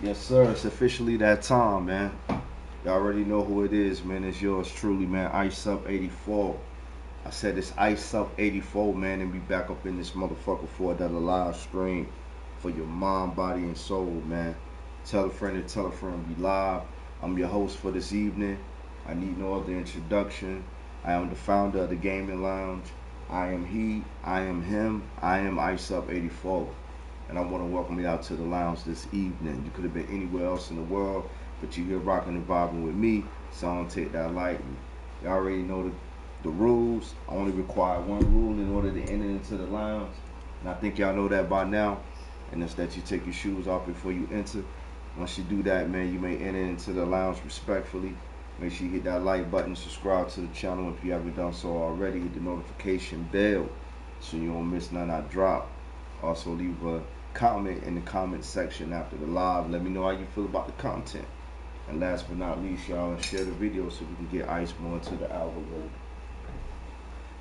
Yes, sir. It's officially that time, man. Y'all already know who it is, man. It's yours truly, man. Ice Up 84. I said it's Ice Up 84, man, and be back up in this motherfucker for another live stream for your mind, body, and soul, man. Tell a friend and tell a friend we live. I'm your host for this evening. I need no other introduction. I am the founder of the Gaming Lounge. I am he, I am him, I am Ice Up 84. And I want to welcome you out to the lounge this evening. You could have been anywhere else in the world, but you're here rocking and vibing with me, so I don't take that lightly. You already know the rules. I only require one rule in order to enter into the lounge, and I think y'all know that by now, and it's that you take your shoes off before you enter. Once you do that, man, you may enter into the lounge respectfully. Make sure you hit that like button, subscribe to the channel if you haven't done so already. Hit the notification bell so you don't miss none I drop. Also leave a comment in the comment section after the live. Let me know how you feel about the content. And last but not least, y'all, share the video so we can get Ice more into the algorithm.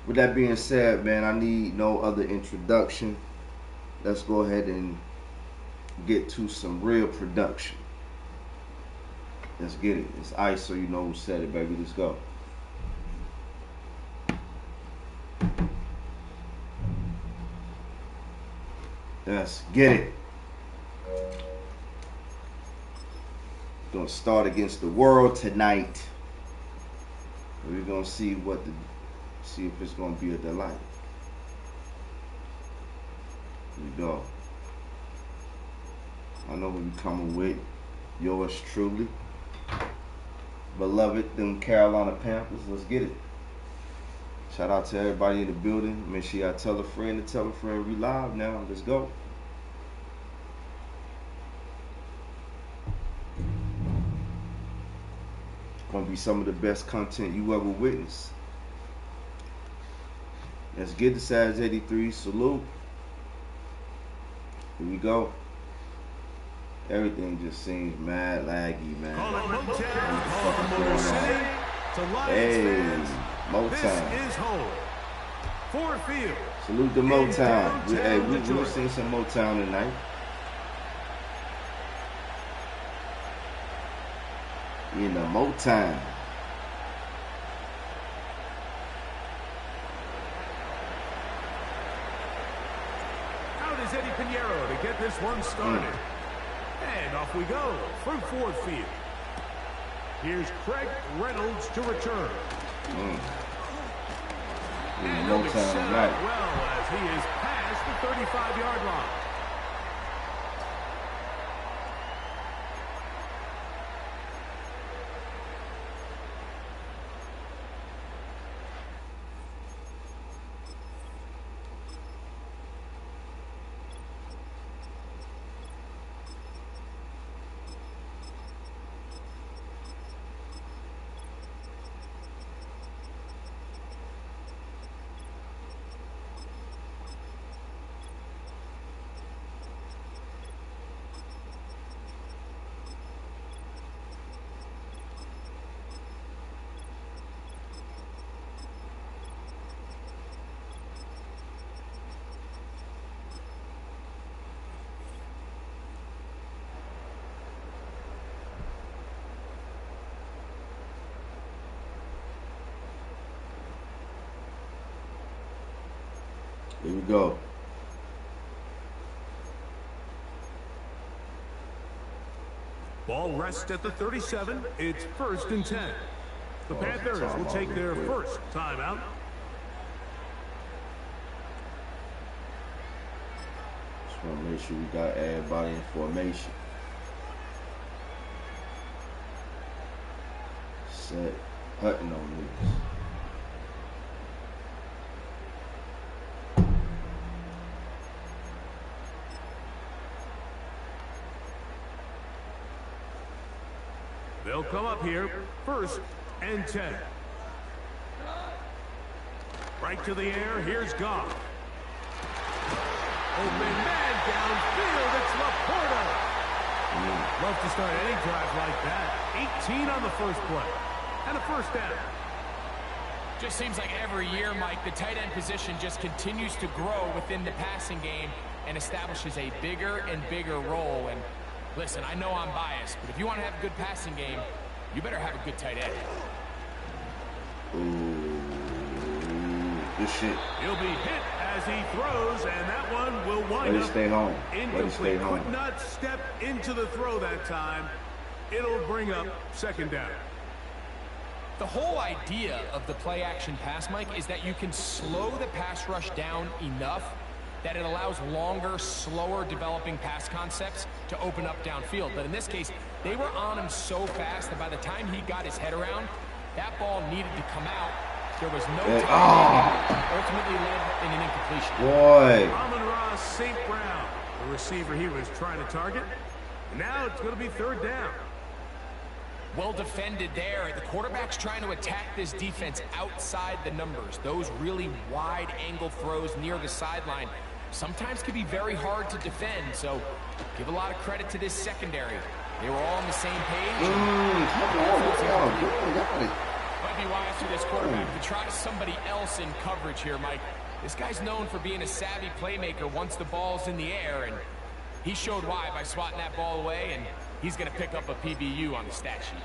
With that being said, man, I need no other introduction. Let's go ahead and get to some real production. Let's get it. It's Ice, so you know who said it, baby. Let's go. Let's get it. Gonna start against the world tonight. We're gonna see if it's gonna be a delight. Here we go. I know who you coming with. Yours truly, beloved, them Carolina Panthers. Let's get it. Shout out to everybody in the building. Make sure y'all tell a friend to tell a friend. We live now. Let's go. Gonna be some of the best content you ever witnessed. Let's get the Saz 83. Salute. Here we go. Everything just seems mad laggy, man. Hey, Motown. This is home. Ford Field. Salute to Motown. We'll sing some Motown tonight. In the Motown. Out is Eddie Pinheiro to get this one started. And off we go through Ford Field. Here's Craig Reynolds to return. And he'll excel well as he is past the 35-yard line. Here we go. Ball rests at the 37. It's 1st and 10. The Panthers will take their first timeout. Just want to make sure we got everybody in formation. Set. Hutton on this. They'll come up here, 1st and 10. Right to the air, here's Goff. Open man downfield, it's Jeporady. Love to start any drive like that. 18 on the first play. And a first down. Just seems like every year, Mike, the tight end position just continues to grow within the passing game and establishes a bigger and bigger role. And Listen, I know I'm biased, but if you want to have a good passing game, you better have a good tight end. Ooh, good shit. He'll be hit as he throws, and that one will wind up stay home. incomplete. Could not step into the throw that time. It'll bring up second down. The whole idea of the play-action pass, Mike, is that you can slow the pass rush down enough that it allows longer, slower developing pass concepts to open up downfield. But in this case, they were on him so fast that by the time he got his head around, that ball needed to come out. There was no time. Ultimately led in an incompletion. Boy. Amon-Ra St. Brown, the receiver he was trying to target. And now it's going to be third down. Well defended there. The quarterback's trying to attack this defense outside the numbers. Those really wide angle throws near the sideline sometimes can be very hard to defend. So give a lot of credit to this secondary. They were all on the same page. Might be wise for this quarterback to try somebody else in coverage here, Mike. This guy's known for being a savvy playmaker once the ball's in the air, and he showed why by swatting that ball away, and he's going to pick up a PBU on the stat sheet.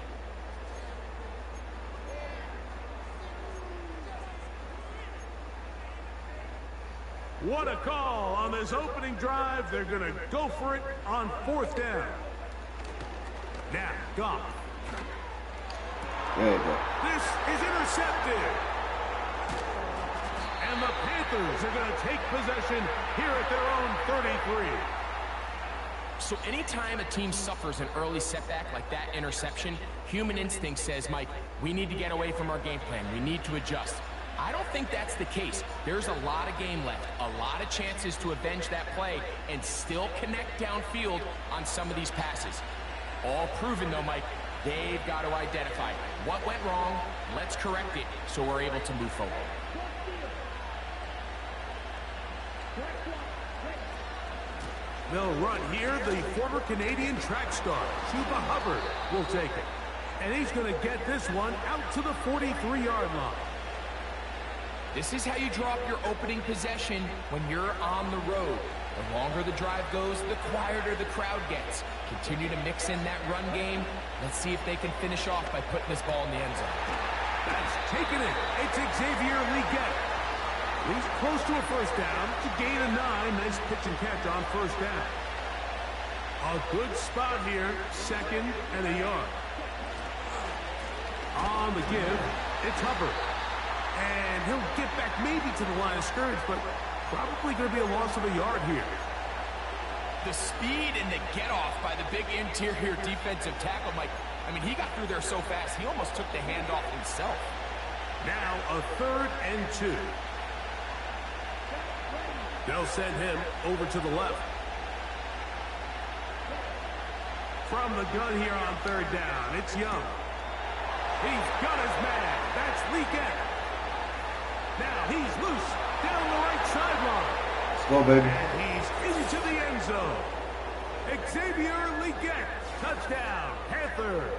What a call on this opening drive. They're going to go for it on fourth down. Now, Goff. There you go. This is intercepted. And the Panthers are going to take possession here at their own 33. So anytime a team suffers an early setback like that interception, human instinct says, Mike, we need to get away from our game plan. We need to adjust. I don't think that's the case. There's a lot of game left, a lot of chances to avenge that play and still connect downfield on some of these passes. All proven, though, Mike, they've got to identify what went wrong, let's correct it so we're able to move forward. They'll run here. The former Canadian track star, Chuba Hubbard, will take it. And he's going to get this one out to the 43-yard line. This is how you draw up your opening possession when you're on the road. The longer the drive goes, the quieter the crowd gets. Continue to mix in that run game. Let's see if they can finish off by putting this ball in the end zone. That's taken it. It's Xavier Legette. He's close to a first down to gain a 9. Nice pitch and catch on first down. A good spot here, second and a yard. On the give, it's Hubbard. And he'll get back maybe to the line of scrimmage, but probably going to be a loss of a yard here. The speed and the get-off by the big interior defensive tackle, Mike. I mean, he got through there so fast, he almost took the handoff himself. Now a 3rd and 2. They'll send him over to the left. From the gun here on 3rd down, it's Young. He's got his man. That's Legette. Now he's loose down the right sideline. Let's go, baby. And he's into the end zone. Xavier Legette, touchdown, Panthers.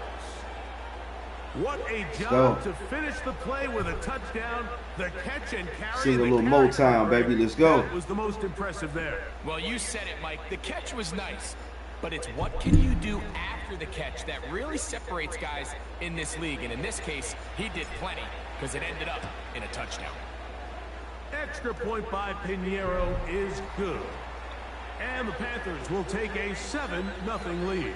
What a job to finish the play with a touchdown. The catch and carry. See a little more time, baby. Let's go. That was the most impressive there. Well, you said it, Mike. The catch was nice, but it's what can you do after the catch that really separates guys in this league. And in this case, he did plenty because it ended up in a touchdown. Extra point by Pinheiro is good. And the Panthers will take a 7-0 lead.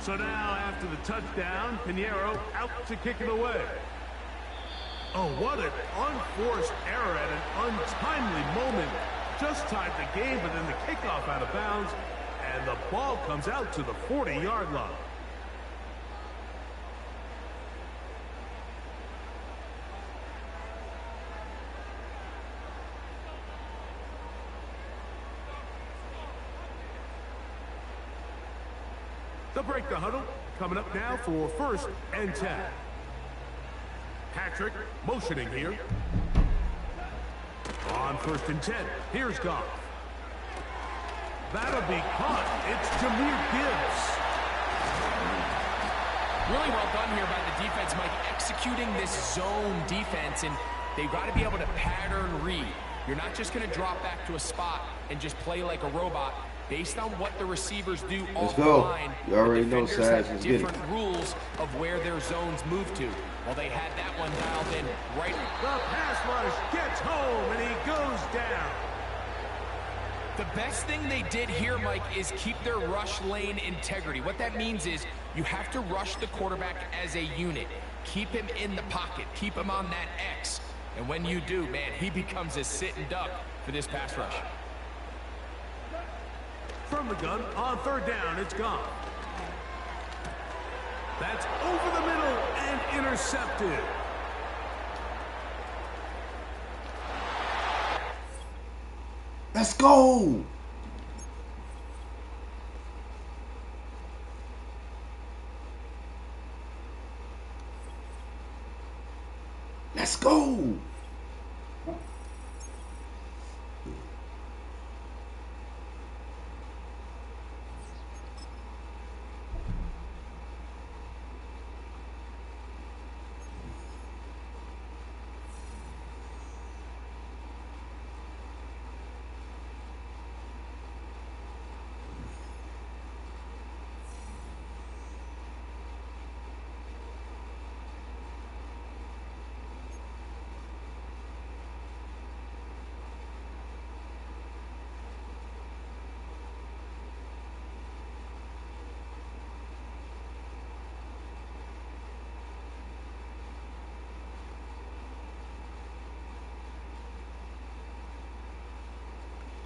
So now, after the touchdown, Pinheiro out to kick it away. Oh, what an unforced error at an untimely moment. Just tied the game, but then the kickoff out of bounds. And the ball comes out to the 40-yard line. They'll break the huddle. Coming up now for 1st and 10. Patrick motioning here. On 1st and 10, here's Goff. That'll be caught. It's Jahmyr Gibbs. Really well done here by the defense, Mike, executing this zone defense, and they've got to be able to pattern read. You're not just going to drop back to a spot and just play like a robot. Based on what the receivers do off the line, you already the know, defenders Saz, have different rules of where their zones move to. Well, they had that one dialed in right. The pass rush gets home, and he goes down. The best thing they did here, Mike, is keep their rush lane integrity. What that means is you have to rush the quarterback as a unit. Keep him in the pocket. Keep him on that X. And when you do, man, he becomes a sitting duck for this pass rush. From the gun, on 3rd down, it's gone. That's over the middle and intercepted. Let's go. Let's go.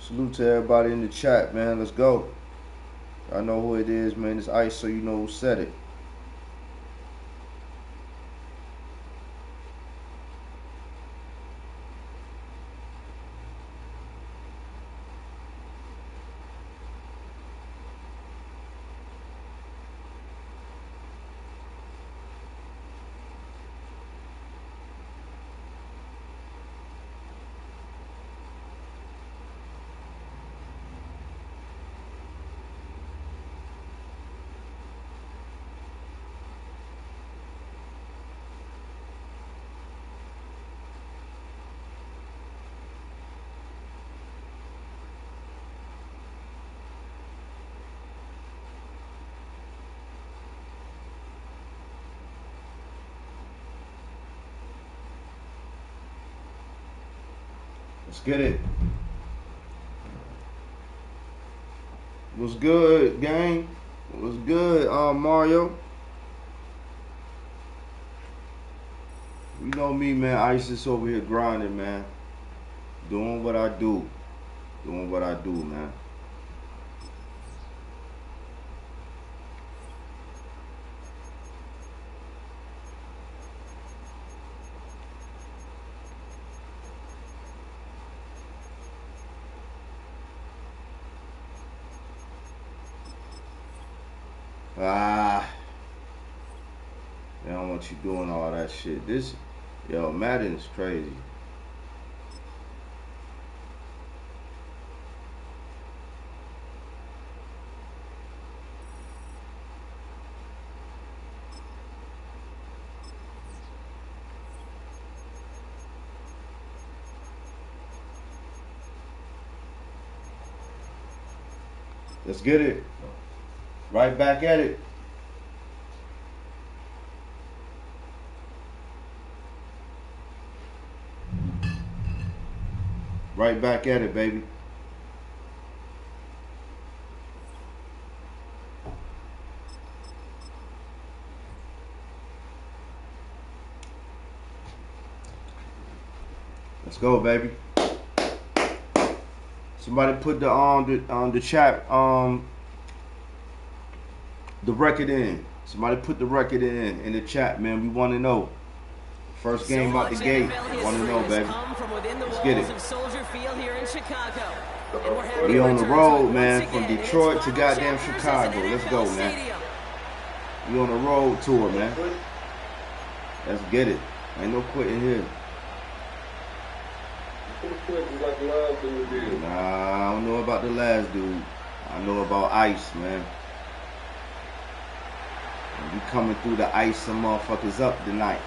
Salute to everybody in the chat, man. Let's go. I know who it is, man. It's Ice, so you know who said it. Let's get it. What's good, gang? What's good, Mario? You know me, man. ISIS over here grinding, man. Doing what I do. Doing what I do, man. They don't want you doing all that shit. Yo, Madden is crazy. Let's get it. Right back at it. Right back at it, baby. Let's go, baby. Somebody put the chat the record in. Somebody put the record in the chat, man. We want to know. First game out the gate. Want to know, baby. Let's get it. We on the road, man, from Detroit to goddamn Chicago. Let's go, man. We on the road tour, man. Let's get it. Ain't no quitting here. Nah, I don't know about the last dude. I know about ice, man. We coming through the ice, some motherfuckers up tonight.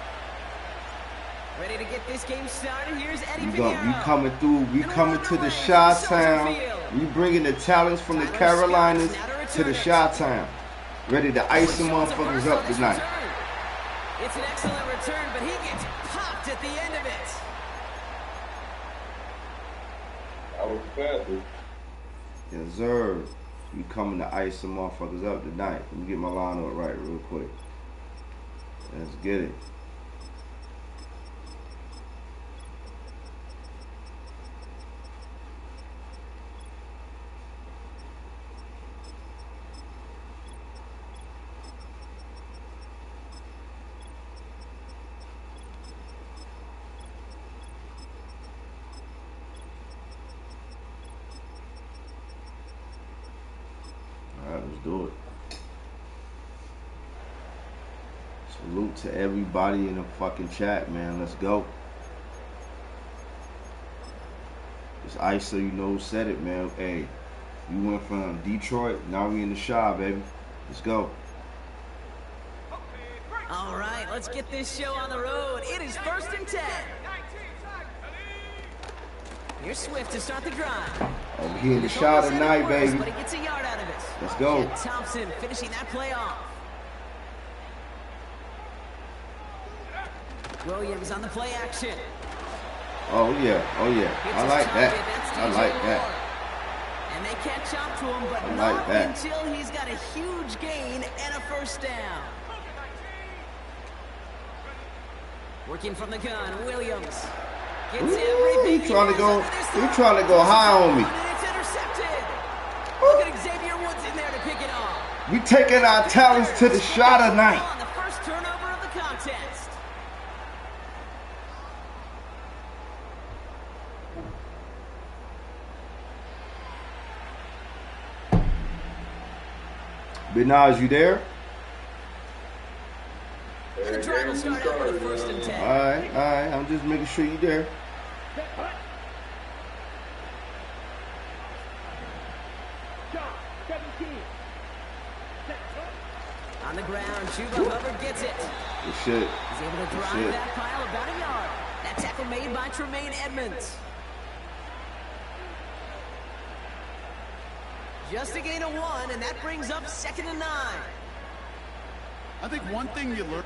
Ready to get this game started. Here's Eddie. We coming through. We coming to the Chi-Town. We bringing the talents from the Carolinas to the Chi-Town. Ready to ice some motherfuckers up tonight. It's an excellent return, but he gets popped at the end of it. I was faster. Yes, sir. We coming to ice some motherfuckers up tonight. Let me get my line up right real quick. Let's get it. Let's do it. Salute to everybody in the fucking chat, man. Let's go. It's ice, so you know who said it, man. Hey, we went from Detroit, now we in the Chi, baby. Let's go. All right, let's get this show on the road. It is 1st and 10. Here's Swift to start the drive. Over here in the Chi tonight, baby. But he gets a yard out of it. Let's go. Thompson finishing that play off. Williams on the play action. Oh yeah, oh yeah. I like that. I like that. And they catch up to him, but not until he's got a huge gain and a first down. Working from the gun, Williams. Gets everything. He trying to go high on me. And it's intercepted. Look at Xavier Woods in there to pick it off. We taking our talents to the Chi tonight. On the first turnover of the contest. Benaz, you there? The drive will start out with a 1st and 10. All right. I'm just making sure you're there. On the ground, Chuba Hubbard gets it. Good shit. He's able to drive that pile about a yard. That tackle made by Tremaine Edmonds. Just a gain of 1, and that brings up 2nd and 9. I think one thing you learn.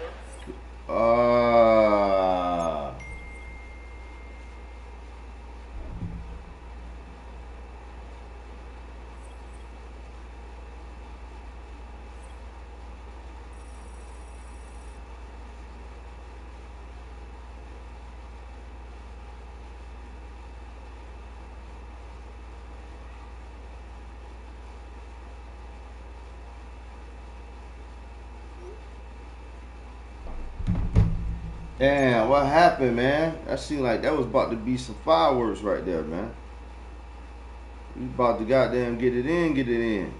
Damn, what happened, man? That seemed like that was about to be some fireworks right there, man. We about to goddamn get it in.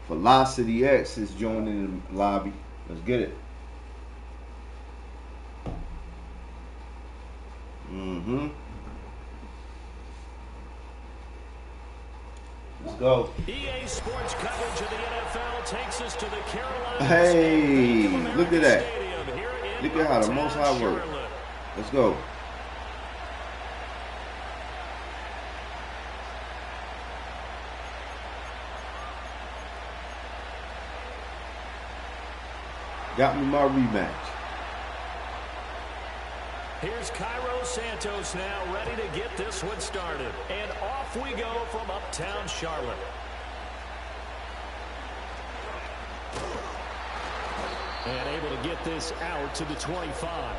Velocity X is joining the lobby. Let's get it. Let's go. EA Sports coverage of the NFL takes us to the Carolinas. Hey, look at that. Stadium Look at how the Most High work. Let's go. Got me my rematch. Here's Cairo Santos now ready to get this one started. And off we go from uptown Charlotte. And able to get this out to the 25.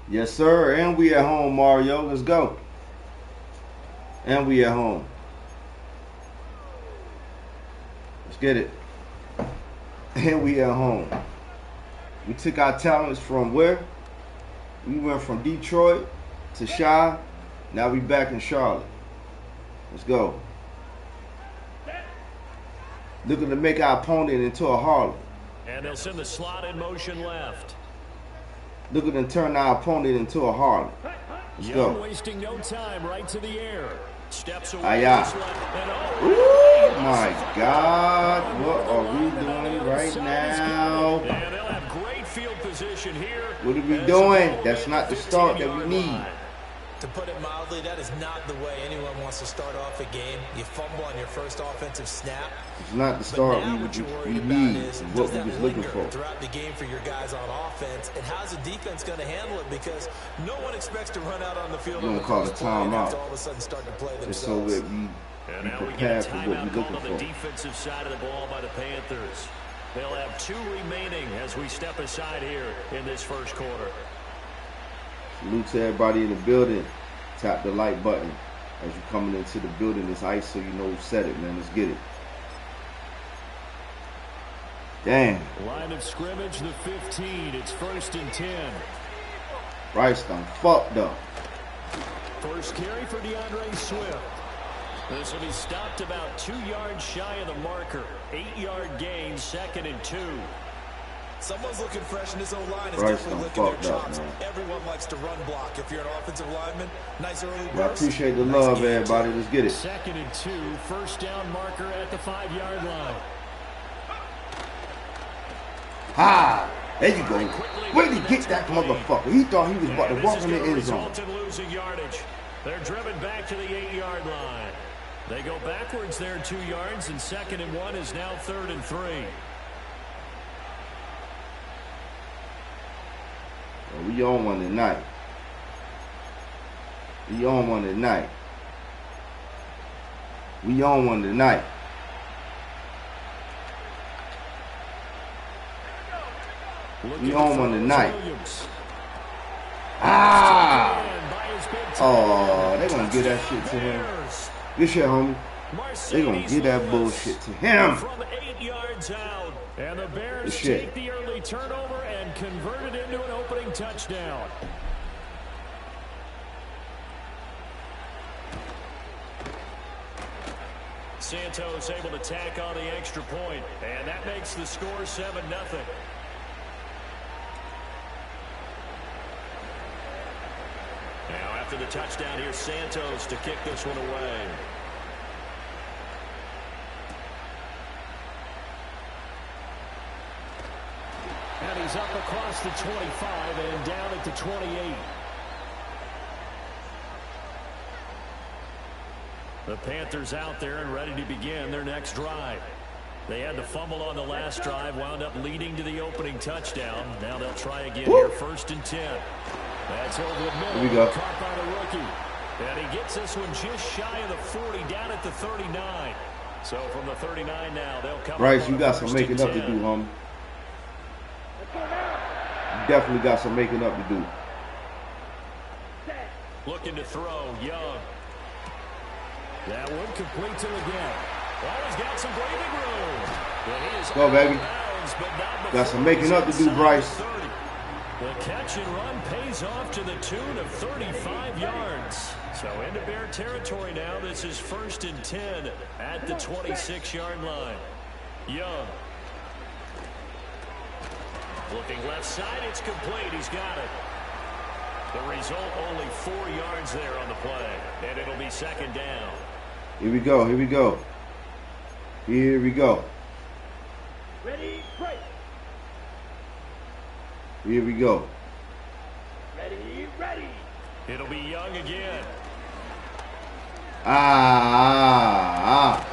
Yes, sir. And we at home, Mario. Let's go. And we at home. Let's get it. And we at home. We took our talents from where? We went from Detroit to Chi. Now we back in Charlotte. Let's go. Looking to make our opponent into a harlot. And they'll send the slot in motion left. Looking to turn our opponent into a harlot. Let's go. Wasting no time, right to the air. Steps away. Oh my God. What are we doing right now? And they'll have great field position here. What are we doing? That's not the start that we need. To put it mildly, that is not the way anyone wants to start off a game. You fumble on your first offensive snap. It's not the start we need. Is what we was looking for. Throughout the game for your guys on offense, and how's the defense going to handle it? Because no one expects to run out on the field. We're gonna call a timeout. All of a sudden, start to play just so that we be prepared for what we're looking for. The defensive side of the ball by the Panthers. They'll have 2 remaining as we step aside here in this first quarter. Salute to everybody in the building. Tap the like button as you're coming into the building. It's ice, so you know who said it, man. Let's get it. Damn. Line of scrimmage, the 15. It's 1st and 10. Bryce done fucked up. First carry for DeAndre Swift. This will be stopped about 2 yards shy of the marker. 8-yard gain, 2nd and 2. Someone's looking fresh, and his O-line is definitely licking their chops. Everyone likes to run block. If you're an offensive lineman, nice early burst. I appreciate the love, everybody. Let's get it. 2nd and 2, first down marker at the 5-yard line. Ha! There you go. Where did he get that motherfucker? He thought he was about to walk in the end zone. Losing yardage. They're driven back to the 8-yard line. They go backwards there 2 yards, and 2nd and 1 is now 3rd and 3. We on one tonight. We on one tonight. We on one tonight. We on one tonight. Ah! Oh, they gonna give that shit to him. Good shit, homie. They gonna give that bullshit to him. From 8 yards out, and the Bears take the early turnover and convert it into an opening touchdown. Santos able to tack on the extra point, and that makes the score 7-0. Now after the touchdown, here's Santos to kick this one away. And he's up across the 25 and down at the 28. The Panthers out there and ready to begin their next drive. They had the fumble on the last drive, wound up leading to the opening touchdown. Now they'll try again here, 1st and 10. That's over the middle. Here we go. Caught by the rookie. And he gets this one just shy of the 40, down at the 39. So from the 39 now, they'll come. Bryce, you got some making up to do, homie. You definitely got some making up to do. Looking to throw, Young. That one completes him again. Well, he's got some breathing room. Well, go, baby. Got some making up to do, Bryce. The catch and run pays off to the tune of 35 yards. So into Bear territory now. This is 1st and 10 at the 26-yard line. Young. Looking left side, it's complete. He's got it. The result, only 4 yards there on the play. And it'll be 2nd down. Here we go, here we go. Here we go. Ready, break. Here we go. Ready, ready. It'll be Young again.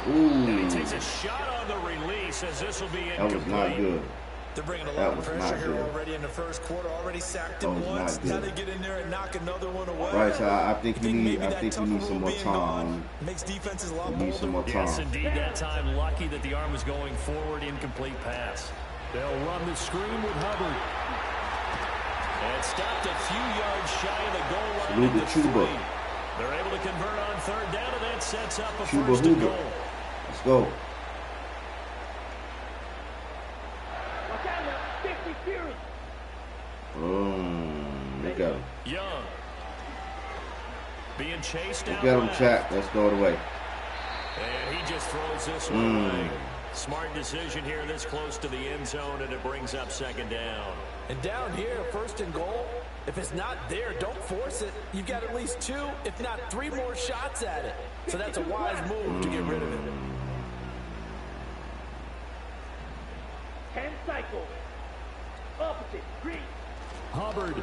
Ooh. Now he takes a shot on the release as this will be incomplete. That was not good. They're bringing a lot of pressure here already in the first quarter. Already sacked him once. Now they get in there and knock another one away. Right, so I think we need some more time. Makes defenses a lot we need some more time. Yes, indeed, that time lucky that the arm was going forward. Incomplete pass. They'll run the screen with Hubbard. And stopped a few yards shy of the goal line. Salute to Chuba. They're able to convert on 3rd down, and that sets up a Chuba 1st and goal. Let's go. Look at him. Young. Being chased Look out. at him, chat. Let's throw it away. And he just throws this one away. Smart decision here this close to the end zone, and it brings up 2nd down. And down here, 1st and goal, if it's not there, don't force it. You've got at least 2, if not 3 more shots at it. So that's a wise move to get rid of it. 10 cycles. Opposite, green. Hubbard.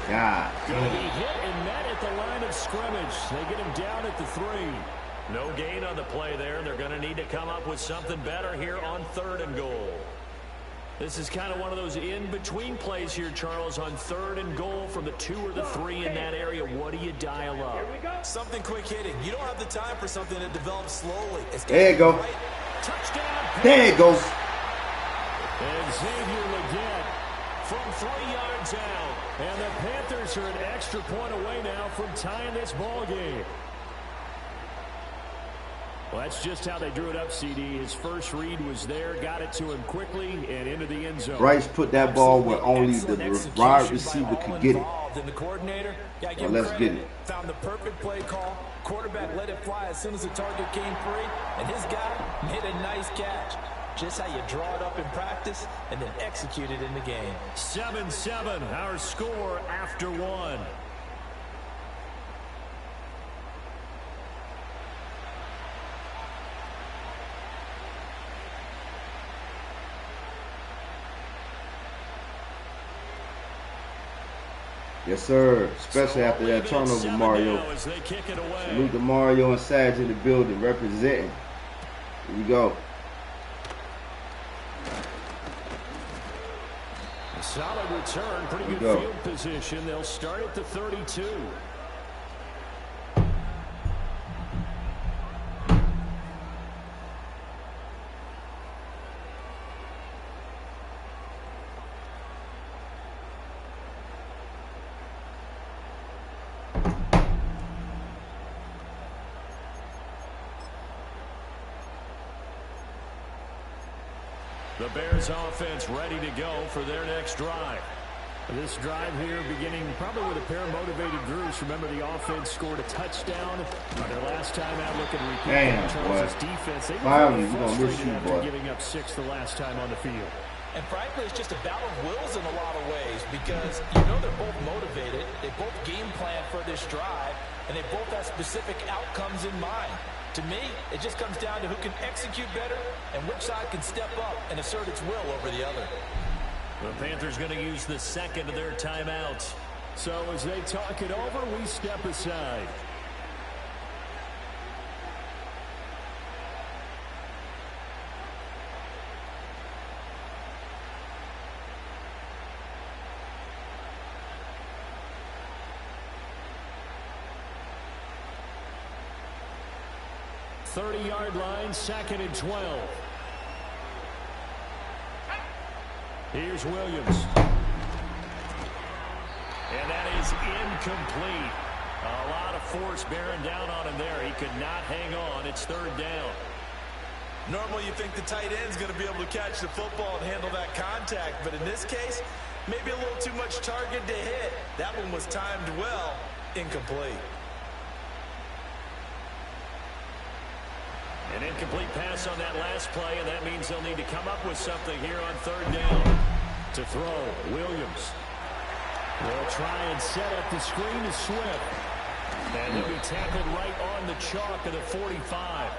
God. Going to be hit and met at the line of scrimmage. They get him down at the 3. No gain on the play there. They're going to need to come up with something better here on 3rd and goal. This is kind of one of those in-between plays here, Charles, on 3rd and goal from the 2 or the 3 in that area. What do you dial up? Something quick hitting. You don't have the time for something that develops slowly. There you go. Right. Touchdown. There it goes. And Xavier Leggett from 3 yards out. And the Panthers are an extra point away now from tying this ball game. Well, that's just how they drew it up, CD. His first read was there, got it to him quickly, and into the end zone. Bryce put that ball where only the wide receiver could get it. And the coordinator, Well, let's get it. Found the perfect play call. Quarterback let it fly as soon as the target came free, and his guy made a nice catch. Just how you draw it up in practice and then execute it in the game. 7-7, our score after 1. Yes, sir. Especially after that turnover, Mario. Salute to Mario and Sag in the building, representing. Here we go. Solid return, pretty good field position. They'll start at the 32. The Bears offense ready to go for their next drive. This drive here beginning probably with a pair of motivated groups. Remember, the offense scored a touchdown on their last time out. Looking to repeat Charles' defense. They were frustrated after giving up 6 the last time on the field. And frankly, it's just a battle of wills in a lot of ways because you know they're both motivated. They both game plan for this drive, and they both have specific outcomes in mind. To me, it just comes down to who can execute better and which side can step up and assert its will over the other. The Panthers going to use the second of their timeouts. So as they talk it over, we step aside. 30-yard line, 2nd and 12. Here's Williams. And that is incomplete. A lot of force bearing down on him there. He could not hang on. It's 3rd down. Normally you think the tight end's going to be able to catch the football and handle that contact, but in this case, maybe a little too much target to hit. That one was timed well, incomplete. An incomplete pass on that last play, and that means they'll need to come up with something here on 3rd down. To throw, Williams. They'll try and set up the screen to Swift. And he'll be tackled right on the chalk of the 45.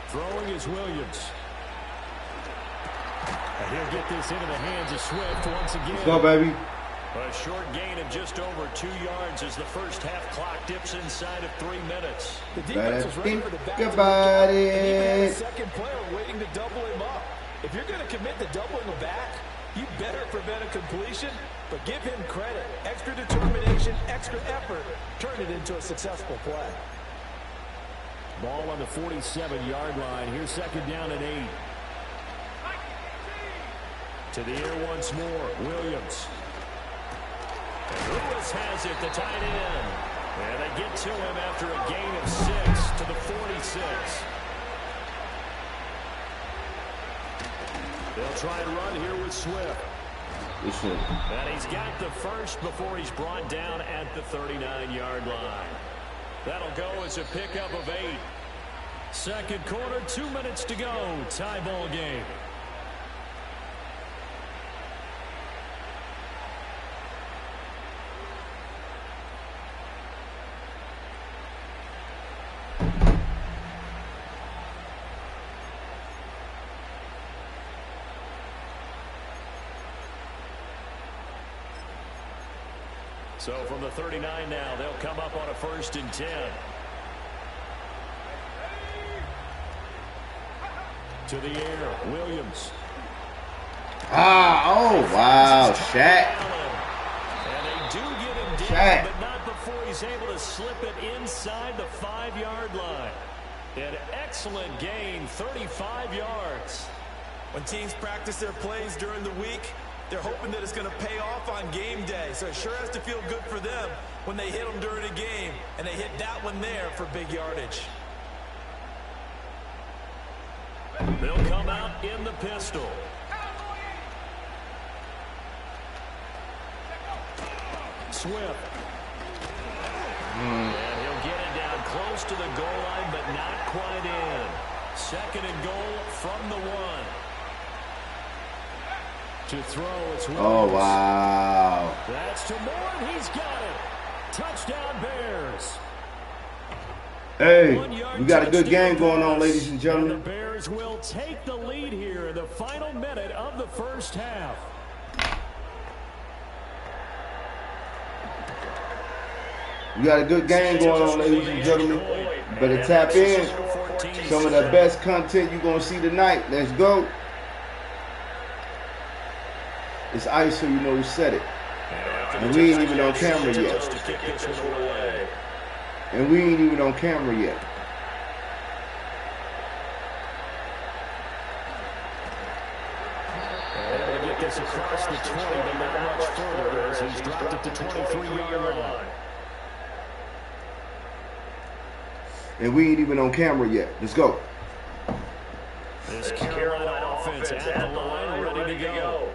Throwing is Williams. And he'll get this into the hands of Swift once again. Let's go, baby. A short gain of just over 2 yards as the first half clock dips inside of 3 minutes. The defense is ready for the back about and even it. a second player waiting to double him up. If you're going to commit to doubling him back, you better prevent a completion, but give him credit. Extra determination, extra effort, turn it into a successful play. Ball on the 47-yard line. Here's 2nd down and 8. To the air once more, Williams. And Lewis has it, the tight end. And they get to him after a gain of 6 to the 46. They'll try and run here with Swift. And he's got the first before he's brought down at the 39-yard line. That'll go as a pickup of 8. 2nd quarter, 2 minutes to go. Tie ball game. So from the 39 now, they'll come up on a 1st and 10. To the air, Williams. Oh, wow, Shaq. And they do get him down, Shaq. but not before he's able to slip it inside the 5-yard line. An excellent gain, 35 yards. When teams practice their plays during the week, they're hoping that it's going to pay off on game day. So it sure has to feel good for them when they hit them during a game. And they hit that one there for big yardage. They'll come out in the pistol. Swift. And he'll get it down close to the goal line, but not quite in. 2nd and goal from the 1. To throw, it's Williams. Oh, wow. That's to Moore, and he's got it. Touchdown, Bears. Hey, we got a good game going on, ladies and The gentlemen. Bears will take the lead here in the final minute of the 1st half. We got a good game going on, ladies and gentlemen. Better tap in. Some of the best content you're going to see tonight. Let's go. It's ice, so you know who said it. And we ain't even on camera yet. And we ain't even on camera yet. Able to get this across the 20, but not much further as he's dropped it to 23-yard line. And we ain't even on camera yet. Let's go. This Carolina offense at the line, ready to go.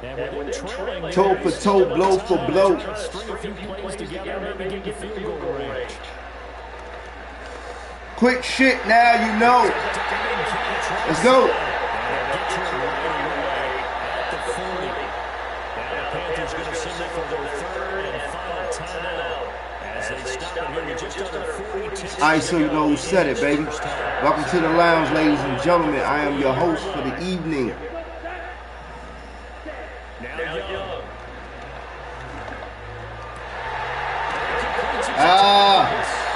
And when trailing, Toe for toe, blow for blow. string a few plays together, maybe get to field goal range. Quick shit now, you know. Let's go. At the 40. And the Panthers going to signal for their 3rd and final timeout as they stop it here with just under 42. All right, so you know who said it, baby. Welcome to the lounge, ladies and gentlemen. I am your host for the evening. Now Young.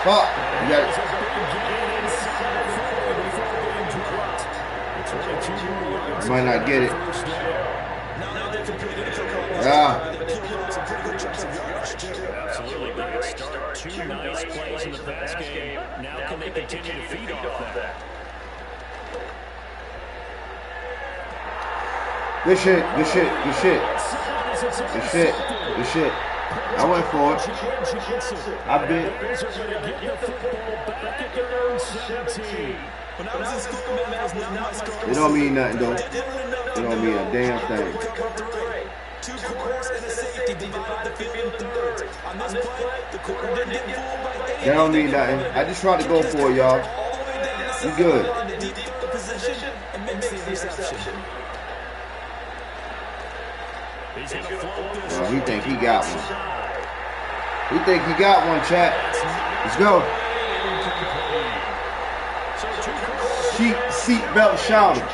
Fuck. You got it. It's Might not get it. Now they've completed a football. Yeah. The key two nice plays in the pass game. Now can they continue to feed off that? Good shit, good shit, good shit. Good shit, good shit. I went for it. I bit. It don't mean nothing, though. It don't mean a damn thing. 2 corners and a safety divided the field in thirds. On this play, the corner didn't get fooled by anything. That don't mean nothing. I just tried to go for it, y'all. You good. In the deep third position and makes the interception. He think he got one. He think he got one, chat. Let's go. Seatbelt shouter.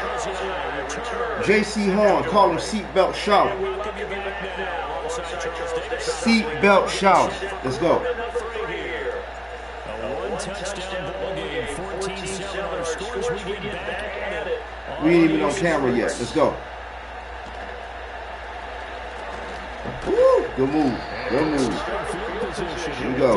J.C. Horn, call him seatbelt shouter. Seatbelt shouter. Let's go. We ain't even on camera yet. Let's go. Woo! Good move. Good move. Here we go.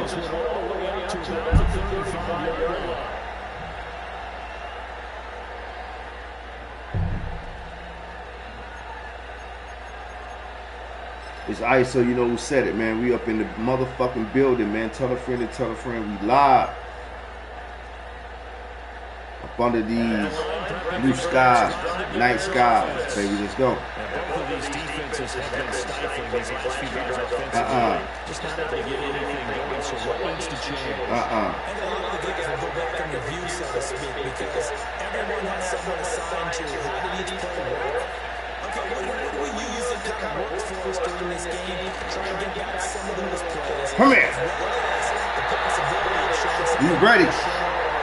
It's ice, so you know who said it, man. We up in the motherfucking building, man. Tell a friend to tell a friend. We live. Up under these blue skies, night skies, baby. Let's go. Both of these defenses have been stifling these last few guys offensively. Just not able to get anything going, so what needs to change? And a lot of the guys will go back and review, so to speak, because everyone has someone assigned to how did each play work. Okay, what do we use that kind of works for us during this game? Try and get back some of those plays. Come here. The possibility of showing some You ready?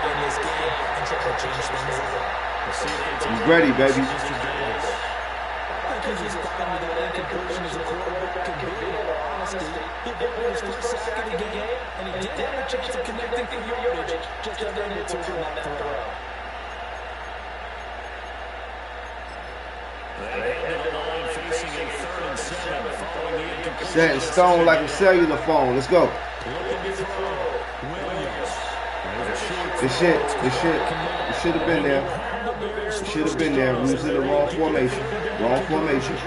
in this game and try to change things up. You ready, baby? I think he's responding to that incompletion as a quarterback can do it, in all honesty. He did win his first sack of the game, and he did have a chance of connecting for yardage, just unable to on that throw. Set in stone like a cellular phone. Let's go. It should have been there. It should have been there. We was in the wrong formation. Wrong formation.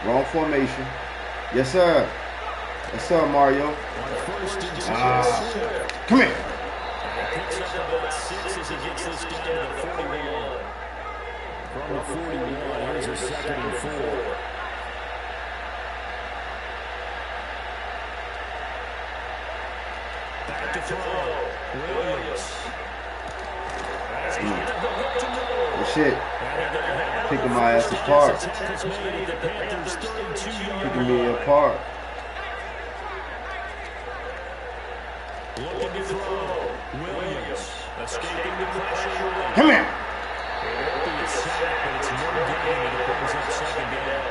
Wrong formation. Yes, sir. Yes, sir, Mario. Come here. Picks up about 6 as he gets this down to the 41. From the 41, here's a 2nd and 4. Back to throw. Williams. Good shit. Picking my ass apart. Picking me apart. Looking to throw. Williams. Escaping the pressure. Come here. It's sacked, but it's no gain, and it brings up 2nd down.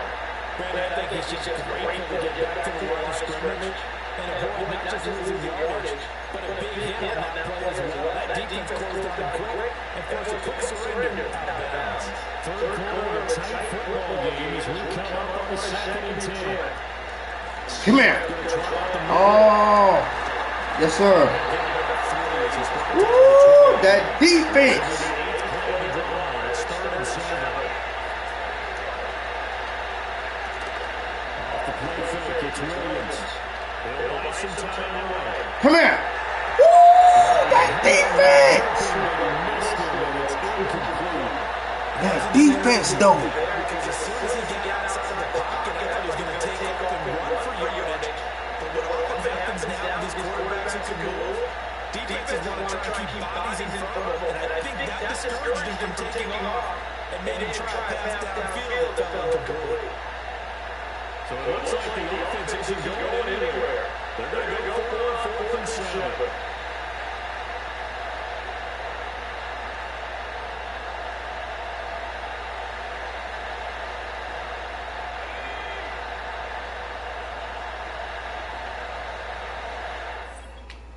I think he's just grateful to get back to the line of scrimmage and avoid not just losing yardage, but a big hit on that play as well. That defense closed on him quick and forced a quick surrender out of bounds. Third quarter, a tight football game as we come up on 2nd and 10. Come here. Oh. Yes, sir. Woo, that defense. Come here. Woo, that defense. That defense, though. Because as soon as he got outside the pocket, I thought he was going to take off and run for yardage. But what often happens now with these quarterbacks who can move, defenses want to try to keep bodies in front of him. And I think that discouraged him from taking off and made him try to pass downfield that fell incomplete. So it looks like the offense isn't going anywhere. They're going to go for 4th and 7.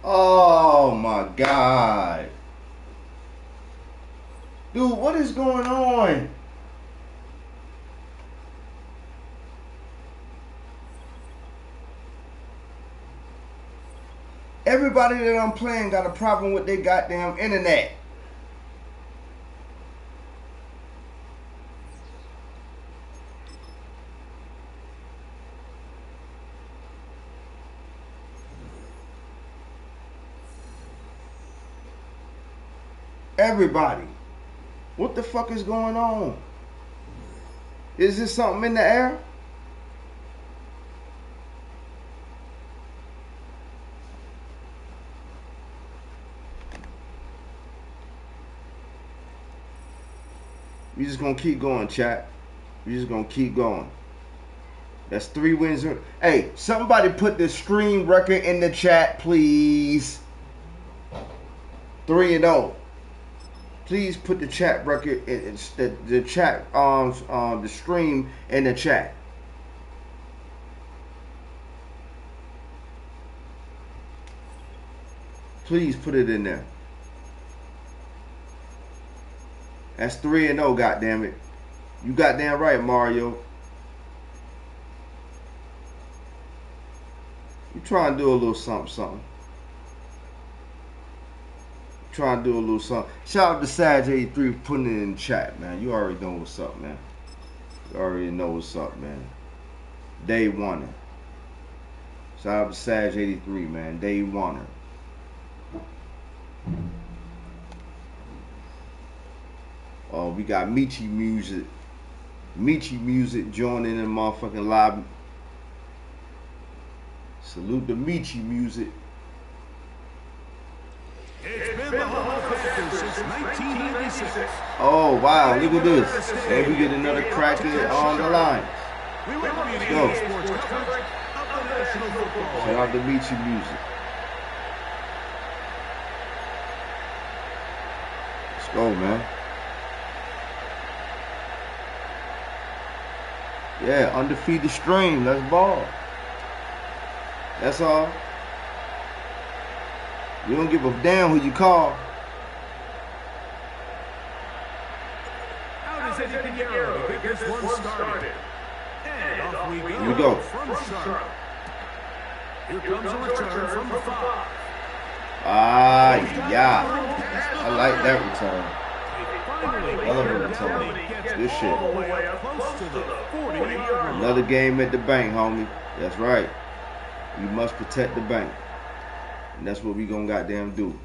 Oh my God. Dude, what is going on? Everybody that I'm playing got a problem with their goddamn internet. Everybody. What the fuck is going on? Is this something in the air? We just gonna keep going, chat. We just gonna keep going. That's 3 wins. Hey, somebody put the stream record in the chat, please. 3-0. Please put the chat record, the chat, the stream in the chat. Please put it in there. That's 3-0, goddammit. You goddamn right, Mario. You trying to do a little something. Trying to do a little something. Shout out to Sag83 putting it in the chat, man. You already know what's up, man. You already know what's up, man. Day one. Shout out to Sag83, man. Day one. Oh, we got Michi Music. Michi Music joining in the motherfucking live. Salute to Michi Music. It's been the Hall of Fame since 1996. Oh, wow. Look at this. And we get another cracker on the line. Let's go. Shout out to Michi Music. Let's go, man. Yeah, undefeated stream. Let's ball. That's all. We don't give a damn who you call. How does Eddie Pinheiro get this one started? And off we go. Here we go. From Charlotte. Here comes a return from the 5. Ah, yeah. I like that return. I love a return. Good shit. Another game at the bank, homie. That's right. You must protect the bank. And that's what we gonna goddamn do.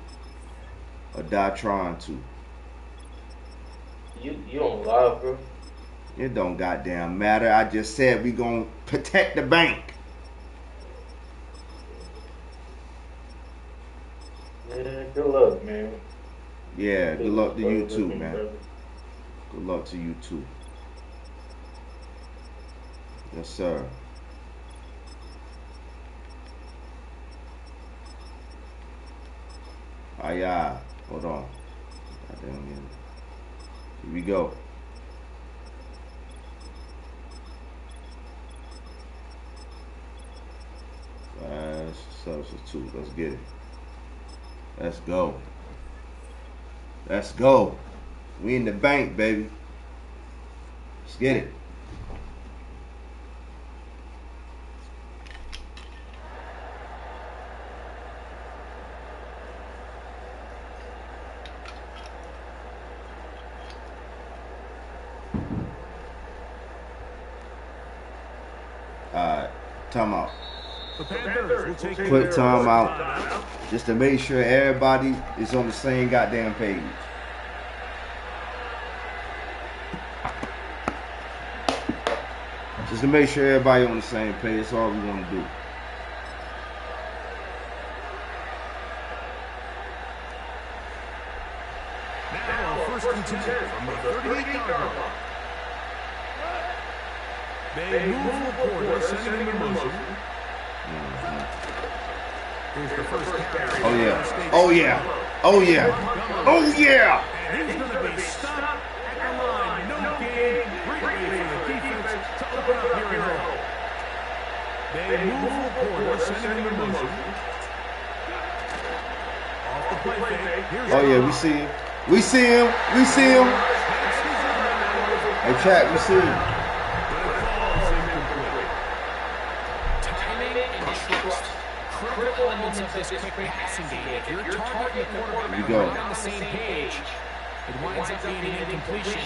Or die trying to. You don't lie, bro. It don't goddamn matter. I just said we gonna protect the bank. Yeah, good luck, man. Yeah, good luck to you too, man. Good luck to you too. Yes, sir. Yeah. Hold on. Here we go. Substitute. Let's get it. Let's go. Let's go. We in the bank, baby. Let's get it. Time out. Quick time out. Just to make sure everybody is on the same goddamn page. Just to make sure everybody on the same page. That's all we want to do. Now, first and 10 from the 38-yard line. They move Laporta, sending him in motion. Here's the first carry. Oh yeah. Oh yeah. Oh yeah. Oh yeah. And he's going to be stopped at the line. No gain. Great way for the defense to open up here at home. They move Laporta, sending him in motion. Off the play fake. Oh yeah, we see him. We see him. We see him. Hey, chat, we see him. Timing and trust. critical elements of this quick passing game. If you're targeting the quarterback on the same page, it winds up being an incompletion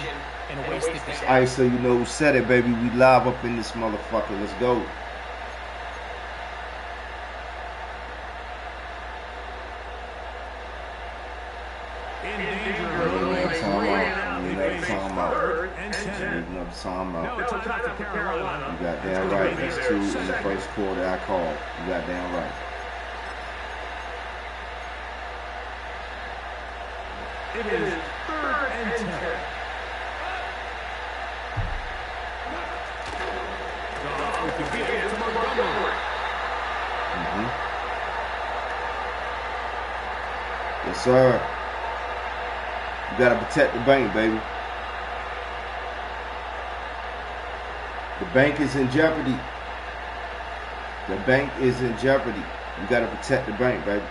and a wasted down. All right, so you know who said it, baby. We live up in this motherfucker. Let's go. You got damn right. That's 2 in the first quarter I called. You got damn right. It is 3rd and 10. Yes, sir. You got to protect the bank, baby. The bank is in jeopardy. The bank is in jeopardy. You got to protect the bank, baby.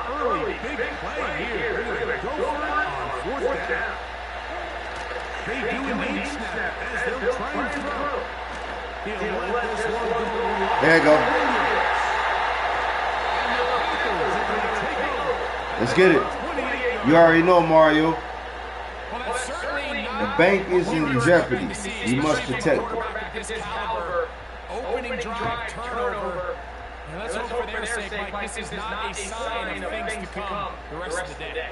Early big play here. Go for it on 4th down. They do a lead snap as they'll try and throw. There you go. Let's get it. You already know, Mario. The bank is in jeopardy. You must protect it. Opening drive turnover. And let's hope for their sake, Mike, this is not a sign of things to come the rest of the day.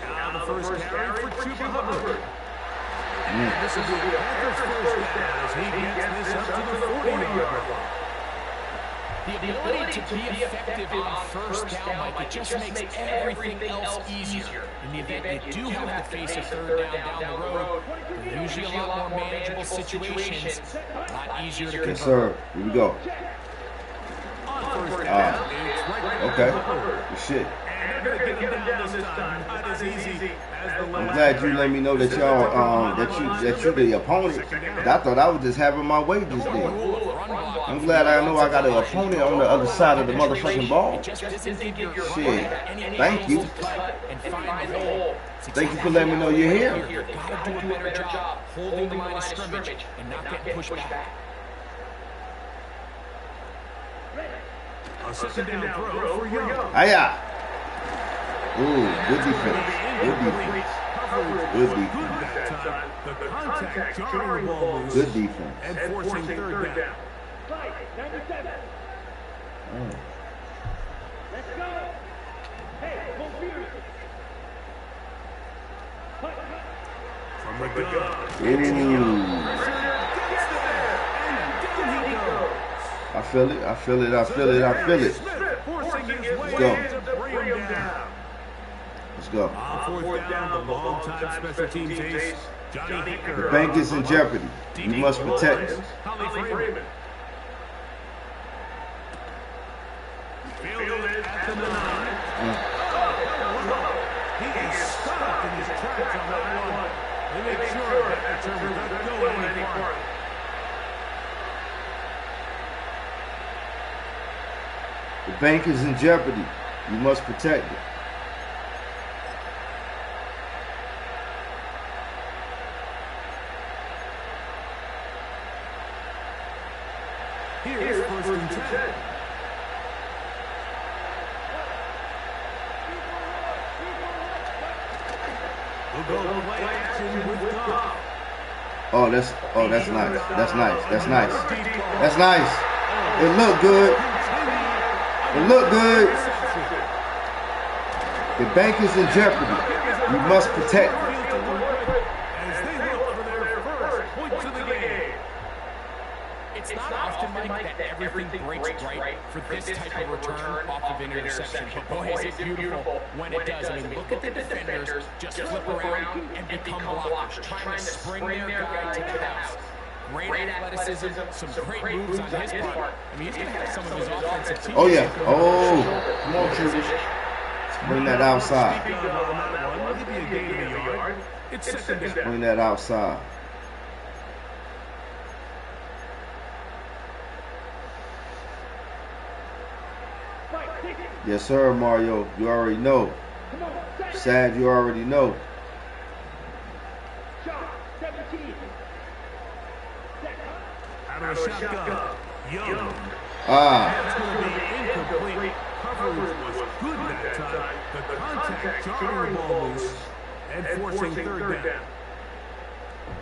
Now the first carry for Chuba Hubbard. And this is the Panthers' first down as he gets this up to the 40-yard line. The ability to be effective on first down, Mike, it just makes everything else easier. In the event you do have to face a 3rd down down the road, they're usually a lot more manageable situations, a lot easier to convert. Yes, sir. Here we go. Okay. Good shit. I'm glad you let me know that y'all that you the opponent. I thought I was just having my way just then. I'm glad I know I got an opponent on the other side of the motherfucking ball. Shit. Thank you. Thank you for letting me know you're here. Gotta do a better job holding the line of scrimmage and not getting pushed back. A 2nd down throw for Young. Hiya. Ooh, good defense. Good defense. Good defense. The contact jarring the ball loose. Good defense. And forcing 3rd down. 97. Oh. Let's go. Hey, confused. From the gun. I feel it. I feel it. I feel it. I feel it. Let's go. Let's go. On 4th down, the long-time special teams ace, Johnny Hicker. The bank is in jeopardy. You must protect it. Freeman. Fielded at the 9. He is stopped in his tracks on that one. They make sure that turn doesn't go any farther. The bank is in jeopardy. You must protect it. Here's 1st and 10. We'll go play action with Goff. Oh, that's nice. That's nice. That's nice. That's nice. It looked good. It looked good. The bank is in jeopardy. You must protect it. As they look for their first points of the game. It's not often, Mike, that everything breaks right for this type of return off of an interception. But boy, is it beautiful when it does. I mean, look at the defenders just flip around and become blockers, trying to spring their guy to the house. Great athleticism, some great moves on his part. I mean, he's going to have some of his offensive team. Oh, yeah. Oh, come on, True. Bring that outside. Bring that outside. Yes, sir, Mario. You already know. Sad, you already know. Out of the shotgun. Young. Ah. That's going to be incomplete. Coverage was good that time. The contact jarring the ball loose and forcing third down.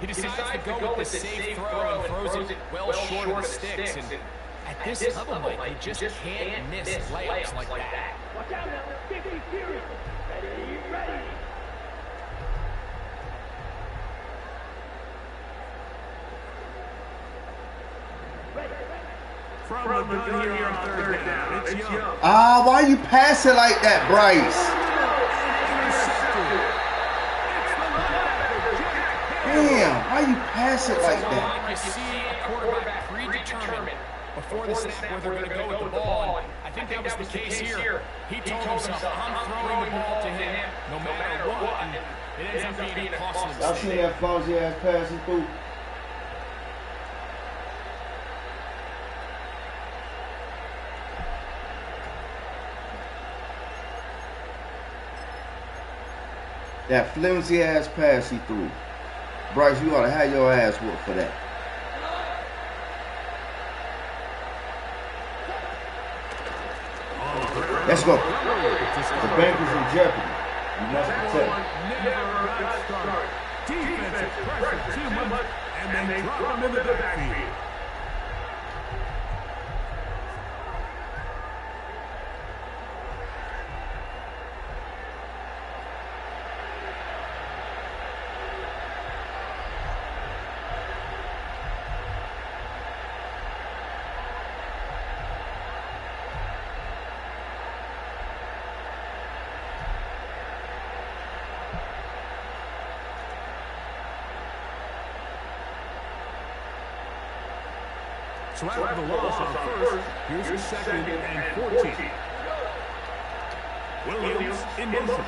He decides to go with the safe throw and throws it well short of the sticks. And at this level, Mike, you just can't miss layups like that. Watch out now. 50 series. Ready. From the gun here on third down. It's Young. Ah, why you pass it like that, Bryce? Damn, why you pass it like that? You see a quarterback predetermined before the snap where they're going to go with the ball. And I think that was the case here. He told himself, I'm throwing the ball to him no matter what. And it ends up being a costly mistake. I've seen that flimsy ass passing through. That flimsy ass pass he threw. Bryce, you ought to have your ass whooped for that. Let's go. The bank is in jeopardy. You must protect. Defensive pressure too much, and they drop him into the backfield. So after the loss on first, here's a second and 14. Williams in motion.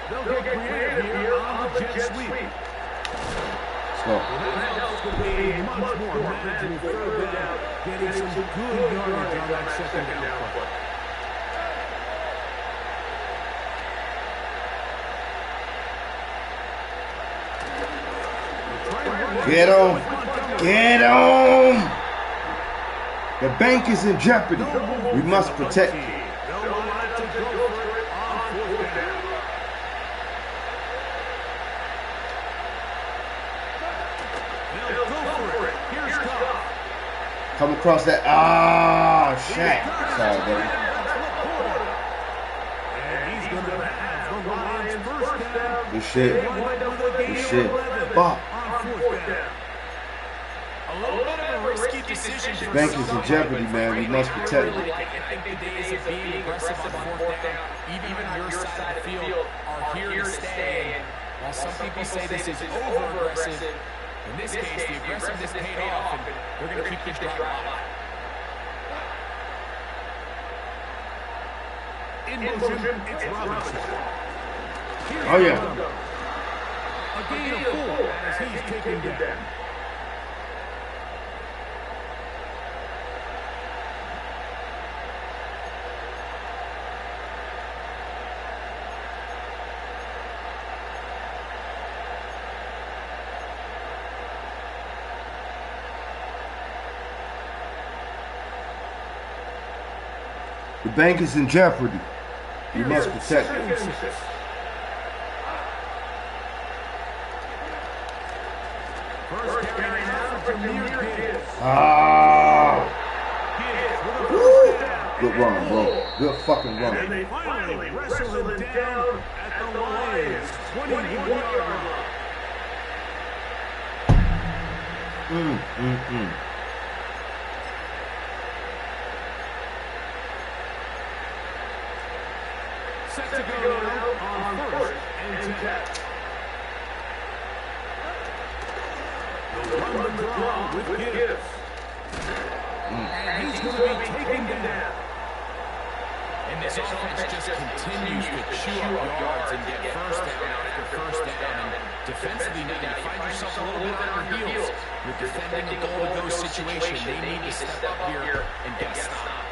They'll get creative here on the jet sweep. Let's go. Now it's going to be much more manageable third down, getting some good yardage on that second down play. Get him. Get him. The bank is in jeopardy. We must protect it. Come across that. Ah, shit. Sorry, buddy. Good shit. Good shit. Fuck. A little bit of a risky decision. The bank is in jeopardy, man. We must protect it. I think the days of being aggressive on fourth down, even on your side of the field, are here to stay. And while some people say this is over-aggressive, in this case, the aggressiveness paid off, and we're going to keep this drive alive. In motion, it's Robinson. Oh, yeah. A gain of 4 as he's taken down. The bank is in jeopardy. We must protect it. Ah! Woo. Good run, bro. Good fucking run. And they finally wrestle him down at the Lions' 21-yard line. Set to go now on first and 10. They'll run the draw with Gibbs. And he's going to be taken down. And this offense just continues to chew up yards and get first down after first down. And defensively now, you find yourself a little bit on your heels. You're defending a goal-to-go situation. They need to step up here and get a stop.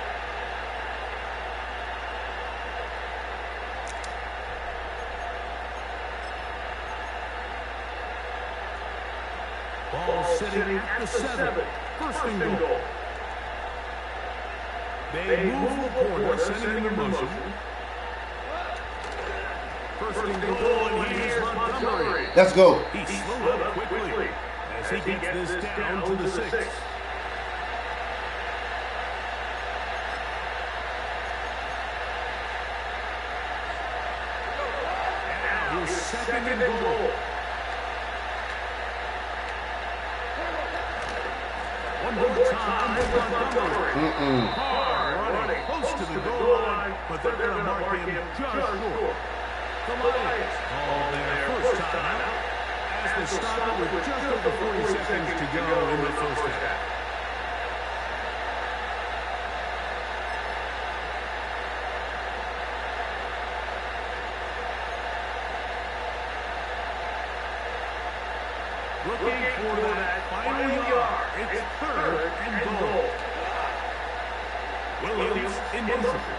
Ball sitting at the 7. First and goal. They move Laporta, sending him in motion. First and goal, and here's Montgomery. Let's go. He slowed up quickly as he gets this down to the 6. Now here's second and goal. One more time with Montgomery. Hard running close to the goal line, but they're going to mark him just short. The Lions call their first timeout as they stop it with just over 40 seconds to go in the first half. Looking for that final yard. It's third and goal. Williams in motion.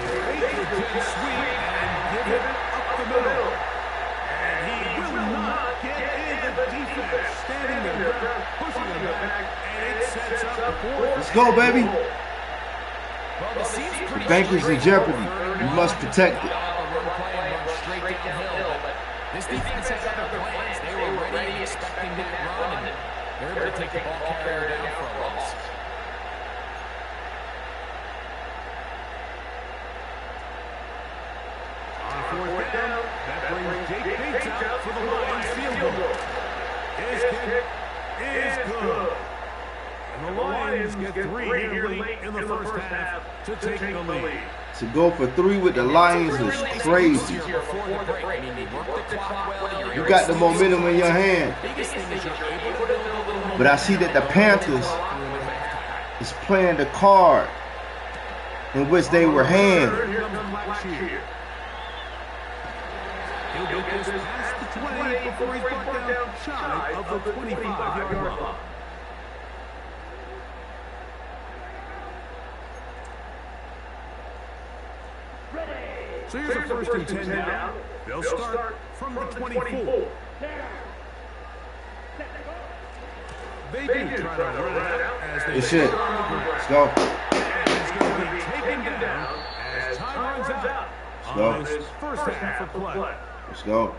Fake the jet sweep and give it up the middle. And he will not get in. The defense standing there, pushing him back, and it sets up the fourth. Let's go, baby. Well, The banker's in jeopardy. You must protect it. This defense has other plans. They were ready and expecting that run, and they're able to take the ball carrier down for a loss. On fourth down, that brings Jake Bates out for the Lions field goal. His kick is good. And the Lions get 3 here late in the first half to take the lead. To go for 3 with the Lions is crazy. You got the momentum in your hand. But I see that the Panthers is playing the card in which they were hand. He'll get this past the 20 before he's brought down shy of the 25-yard line. So here's a first and 10 down. They'll start from the 24. They do try to run it out as they should. Let's go. And it's going to be taken down as time runs out on this first half of play. Let's go.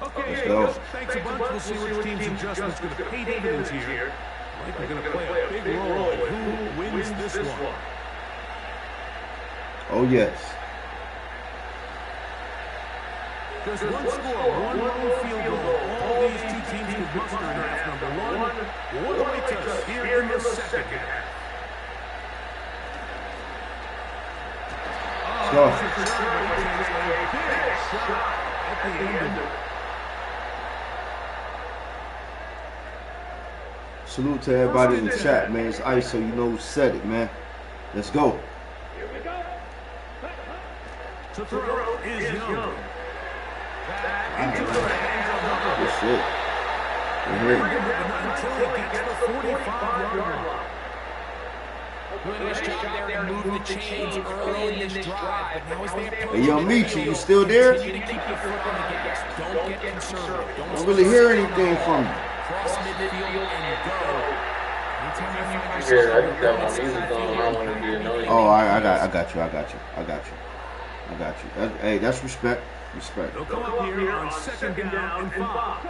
Okay, thanks a bunch. We'll see which team's adjustment's going to pay dividends here. Likely going to play a big role in who wins this one. Oh, yes. Just one score, one lone field goal. All these two teams could muster in half number 1. What awaits us here in the second half? Let's go. At the end of it. Salute to everybody in the chat, man. It's Ice, so you know who said it, man. Let's go. To throw is Young. Good shit. Until he gets the 45-yard line. Doing a nice job there to move the chains early in this drive, but now as they approach, Hey, yo, Michi, you still there? continue to keep your foot on the gas. Don't get conservative. Don't really hear anything from you. Cross midfield and go. Anytime you find Yeah, I yourself just got my music on. I don't want to be annoying. Oh, I got you. Hey, that's respect. Respect. They'll come up here on second down and 5.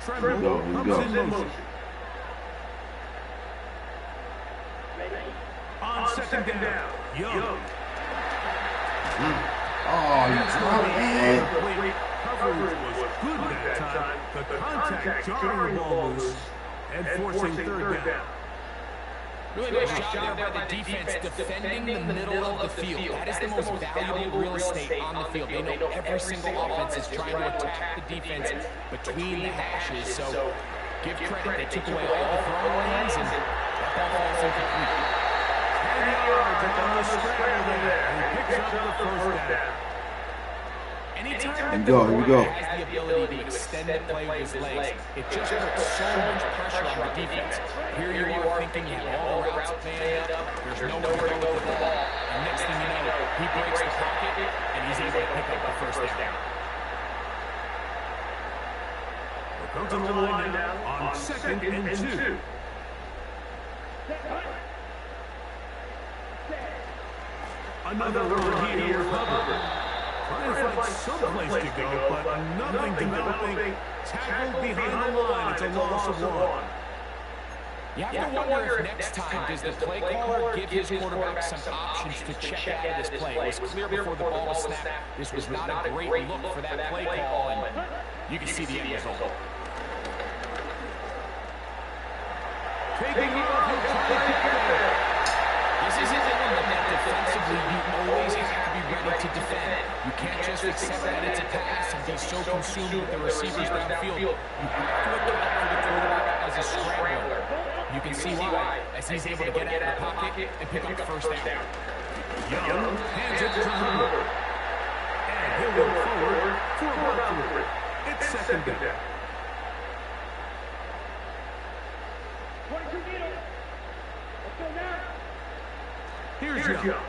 Tremble comes in motion. On second down, Young. Oh, you dropped it. Coverage was good that time. The contact jarring the ball loose and forcing third down. Really nice job there by the defense defending the middle of the field. That is the most valuable real estate on the field. They know every single offense is trying to attack the defense between the hashes. So give credit. They took away all the throwing lanes and that ball falls incomplete. 10 yards on the scramble there. And picks up the first down. Anytime Here we go. has the ability to extend the play with his legs, it just puts so much pressure on the defense. Here you are thinking you have all the routes planned up, there's nowhere to go with the ball, And next thing you know, he breaks the pocket, and he's able to pick up the first down. We'll come to the line now on 2nd and 2. Another run here with Hubbard. Trying to find someplace to go, but nothing developing. Tackled behind the line. It's a loss of 1. You have to wonder if next time does the play caller give his quarterback some options to check out of this play. It was clear before the ball was snapped. This was not a great look for that play call, and you can see the end result. Taking off, he'll try to get there. This is an element that defensively you always have to be ready to defend. You can't just accept that it's a pass and be so consumed with the receivers downfield. You have to account for the quarterback as a scrambler. You can see why, as he's able to get out of the pocket and pick up the first down. Young hands it to Hubbard. And he'll go forward for a run. It's 2nd down. Here's Young.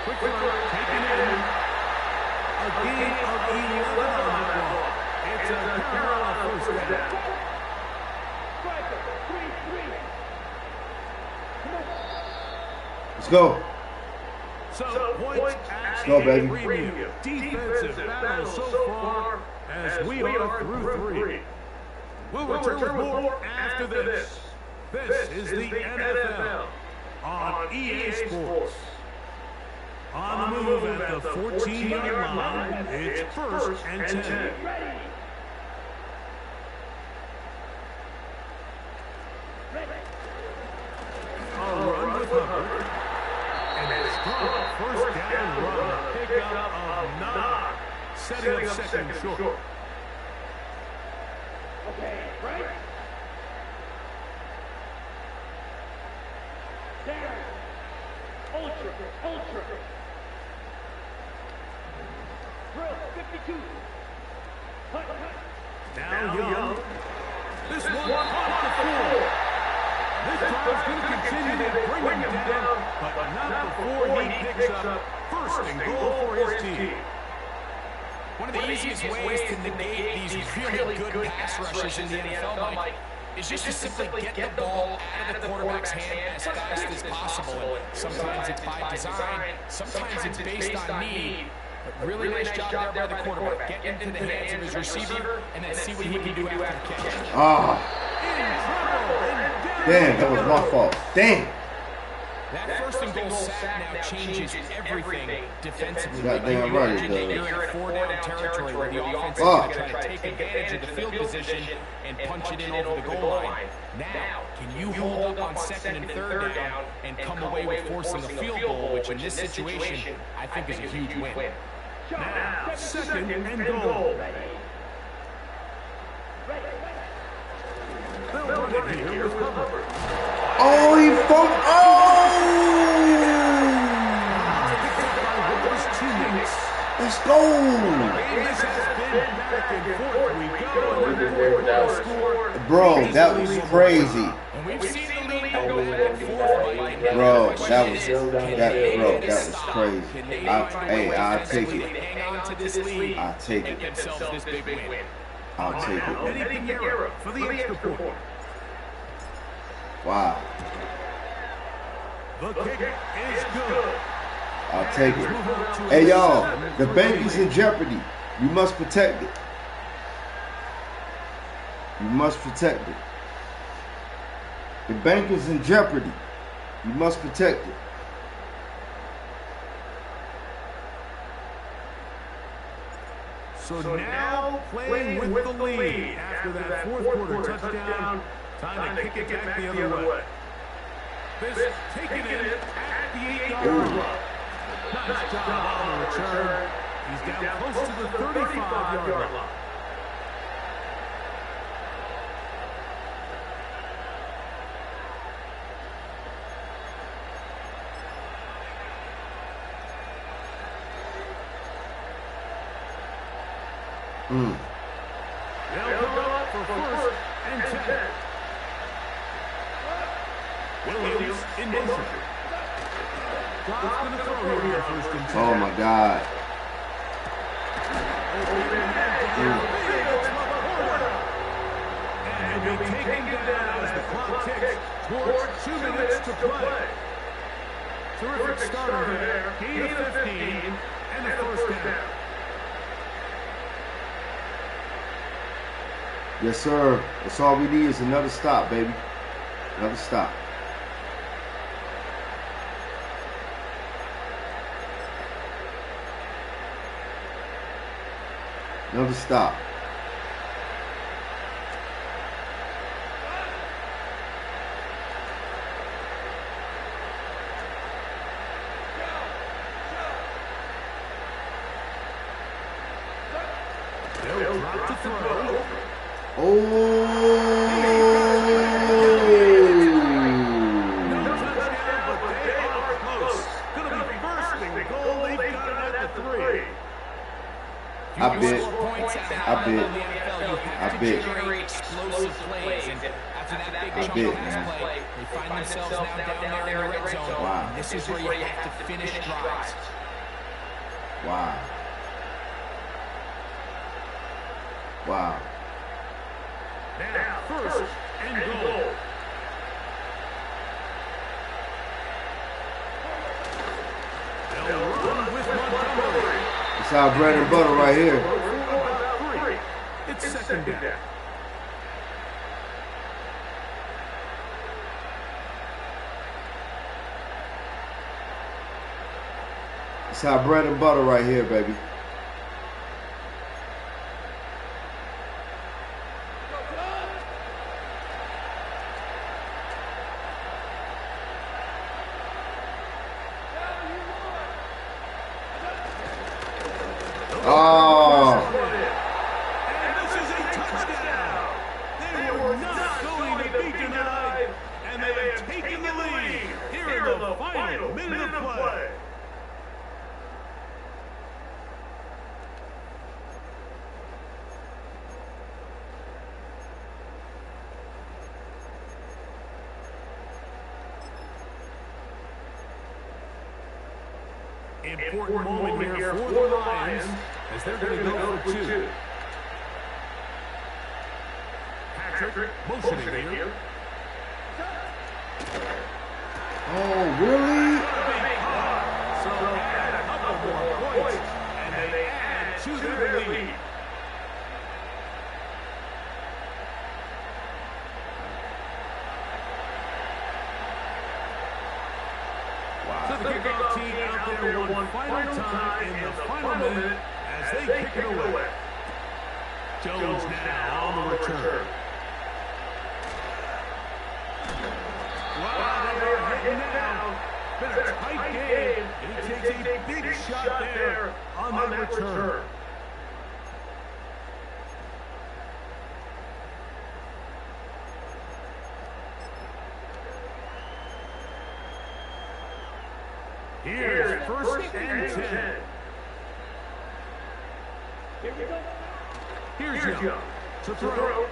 Quick run, taken in. A gain of 11 on the ball. It's a Carolina first down. Let's go. So, points Let's go, baby. Premium. Defensive battle so far as we are through 3. We'll return with more after this. This is the NFL on EA Sports. On the move at the 14-yard line, it's 1st and 10. A run with Hubbard. And a strong first down run. Pickup of 9. Setting up 2nd short. Okay, right. Ultra. Drill 52. Now Young. This one off the 4. This drive's going to continue to bring him down, but not before he picks up 1st and goal for his team. One of the easiest ways to negate these really good pass rushes in the NFL, Mike, is just to simply get the ball out of the quarterback's hand as fast as possible. And sometimes it's by design, sometimes it's based on need. But really nice job there by the quarterback. Get into the hands of his receiver and then see what he can do after the catch. Damn, that was my fault. Damn. That 1st and goal sack now changes everything defensively. Goddamn right it does. You're in a 4-down territory where the offense is going to try to take advantage of the field position and punch it in over the goal line. Now, can you hold up on 2nd and 3rd down and come away with forcing a field goal, which in this situation, I think is a huge win. Now, 2nd and goal. They'll run it here with Hubbard. Oh, he fucked. Let's go. Bro, that was crazy. Bro, that was crazy. I'll take it. I'll take it. I'll take it. For the extra point. Wow. The kick is good. I'll take it. Hey, y'all, the bank is in jeopardy. You must protect it. You must protect it. The bank is in jeopardy. You must protect it. So now playing with the lead after that 4th quarter touchdown. Time to kick it back the other way. This taken in at the 8-yard line. Nice job on the return. He's down close to the 35-yard line. They'll go up for 1st and 10. Williams in motion. God's going to throw here on first and 10. Oh, my God. And he'll be taken down as the clock ticks towards 2 minutes to play. Terrific starter there. Gain of 15 and a first down. Yes, sir. That's all we need is another stop, baby. Another stop. Another stop. They'll drop to throw. Oh! No touchdown, but they are close. Going to be first and goal. They've got it at the 3. I bet. I bet. Generate explosive plays, and after that big chunk pass play, they find themselves now down there in the red zone. Wow. And this is where you have to finish drives. Wow. Wow. Now, first and goal. They'll run with Montgomery. It's our bread and butter right here. It's second down. It's our bread and butter right here, baby. Oh. And this is a touchdown. They were not going to be denied, and they have taken the lead here in the final minute of play. Important moment here for the Lions as they're going to go for 2. Patrick motioning here. Oh, really? So add a couple more points, and they add to their lead. So the kickoff team out there one final time in the final minute as they kick it away. Jones now on the return. Wow, they are heading down. Been a tight game, and he takes a big shot there on that return. Here's first and 10. Here's Young to throw.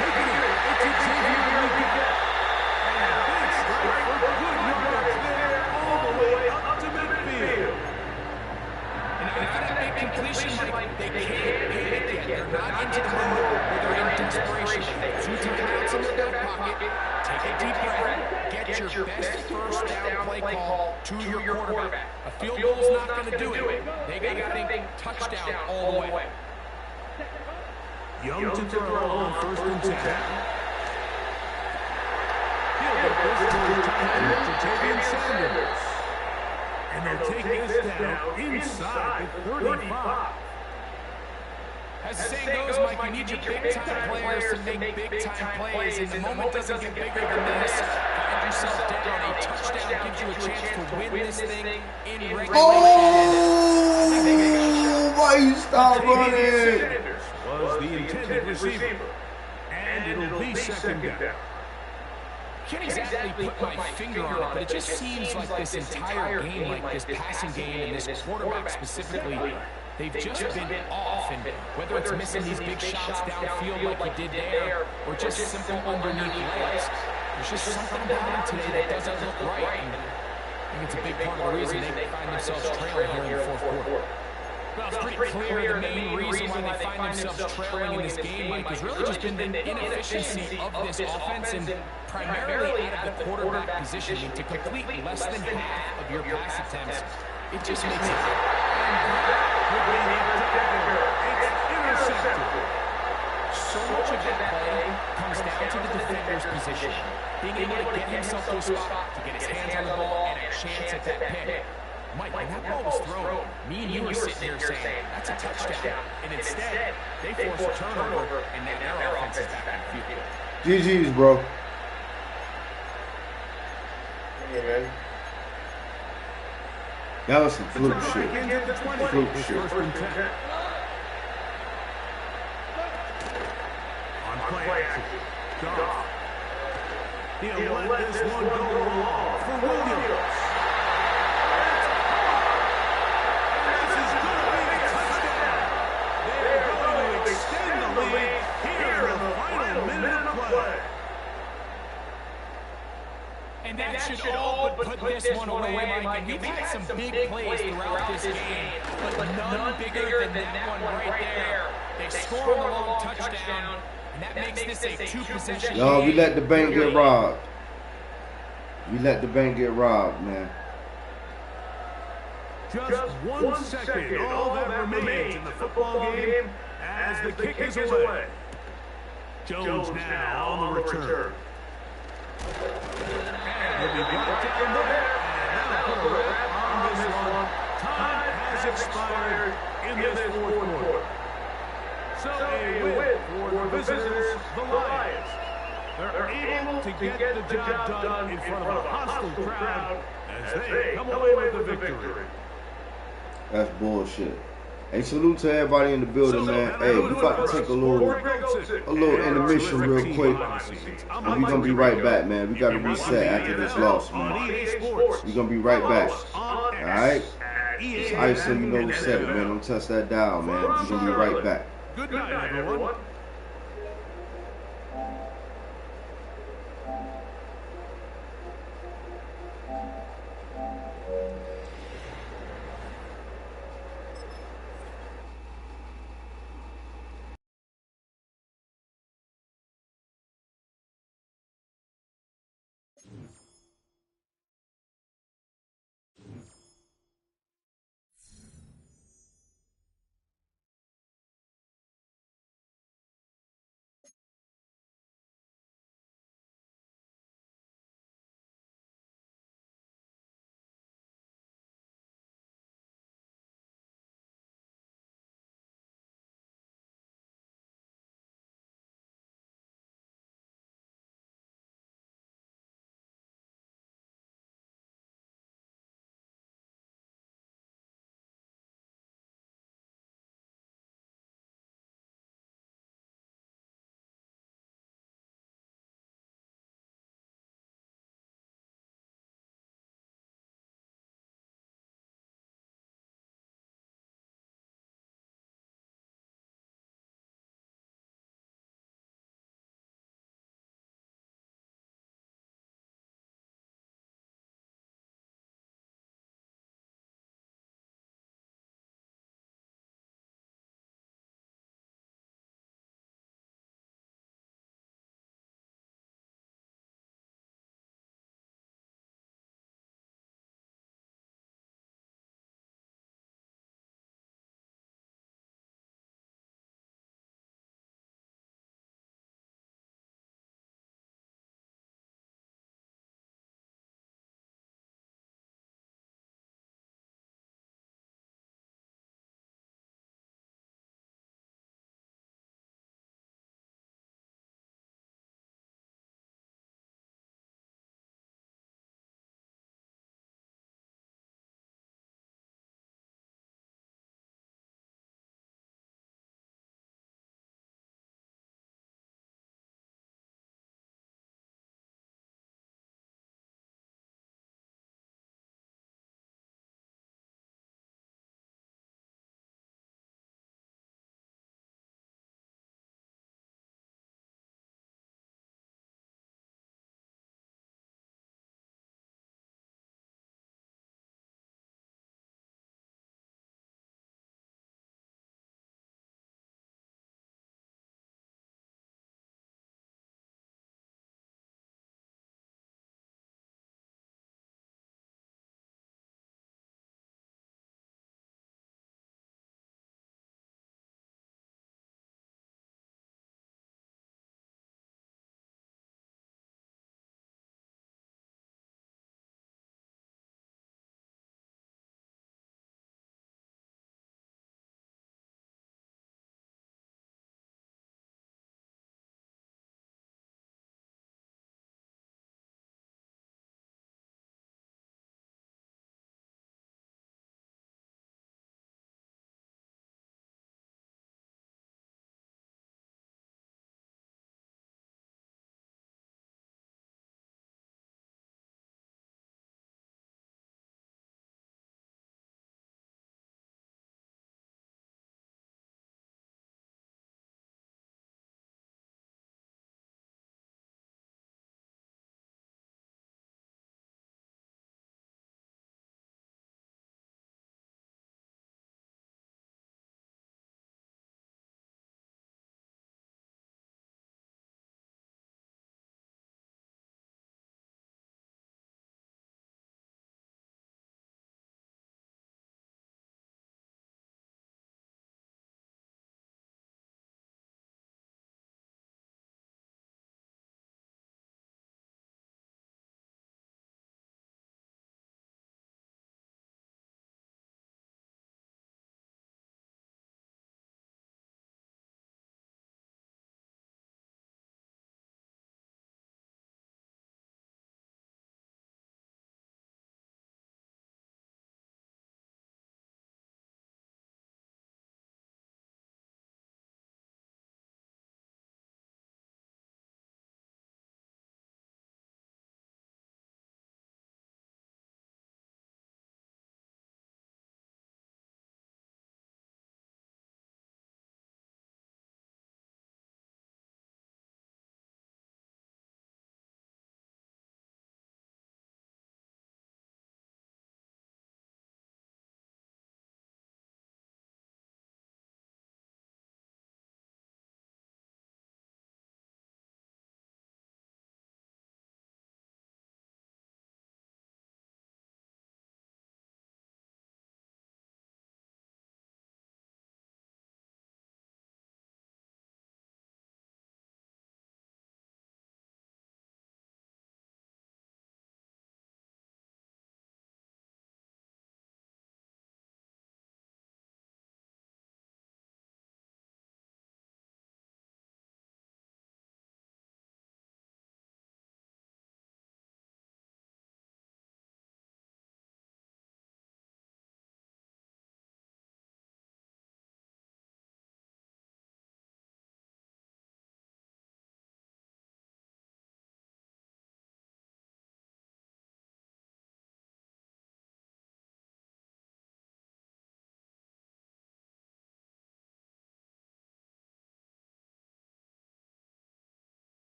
Taking it. It's Jeporady. And a big strike for good yards there all the way up to midfield. And after that big completion, Mike, they can't panic yet. They're not into the mode where they're in desperation. 2 timeouts in their back pocket. Take a deep breath. Get your best first down play call to your quarterback. A field goal is not going to do it. They got to think touchdown all the way. Young to throw on first and 10. He'll get this to Ja'Tavion Sanders. And they're taking this down inside the 35. As the saying goes, Mike, you need your big-time players to make big-time plays, and the moment doesn't get bigger than this. Find yourself down. A touchdown gives you a chance to win this thing in regulation. Oh! Why you stop running? Was the intended receiver. And it'll be second down. Can't exactly put my finger on it, but it just seems like this entire game, like this passing game and this quarterback specifically, they've just been off, and whether it's missing these big shots downfield like he did there, or just simple underneath layups, There's just something about him today that doesn't look right. And I think it's a big part of the reason they find themselves trailing here in the fourth quarter. Well, it's pretty clear the main reason why they find themselves trailing in this game, Mike, has really just been the inefficiency of this offense and primarily out of the quarterback position. I mean, to complete less than half of your pass attempts, it just makes it. So much of that play comes down to the defender's position. Being able to get himself to a spot, to get his hands on the ball, and a chance at that pick. Mike, when that ball was thrown, me and you were sitting here saying, that's a touchdown. And instead, they forced a turnover, and now their offense is back on the field. GG's, bro. Yeah, man. That was some fluke shit. Fluke shit. On play action. Goff. He'll let this one go long for Williams. This is going to be a touchdown. They're going to extend the lead here in the final minute of play. And that should all but put this one away, Mike. And we've had some big plays throughout this game, but none bigger than that one right there. They score on the long touchdown, and that makes this a two-possession game. No, we let the bank get robbed. We let the bank get robbed, man. Just 1 second, all that remains in the football game as the kick is away. Jones now on the return. He'll be brought down there, and that'll put a wrap on this one. Time has expired in this fourth quarter. So a win for the visitors, the Lions. They're able to get the job done in front of a hostile crowd as they come away with the victory. That's bullshit. Hey, salute to everybody in the building, man. Hey, we about to take a little intermission real quick. And we're going to be right back, man. We got to reset after this loss, man. We're going to be right back. All right? It's Ice, so you know who said it, man. Don't touch that dial, man. We're going to be right back. Good night, everyone.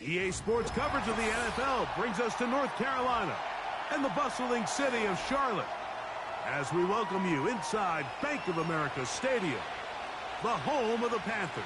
EA Sports coverage of the NFL brings us to North Carolina and the bustling city of Charlotte as we welcome you inside Bank of America Stadium, the home of the Panthers.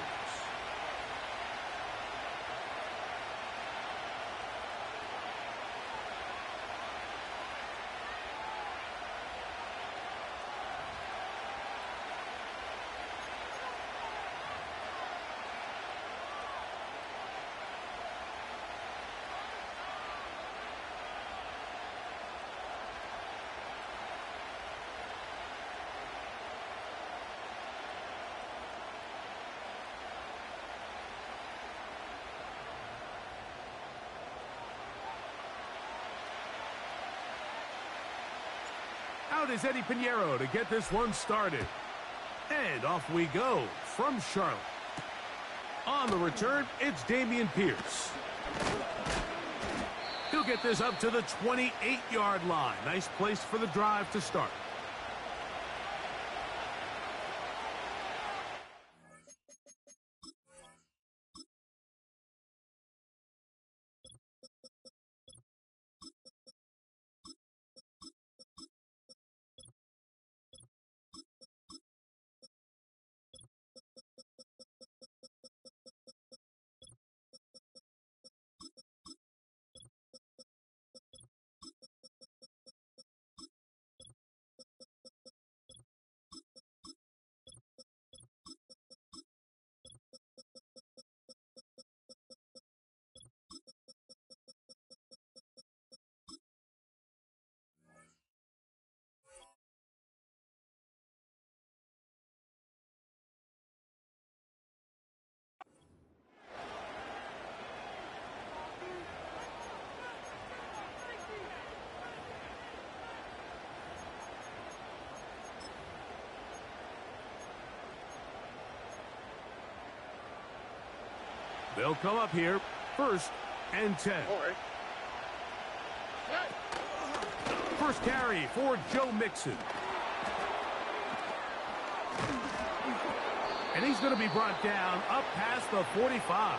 Out is Eddie Pinheiro to get this one started. And off we go from Charlotte. On the return, it's Dameon Pierce. He'll get this up to the 28-yard line. Nice place for the drive to start. They'll come up here, 1st and 10. First carry for Joe Mixon. And he's going to be brought down up past the 45.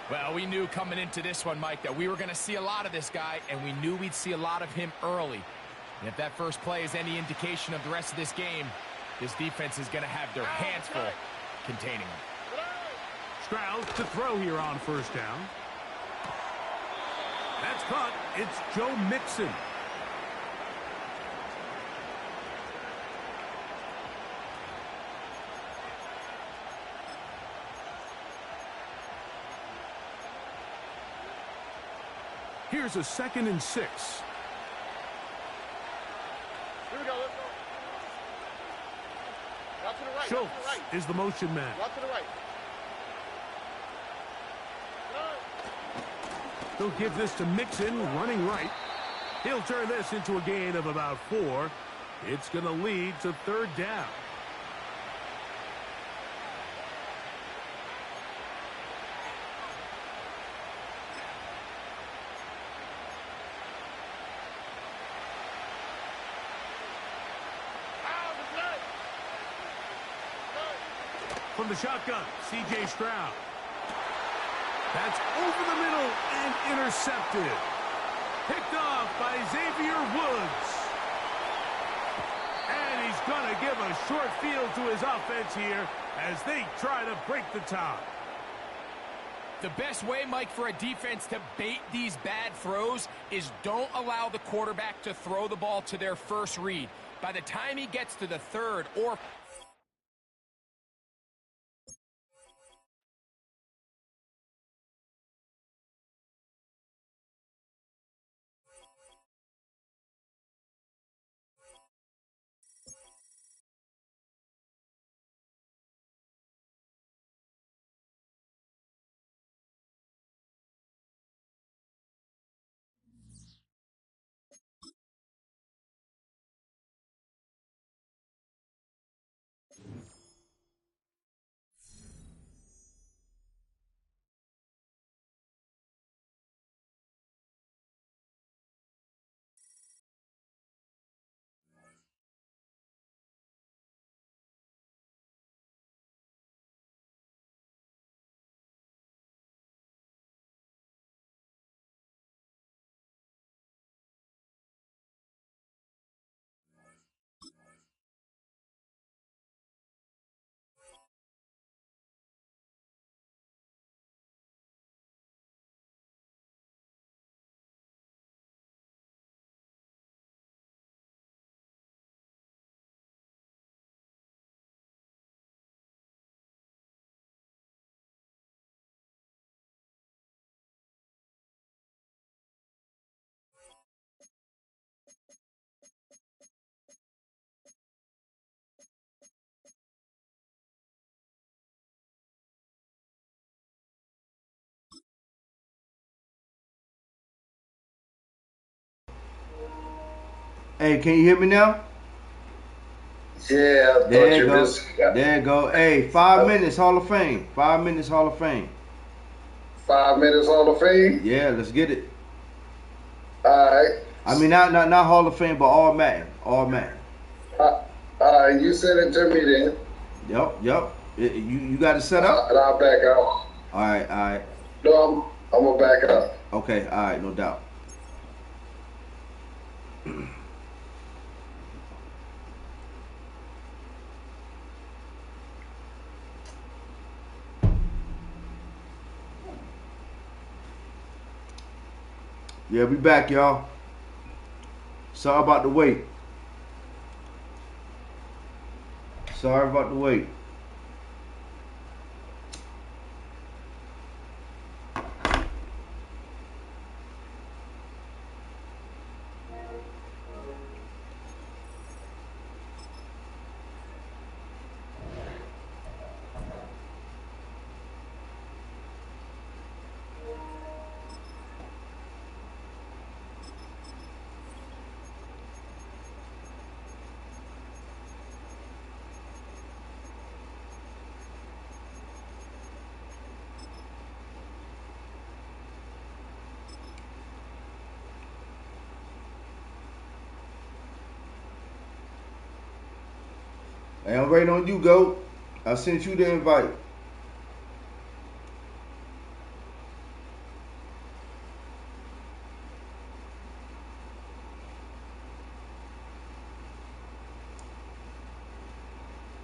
Well, we knew coming into this one, Mike, that we were going to see a lot of this guy, and we knew we'd see a lot of him early. And if that first play is any indication of the rest of this game, this defense is going to have their hands full containing him. Stroud to throw here on 1st down. That's caught. It's Joe Mixon. Here's a 2nd and 6. Here we go. Let's go. Out to the right. Schultz out to the right. is the motion man. Out to the right. He'll give this to Mixon, running right. He'll turn this into a gain of about 4. It's going to lead to 3rd down. From the shotgun, C.J. Stroud. That's over the middle and intercepted. Picked off by Xavier Woods. And he's going to give a short field to his offense here as they try to break the tie. The best way, Mike, for a defense to bait these bad throws is don't allow the quarterback to throw the ball to their first read. By the time he gets to the 3rd or Hey, can you hear me now? Yeah, I There thought you you go. missed. There you go. Hey, 5 minutes Hall of Fame. 5 minutes Hall of Fame. 5 minutes Hall of Fame. Yeah, let's get it. All right. I mean, not Hall of Fame, but all Madden. All Madden. You send it to me then. Yep. You got it set up? And I'll back out. All right. No, I'm gonna back up. Okay, all right, no doubt. Yeah, we back, y'all. Sorry about the wait. Sorry about the wait. Hey, I'm waiting on you, Goat. I sent you the invite.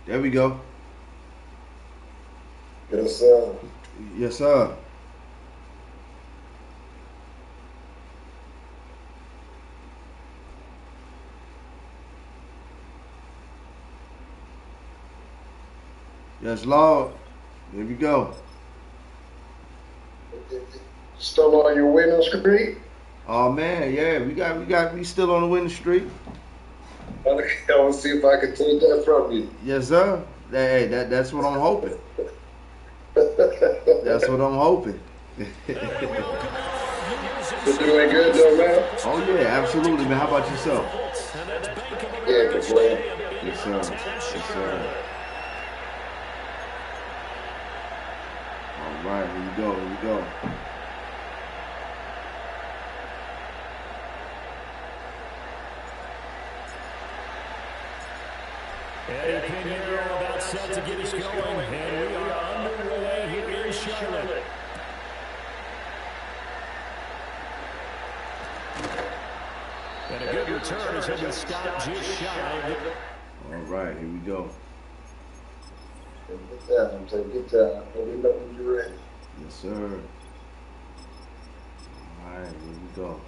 There we go. Yes, sir. Yes, sir. Yes, Lord. There we go. Still on your winning streak? Oh man, yeah, we still on the winning streak. I want to see if I can take that from you. Yes, sir. Hey, that's what I'm hoping. That's what I'm hoping. You're doing good though, man? Oh yeah, absolutely, man. How about yourself? Yeah, good boy. Yes, sir. Yes, sir. All right, here we go. Eddie Pinheiro about set to get us going, and we are underway here in Charlotte. And a good return as he'll be stopped just shy. All right, here we go. Take your time. Let me know when you're ready. Yes, sir. All right, here we go.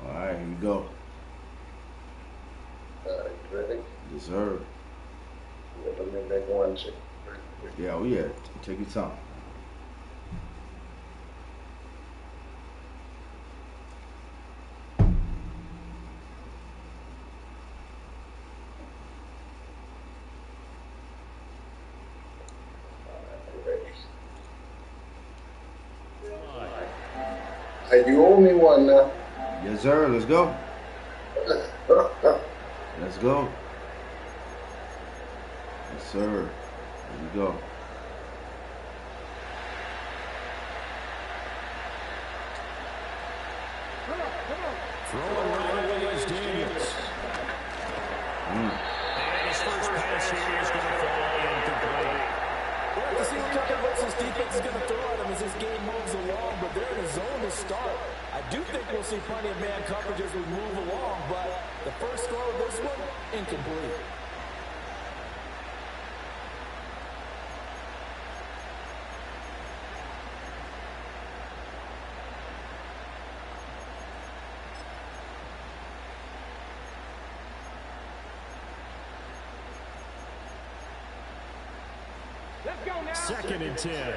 All right, here we go. You ready? Yes, sir. Yeah, let me make one check. Yeah, oh yeah. Take your time. Hey, you owe me one now. Yes, sir. Let's go. Let's go. Yes, sir. Here we go. Throwing right away is Daniels. And his first pass here is going to fall incomplete. We'll have to see what kind of looks this defense is going to throw at him as this game moves along, but they're in a zone to start. I do think we'll see plenty of man coverage as we move along, but the first throw of this one, incomplete. 2nd and 10.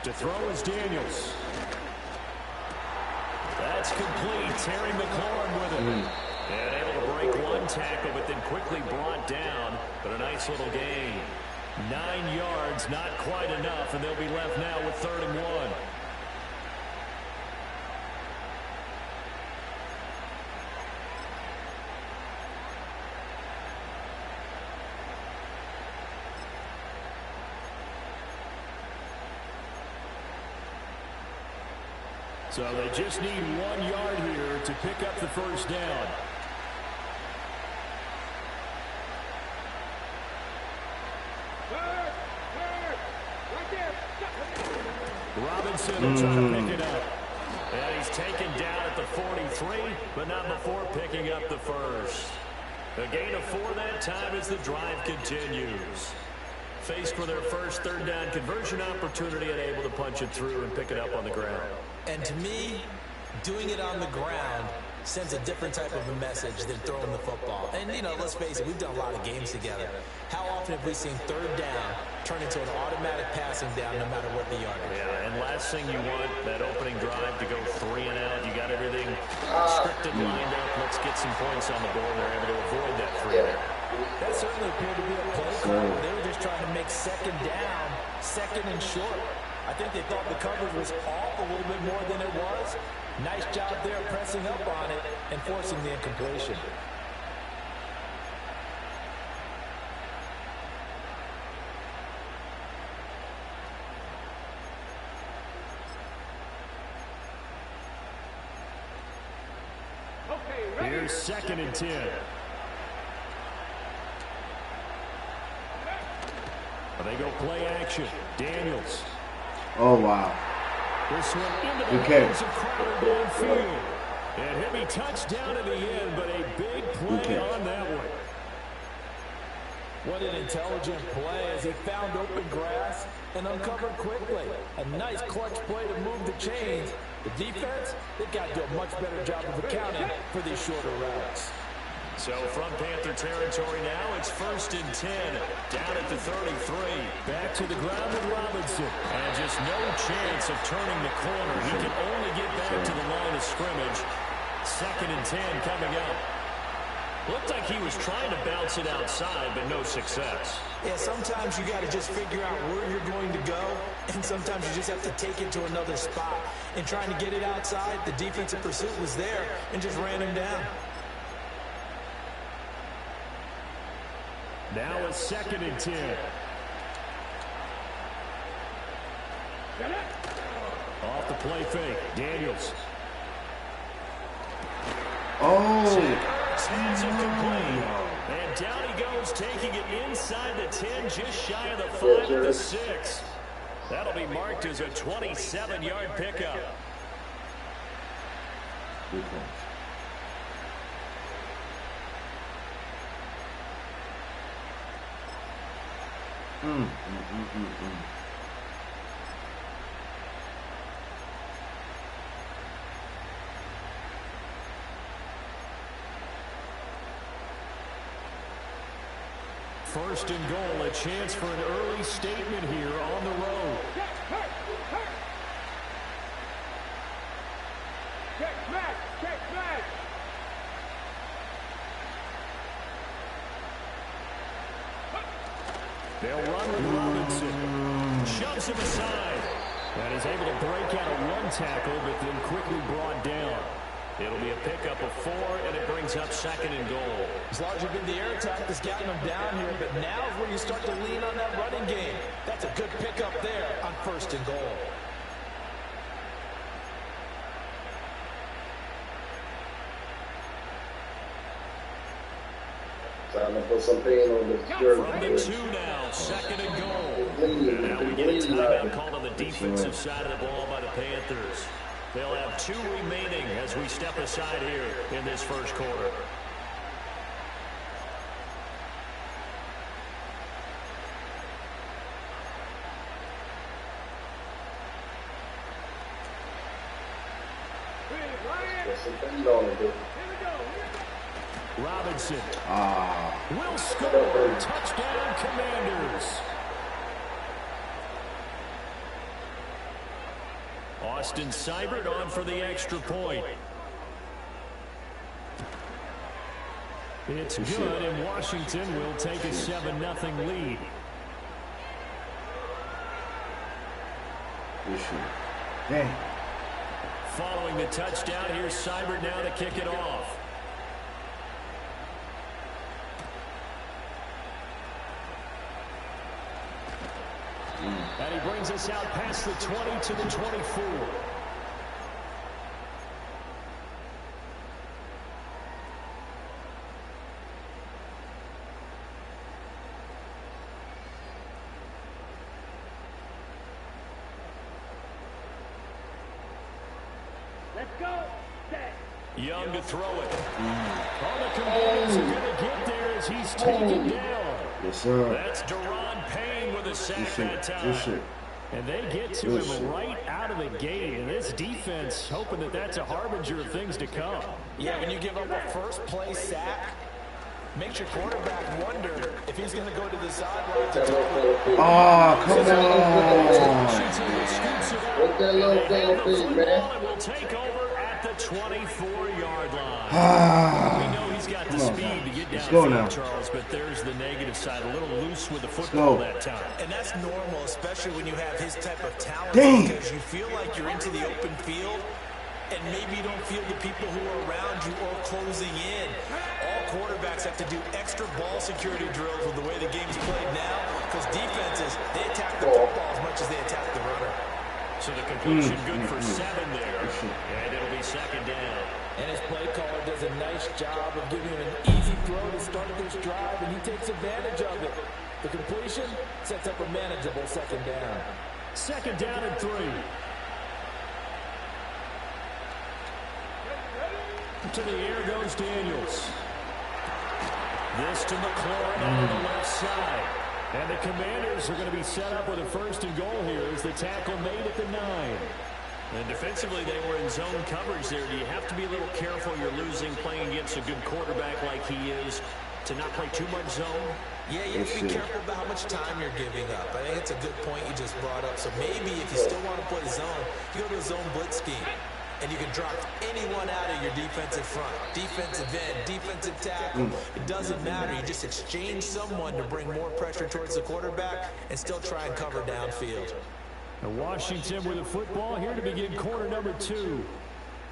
To throw is Daniels. That's complete. Terry McLaurin with it. And able to break one tackle, but then quickly brought down. But a nice little gain. 9 yards, not quite enough, and they'll be left now with 3rd and 1. So they just need 1 yard here to pick up the first down. Robinson will try to pick it up. And he's taken down at the 43, but not before picking up the first. A gain of 4 that time as the drive continues. Faced with their first 3rd down conversion opportunity and able to punch it through and pick it up on the ground. And to me, doing it on the ground sends a different type of a message than throwing the football. And, you know, let's face it, we've done a lot of games together. How often have we seen 3rd down turn into an automatic passing down no matter what the yardage? Yeah, and last thing you want, that opening drive to go 3 and out. You got everything scripted, lined up. Let's get some points on the board. They're able to avoid that 3 and out. That certainly appeared to be a play call. They were just trying to make 2nd down, 2nd and short. I think they thought the coverage was off a little bit more than it was. Nice job there pressing up on it and forcing the incompletion. Here's 2nd and 10. They go play action. Daniels. Oh, wow. This one into the hands of Crowder downfield. And he'll be touchdown at the end, but a big play on that one. What an intelligent play as he found open grass and uncovered quickly. A nice clutch play to move the chains. The defense, they've got to do a much better job of accounting for these shorter routes. So from Panther territory now, it's 1st and 10, down at the 33. Back to the ground with Robinson. And just no chance of turning the corner. He can only get back to the line of scrimmage. 2nd and 10 coming up. Looked like he was trying to bounce it outside, but no success. Yeah, sometimes you got to just figure out where you're going to go, and sometimes you just have to take it to another spot. And trying to get it outside, the defensive pursuit was there and just ran him down. Now a 2nd and 10. Off the play fake, Daniels. Oh. Hands incomplete. And down he goes, taking it inside the 10, just shy of the 5 at the 6. That'll be marked as a 27-yard pickup. First and goal, a chance for an early statement here on the road. They'll run with Robinson. Shoves him aside. And is able to break out a run tackle, but then quickly brought down. It'll be a pickup of 4, and it brings up 2nd and goal. It's largely been the air attack that's gotten them down here, but now is where you start to lean on that running game. That's a good pickup there on 1st and goal. Time to put some pain on this jersey. From the 2 now, 2nd and goal. And now we get a timeout called on the defensive side of the ball by the Panthers. They'll have 2 remaining as we step aside here in this first quarter. Put some pain on it, dude. Robinson will score. Touchdown, Commanders. Austin Seibert on for the extra point. It's good, and Washington will take a 7-0 lead. Dang. Following the touchdown, here's Seibert now to kick it off. And he brings us out past the 20 to the 24. Let's go. Set. Young to throw it. All the Commanders are going to get there as he's taken down. Yes, sir. That's Deron Payne with a sack that time. And they get to him right out of the gate. And this defense hoping that that's a harbinger of things to come. Yeah, when you give up a first-play sack, makes your quarterback wonder if he's going to go to the sidelines. Oh, come on. What's that little damn thing, man? Will take over at the 24-yard line. We know he's got the speed to get downfield, Charles, but there's the negative side. A little loose with the football that time. And that's normal, especially when you have his type of talent. Dang. Because you feel like you're into the open field, and maybe you don't feel the people who are around you or closing in. All quarterbacks have to do extra ball security drills with the way the game's played now, because defenses, they attack the football as much as they attack the runner. So the completion good for 7 there, and it'll be second down. And his play caller does a nice job of giving him an easy throw to start this drive, and he takes advantage of it. The completion sets up a manageable second down. Second down and 3. To the air goes Daniels. This to McLaurin on the left side. And the Commanders are going to be set up with a first and goal here as the tackle made at the 9. And defensively, they were in zone coverage there. Do you have to be a little careful? You're losing playing against a good quarterback like he is to not play too much zone? Yeah, you have to be careful about how much time you're giving up. I think it's a good point you just brought up. So maybe if you still want to play zone, you go to a zone blitz scheme. And you can drop anyone out of your defensive front. Defensive end, defensive tackle. It doesn't matter. You just exchange someone to bring more pressure towards the quarterback and still try and cover downfield. And Washington with the football here to begin quarter number 2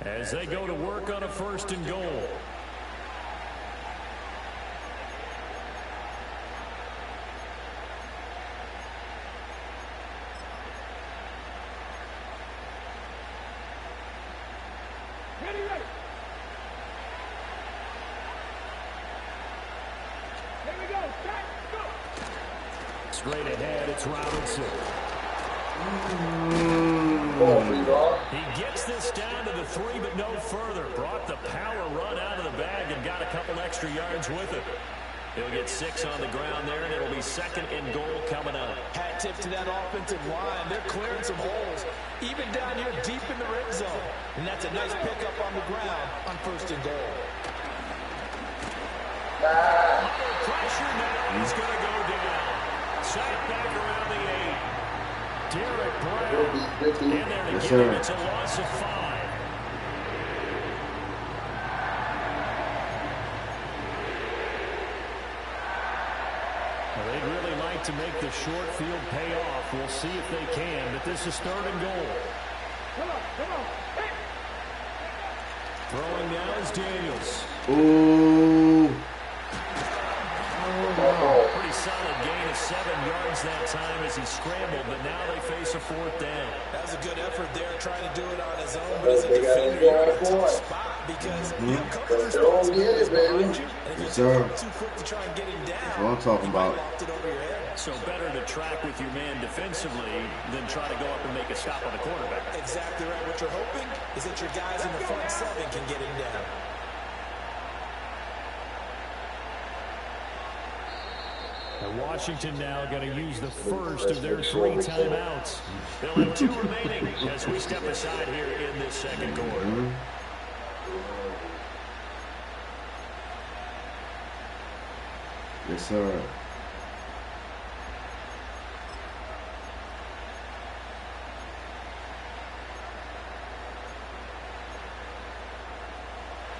as they go to work on a first and goal. Straight ahead, it's Robinson. He gets this down to the 3, but no further. Brought the power run out of the bag and got a couple extra yards with it. He'll get 6 on the ground there, and it'll be second and goal coming up. Hat tip to that offensive line. They're clearing some holes, even down here deep in the red zone. And that's a nice pickup on the ground on first and goal. Under pressure now, he's going to go down. Sack back around the 8. Derek Brown. And there to get him. It's a loss of 5. Well, they'd really like to make the short field pay off. We'll see if they can, but this is third and goal. Come on. Hey. Throwing now is Daniels. Ooh. Pretty solid gain of 7 yards that time as he scrambled, but now they face a 4th down. That was a good effort there, trying to do it on his own, but as a defender, you're in a tough spot because you have coverage responsibilities behind you, and if you're too quick to try and get him down, that's what I'm talking about. Locked it over your head. So better to track with your man defensively than try to go up and make a stop on the quarterback. Exactly right. What you're hoping is that your guys in the front 7 can get him down. And Washington now going to use the first of their 3 timeouts. They'll have 2 remaining as we step aside here in this second quarter. Yes, sir.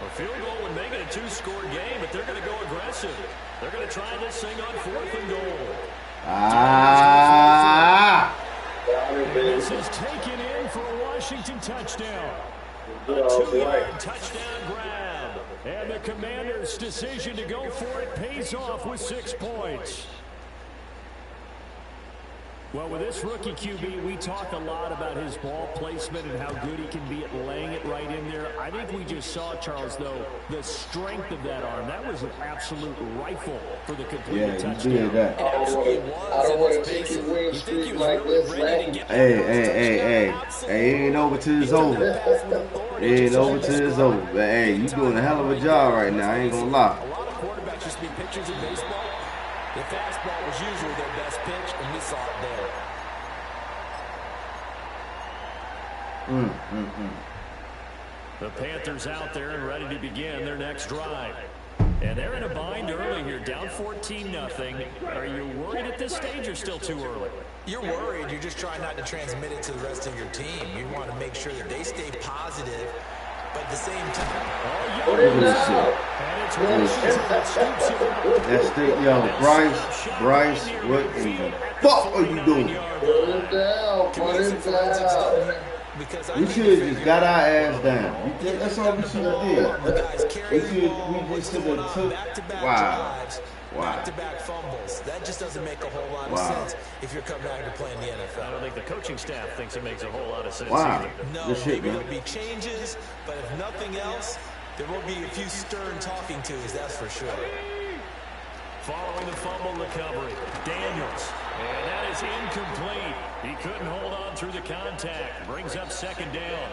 A field goal would make it a 2-score game, but they're going to go aggressive. They're going to try this thing on 4th and goal. And this is taken in for a Washington touchdown. A 2-yard touchdown grab. And the Commanders' decision to go for it pays off with 6 points. Well, with this rookie QB, we talk a lot about his ball placement and how good he can be at laying it right in there. I think we just saw, Charles, though, the strength of that arm. That was an absolute rifle for the completed touchdown. I don't want to take your win streak like this, man. Hey, it ain't over till it's over. It ain't over till it's over. But, hey, you doing a hell of a job right now. I ain't gonna lie. A lot of quarterbacks just be pitchers in baseball. The fastball was usually their best pitch, and we saw it there. The Panthers out there and ready to begin their next drive. And they're in a bind early here, down 14-0. Are you worried at this stage or still too early? You're worried. You're just trying not to transmit it to the rest of your team. You want to make sure that they stay positive, but at the same time. That's the Bryce, what in the fuck are you doing? Put him down. We should have just got our ass down. That's all we should have did. We should have took. Wow. Back-to-back fumbles. That just doesn't make a whole lot of sense if you're coming out here playing the NFL. I don't think the coaching staff thinks it makes a whole lot of sense either. No, maybe there'll be changes, but if nothing else, there will be a few stern talking tos, that's for sure. Following the fumble recovery, Daniels. And that is incomplete. He couldn't hold on through the contact. Brings up 2nd down.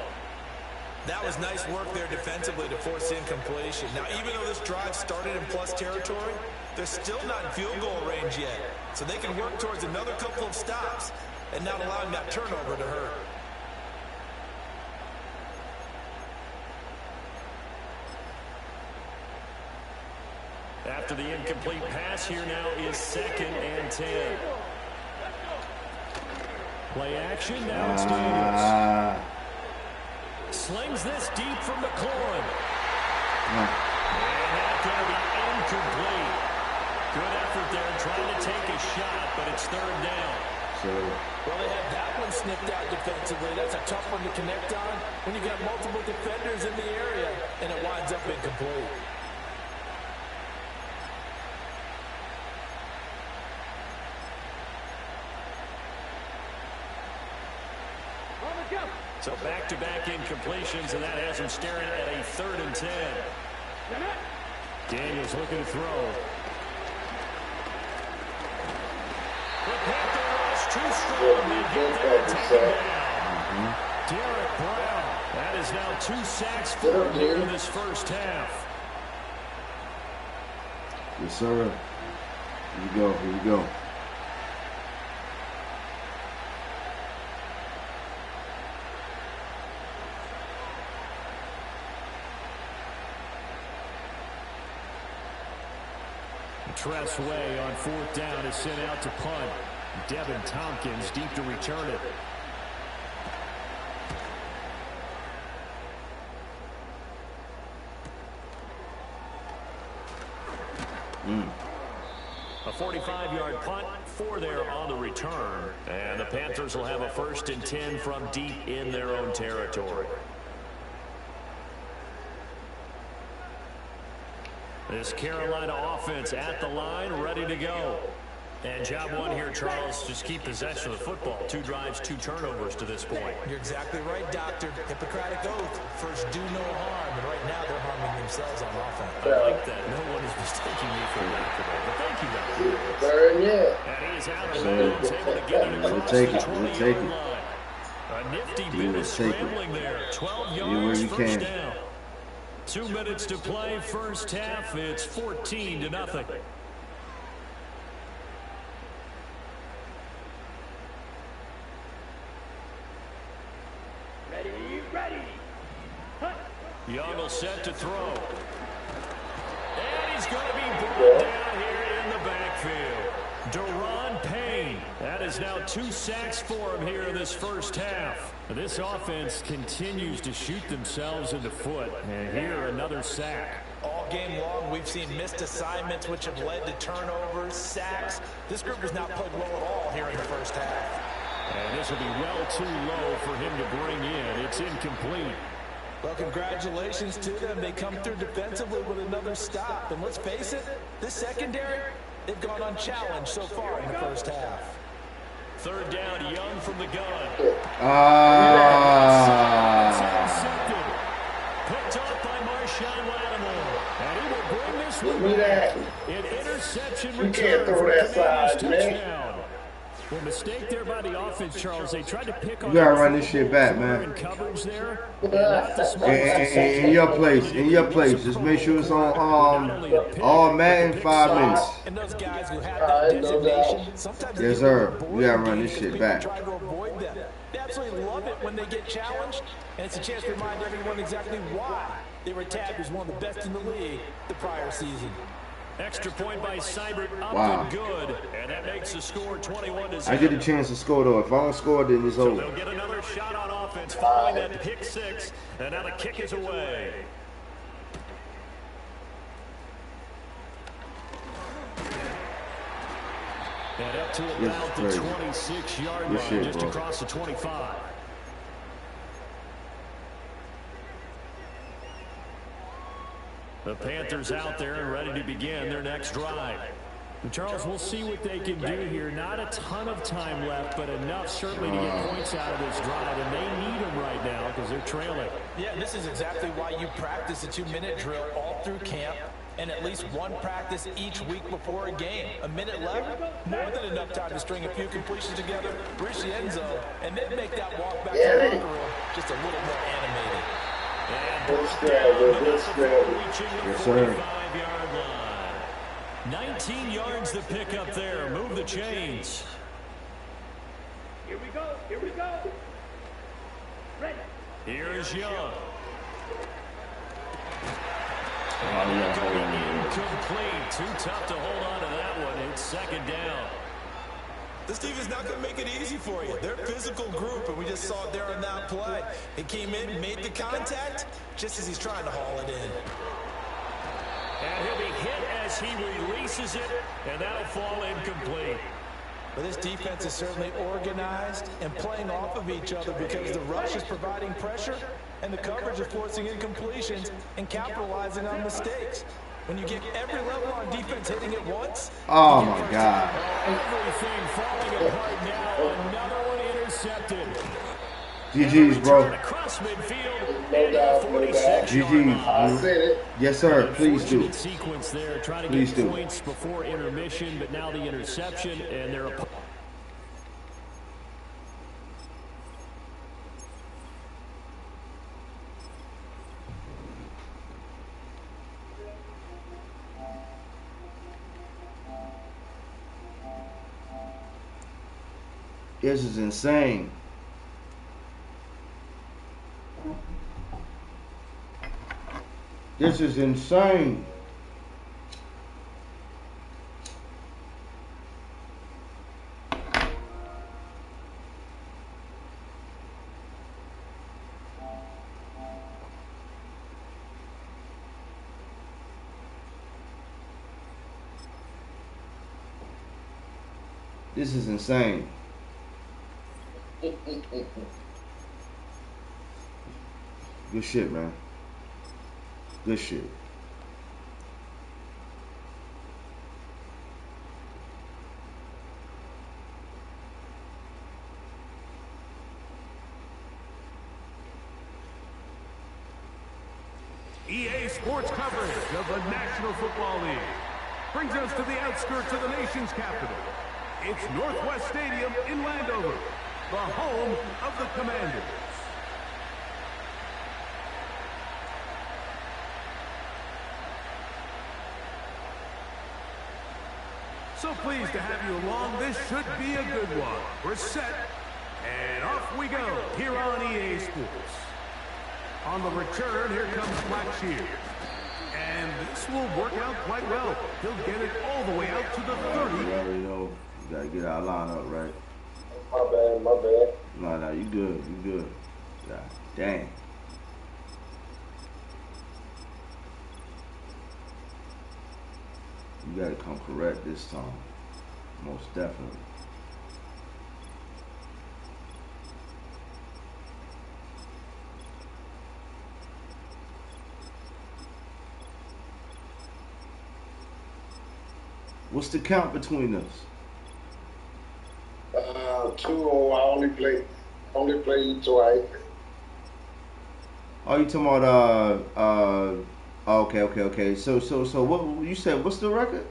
That was nice work there defensively to force incompletion. Now, even though this drive started in plus territory, they're still not in field goal range yet. So they can work towards another couple of stops and not allowing that turnover to hurt. After the incomplete pass, here now is 2nd and 10. Play action, now it's Daniels. Slings this deep from McLaurin. And that's going to be incomplete. Good effort there trying to take a shot, but it's 3rd down. Well, they had that one snipped out defensively. That's a tough one to connect on when you got multiple defenders in the area, and it winds up incomplete. So back-to-back incompletions, and that has him staring at a 3rd and 10. Daniels looking to throw. The Panther rush too strong. They get there and take him down. Derek Brown. That is now 2 sacks for him here in this first half. Yes, sir. Here we go. Tressway on 4th down is sent out to punt. Devin Tompkins deep to return it. A 45-yard punt, 4 there on the return. And the Panthers will have a 1st and 10 from deep in their own territory. This Carolina offense at the line, ready to go. And job one here, Charles, just keep possession of the football. 2 drives, 2 turnovers to this point. You're exactly right, Doctor. Hippocratic oath. First, do no harm. And right now, they're harming themselves on offense. I like that. No one is mistaking me for a doctor. But thank you, Doctor. Very good. And he is out of bounds, able to get it across the 20-yard line. A nifty bit of scrambling there. 12 yards, first down. 2 minutes to play, first half. It's 14-0. Ready. Young will set to throw. And he's going to be brought down here in the backfield. Deron Payne. That is now 2 sacks for him here in this first half. This offense continues to shoot themselves in the foot. And here, another sack. All game long, we've seen missed assignments, which have led to turnovers, sacks. This group has not played well at all here in the first half. And this will be well too low for him to bring in. It's incomplete. Well, congratulations to them. They come through defensively with another stop. And let's face it, this secondary, they've gone unchallenged so far in the first half. Third down, Young from the gun. Picked off by Marshawn Lattimore. And he will bring this one back. An interception return for a Commanders touchdown. Well, mistake there by the offense, Charles. They tried to pick on. You gotta run this shit back, man. Coverage there. In your place. Just make sure it's on all Madden 5 minutes. And those guys who have that designation, sometimes yes, sir. You gotta run this shit back. Try to avoid them. They absolutely love it when they get challenged, and it's a chance to remind everyone exactly why they were tagged as one of the best in the league the prior season. Extra point by Seibert, up and good, and that makes the score 21-0. I get a chance to score though. If I don't score, then it's over. They'll get another shot on offense following that pick six, and now the kick is away. And up to about the 26-yard line, just across the 25. The Panthers out there and ready to begin their next drive. And Charles, we'll see what they can do here. Not a ton of time left, but enough certainly to get points out of this drive. And they need them right now because they're trailing. Yeah, this is exactly why you practice a 2-minute drill all through camp and at least one practice each week before a game. A minute left, more than enough time to string a few completions together, reach the end zone, and then make that walk back to the locker room just a little more animated. Yes, sir. 19 yards to pick up there. Move the chains. Here we go. Ready. Here's Young. Incomplete. Too tough to hold on to that one. It's second down. This team is not going to make it easy for you. They're a physical group, and we just saw it there on that play. He came in, made the contact, just as he's trying to haul it in. And he'll be hit as he releases it, and that'll fall incomplete. But this defense is certainly organized and playing off of each other because the rush is providing pressure and the coverage is forcing incompletions and capitalizing on mistakes. When you get every level on defense hitting it once. Oh, my God. Everything falling apart now. Another one intercepted. GG's, bro. Across midfield. No doubt. GG's. I said it. Yes, sir. Please do. Sequence there, trying to Please get do. points before intermission, but now the interception, and they're a. This is insane. This is insane. This is insane. Good shit, man. Good shit. EA Sports coverage of the National Football League brings us to the outskirts of the nation's capital. It's Northwest Stadium in Landover, the home of the Commanders. So pleased to have you along. This should be a good one. We're set, and off we go here on EA Sports. On the return, here comes Black Shears. And And this will work out quite well. He'll get it all the way out to the 30. You already know. You got to get our lineup right. My bad, my bad. No, you good. You good. God dang. You got to come correct this time. Most definitely. What's the count between us? 2-0. I only play you twice. Oh, you talking about okay. So what you said? What's the record?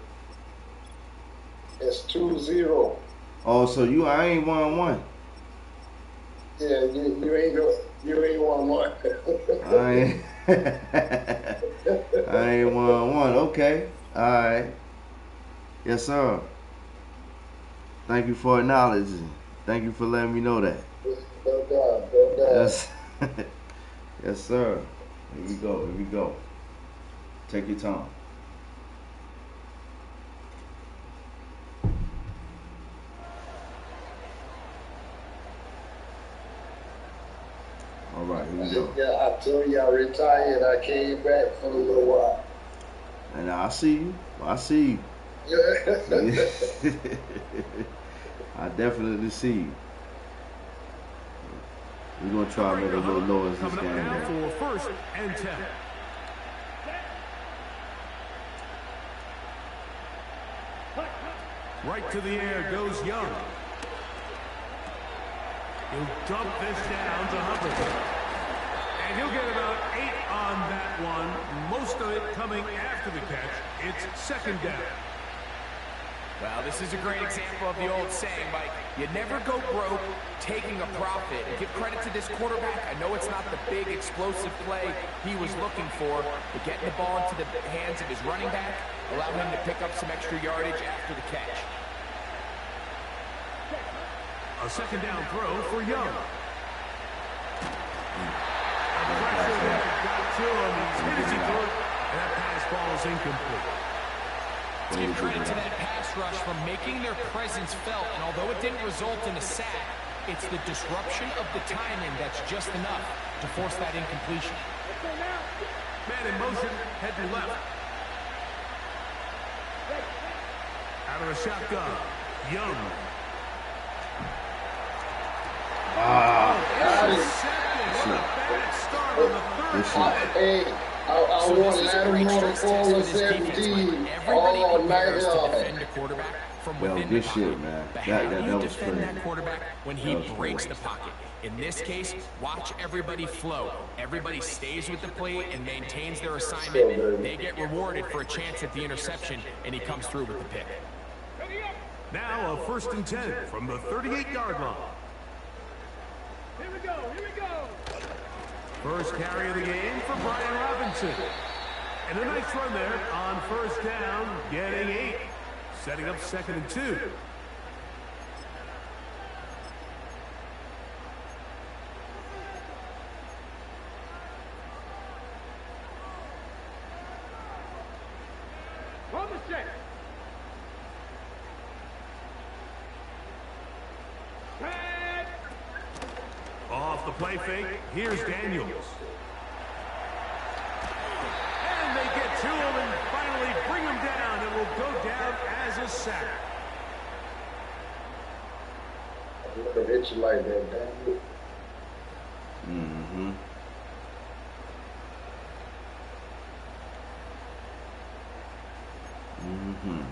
It's 2-0. Oh, so I ain't 1-1. Yeah, you ain't 1-1. I ain't 1-1. Okay, all right. Yes, sir. Thank you for acknowledging. Thank you for letting me know that. No doubt. Yes, yes, sir. Here we go. Take your time. All right, here we go. Yeah, I told you I retired. I came back for a little while. And I see you. I definitely see you. We're going to try to make a little noise this game. Now for first and 10. Right to the air goes Young. He'll dump this down to Hubbard. And he'll get about 8 on that one. Most of it coming after the catch. It's second down. Well, this is a great example of the old saying, Mike. You never go broke taking a profit. Give credit to this quarterback. I know it's not the big explosive play he was looking for, but getting the ball into the hands of his running back allowed him to pick up some extra yardage after the catch. A second down throw for Young. The pressure got to him. He's hit as he threw it, and that pass ball is incomplete. Give credit to that pass rush for making their presence felt, and although it didn't result in a sack, it's the disruption of the timing that's just enough to force that incompletion. Man in motion, head to left. Out of the shotgun, Young. Hey, I want to let him know the 4-17 all night long. Well, good shit, man. That was crazy. That quarterback when he breaks the pocket. In this case, watch everybody flow. Everybody stays with the play and maintains their assignment. They get rewarded for a chance at the interception, and he comes through with the pick. Now a first and 10 from the 38-yard line. Here we go. First carry of the game for Brian Robinson. And a nice run there on first down, getting 8. Setting up second and 2. Run the check. Off the play fake, here's Daniels. And they get to him and finally bring him down. It will go down as a sack. I would have hit you like that, Daniel. Mm-hmm. Mm-hmm.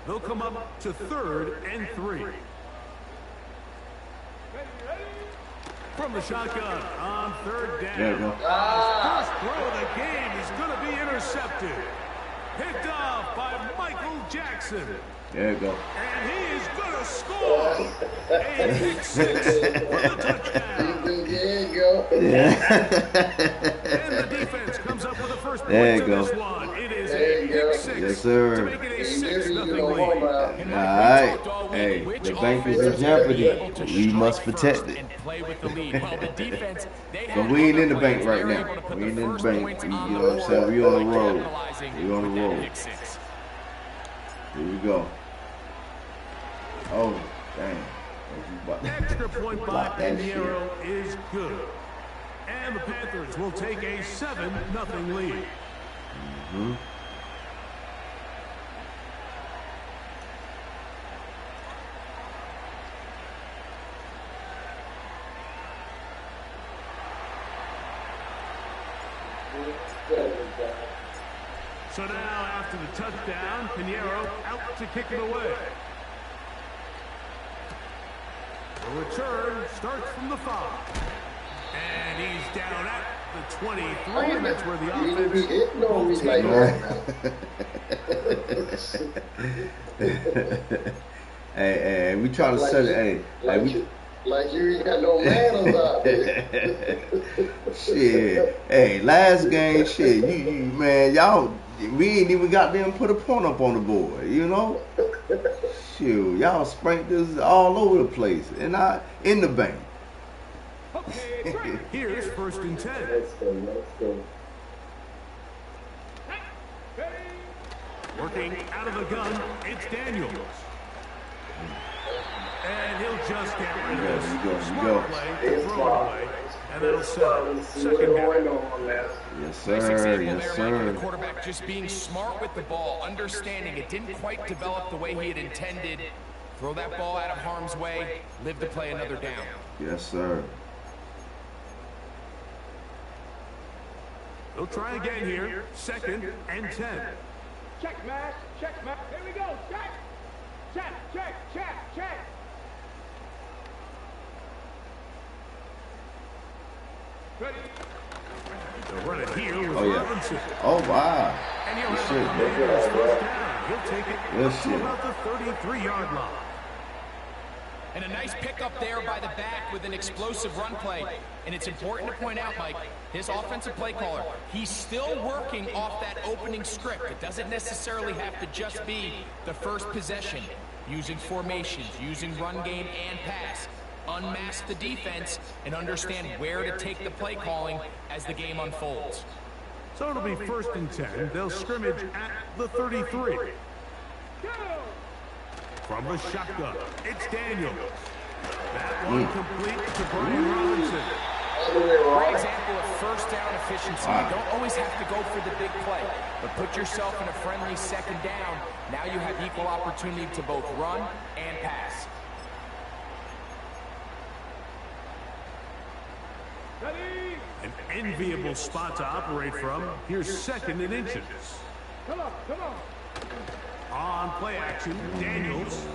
They'll come up to third and 3. From the shotgun on third down. There you go. First throw of the game is going to be intercepted. Picked off by Michael Jackson. There you go. And he is going to score. A pick 6 for the touchdown. There you go. Yeah. And the defense comes up with the first There point you to go. this one. It is There a you go. pick 6 Yes, sir. to make it a 6-0 lead. Alright. Hey, the bank is in jeopardy. We must protect it. And play with the lead. Well, the defense, they But had we ain't other in the bank plans. right They were now. able to put We the ain't in the first bank. points You on know the what I'm saying? board We on by the road. capitalizing We on the with that road. pick six. Here we go. Oh, dang. Extra point by Block that shit. Pinheiro is good. And the Panthers will take a 7-0 lead. Mm-hmm. So now, after the touchdown, Pinheiro out to kick it away. The return starts from the 5. And he's down at the 23, and that's where the offense will take over. Hey, we trying to set it. Like you ain't got no manners out there. Shit. Hey, last game, shit. You man, y'all, we ain't even got them put a point up on the board, you know? Shoot, y'all spanked us all over the place, and I in the bank. Okay, here's 1st and 10. Let's go. Working out of the gun, it's Daniels. And he'll just get rid of this. Smart play to throw it away. And that'll set second down. Yes, Nice sir. example Yes, there, Mike, of sir. the quarterback just being smart with the ball, understanding it didn't quite develop the way he had intended. Throw that ball out of harm's way, live to play another down. Yes, sir. They'll try again here. 2nd and 10. Check, Max. Check, Max. Here we go. Check. Check. Ready. They'll run it here with Oh, yeah. Robinson. Oh, wow. And he'll Good have shit, the man. Panthers first down. He'll take it Good up to shit. about the 33-yard line. And a nice pickup there by the back with an explosive run play. And it's important to point out, Mike, his offensive play caller, he's still working off that opening script. It doesn't necessarily have to just be the first possession. Using formations, using run game and pass. Unmask the defense and understand where to take the play calling as the game unfolds. So it'll be 1st and 10. They'll scrimmage at the 33. From the shotgun, it's Daniels. That one complete to Brian Robinson. Great example of first down efficiency. You don't always have to go for the big play, but put yourself in a friendly 2nd down. Now you have equal opportunity to both run and pass. An enviable spot to operate from. Here's 2nd and inches. Come on. On play action, Daniels.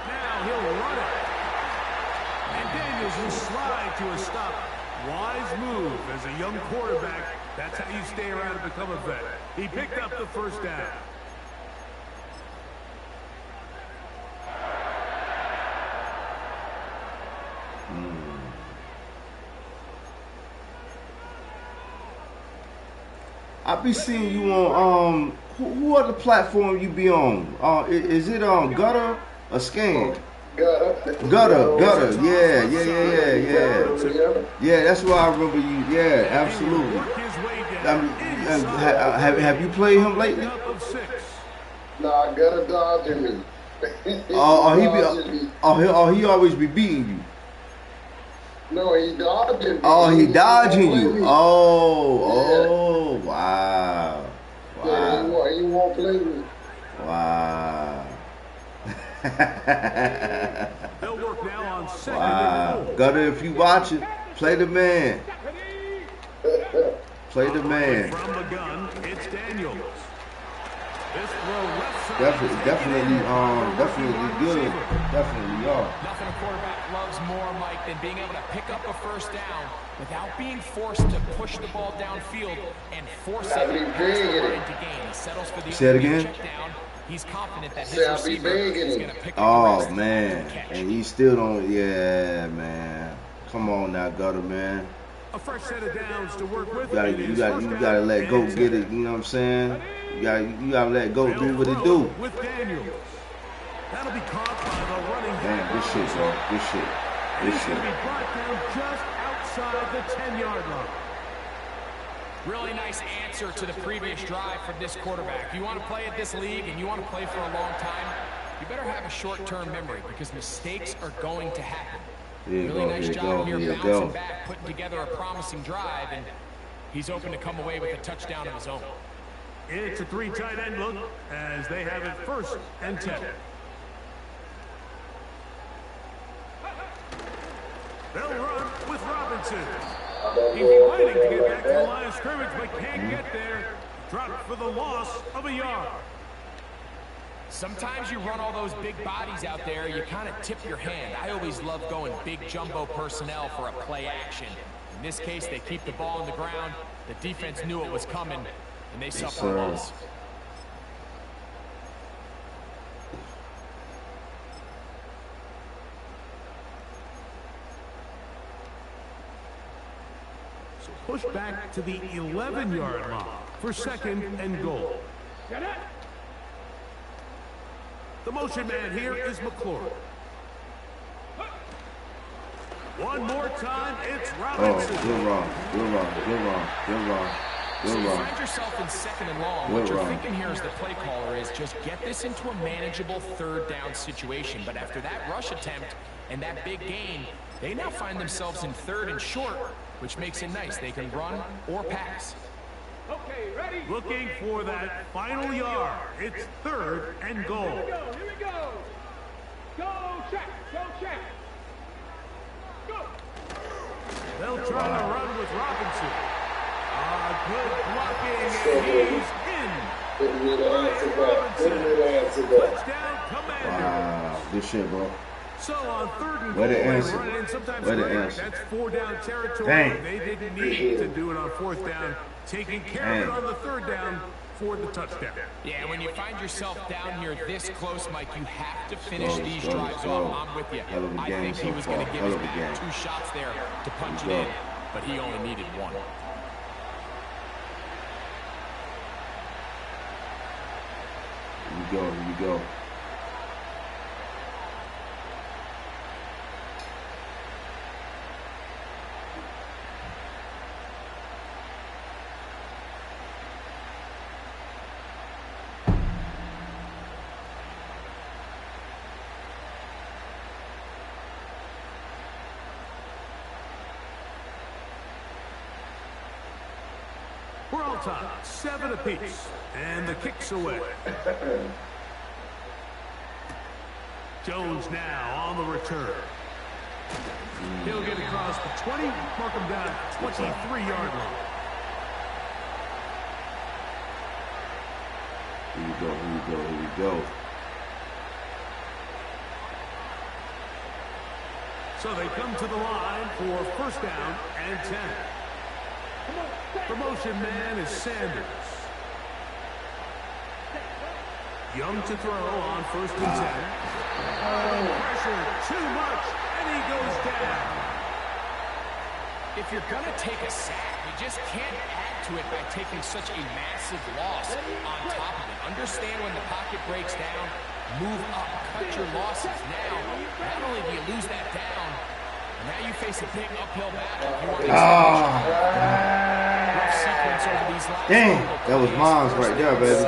Now he'll run it. And Daniels will slide to a stop. Wise move as a young quarterback. That's how you stay around and become a vet. He picked up the 1st down. I be seeing you on who other platform you be on? Is it on Gutter or Scan? Gutter. Yeah. Yeah, that's why I remember you. Yeah, absolutely. Have you played him lately? Nah, Gutter dodging me. He always be beating you. No, he dodging me. Oh, he dodging you. Oh, wow. Yeah, he won't play with me. Wow. They'll work now on 2nd Wow. and 4. Gutter, if you watching, play the man. Play the man. From the gun, it's Daniels. This throw left side. Definitely good. Definitely are. Nothing a quarterback loves more, Mike, than being able to pick up a 1st down without being forced to push the ball downfield and force it past the line to gain. He settles for the Say it again. check down. He's confident that his receiver is going to pick up the Oh rest man, and he still don't. Yeah, man. Come on now, Gutter, man. A fresh set of downs to work with. You gotta let go get it. You know what I'm saying? You gotta let it go. Do what it do. With Daniels. That'll be caught by the running back. Man, good shit, bro. Good shit. Good He's shit. going to be brought down just outside the 10-yard line. Really nice answer to the previous drive from this quarterback. You want to play at this league and you want to play for a long time, you better have a short-term memory because mistakes are going to happen. Really nice job here bouncing back, putting together a promising drive, and he's open to come away with a touchdown of his own. It's a 3 tight end look as they have it 1st and 10. They'll run with Robinson. He's fighting to get back to the line of scrimmage, but can't get there. Dropped for the loss of a yard. Sometimes you run all those big bodies out there, you kind of tip your hand. I always love going big jumbo personnel for a play action. In this case, they keep the ball on the ground. The defense knew it was coming, and they suffer a loss. Push back to the 11-yard line for 2nd and goal. The motion man here is McClure. One more time, it's Robinson. Oh, you're wrong. You're wrong. You're wrong. You're wrong. So you find yourself in 2nd and long. What you're thinking here as the play caller is just get this into a manageable 3rd down situation. But after that rush attempt and that big gain, they now find themselves in 3rd and short, which makes it nice. They can run or pass. Okay, ready? Looking for that final yard. It's 3rd and goal. Here we go. Here we go. Go check. Go check. Go. They'll try to run with Robinson. Good blocking, and he's in. Touchdown, Commander. Wow, good shit, bro. So on 3rd and goal, Way to they answer. run it in sometimes Way to quick. answer. That's 4-down territory. Dang. They didn't need to do it on 4th down. Taking care of it on the 3rd down for the touchdown. Yeah, when you find yourself down here this close, Mike, you have to finish these drives off. I'm with you. I think he was going to give his back 2 shots there to punch it in, but he only needed 1. Here you go. We're all tied, 7 apiece, and the kick's away. Jones now on the return. He'll get across the 20, mark him down 23-yard line. Here we go. So they come to the line for 1st down and 10. The motion man is Sanders. Young to throw on 1st and 10. Pressure too much, and he goes down. If you're going to take a sack, you just can't add to it by taking such a massive loss on top of it. Understand when the pocket breaks down, move up, cut your losses. Now, not only do you lose that down, now you face a big uphill battle. Rough sequence over these last Dang, that was mine's right there, baby.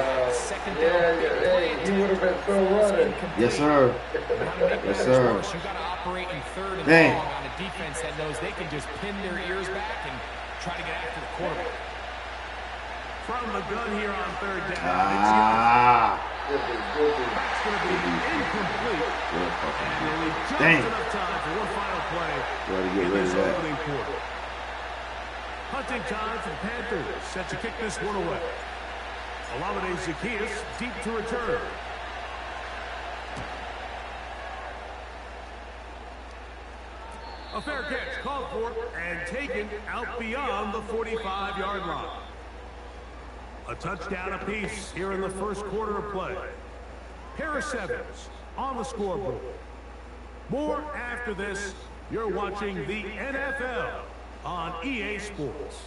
You would have been still running. Yes, sir. Yes, sir. You got to operate in 3rd and Dang. long on a defense that knows they can just pin their ears back and try to get after the quarterback. From the gun here on 3rd down. Good. That's going to be incomplete. And really just enough time for one final play. Gotta get rid of that. Opening quarter. Hunting time for the Panthers. Set to kick this one away. Olamide Zaccheaus deep to return. A fair catch called for and taken out beyond the 45-yard line. A touchdown apiece here in the 1st quarter of play. Pair of 7s on the scoreboard. More after this. You're watching the NFL on EA Sports.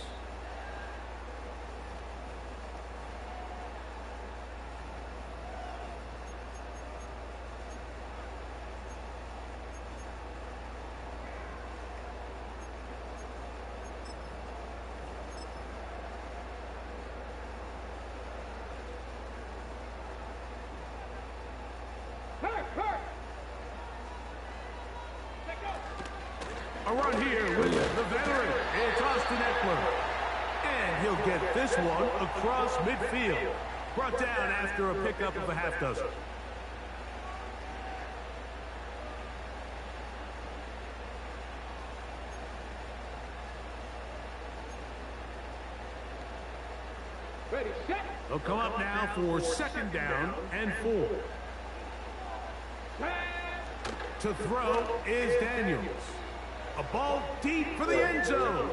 front here with the veteran. It's Austin Eckler. And he'll get this one across midfield. Brought down after a pickup of a half dozen. Ready, set. They'll come up now for 2nd down and 4. To throw is Daniels. A ball deep for the end zone.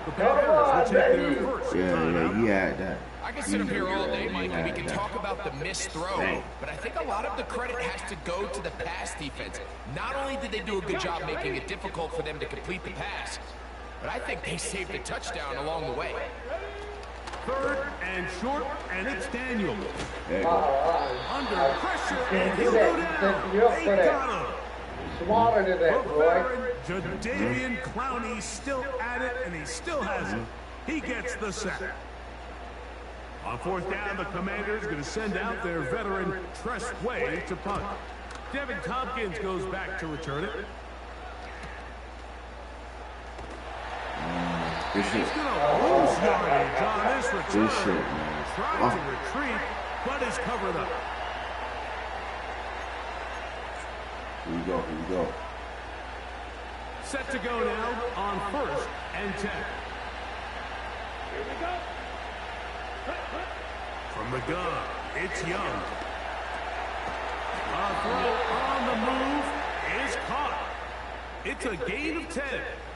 The Packers will take their first timeout. He had that. I can sit up here all day, Mike, and we can talk about the missed throw, but I think a lot of the credit has to go to the pass defense. Not only did they do a good job making it difficult for them to complete the pass, but I think they saved a touchdown along the way. 3rd and short, and it's Daniels. Under pressure, You and can't do he'll that. go You down. set me up for They that. got him. Smarter than that, boy. Jadeveon Clowney still at it, and he still has it. He gets the sack. On 4th down, the Commanders going to send out their veteran Tress Way to punt. Devin Tompkins goes back to return it. Good He's shit. going to lose yardage on this return. Good shit, man. Trying to retreat, but is covered up. Here we go. Here we go. Set to go now on 1st and 10. Here we go. From the gun, it's Young. A throw on the move is caught. It's a gain of 10.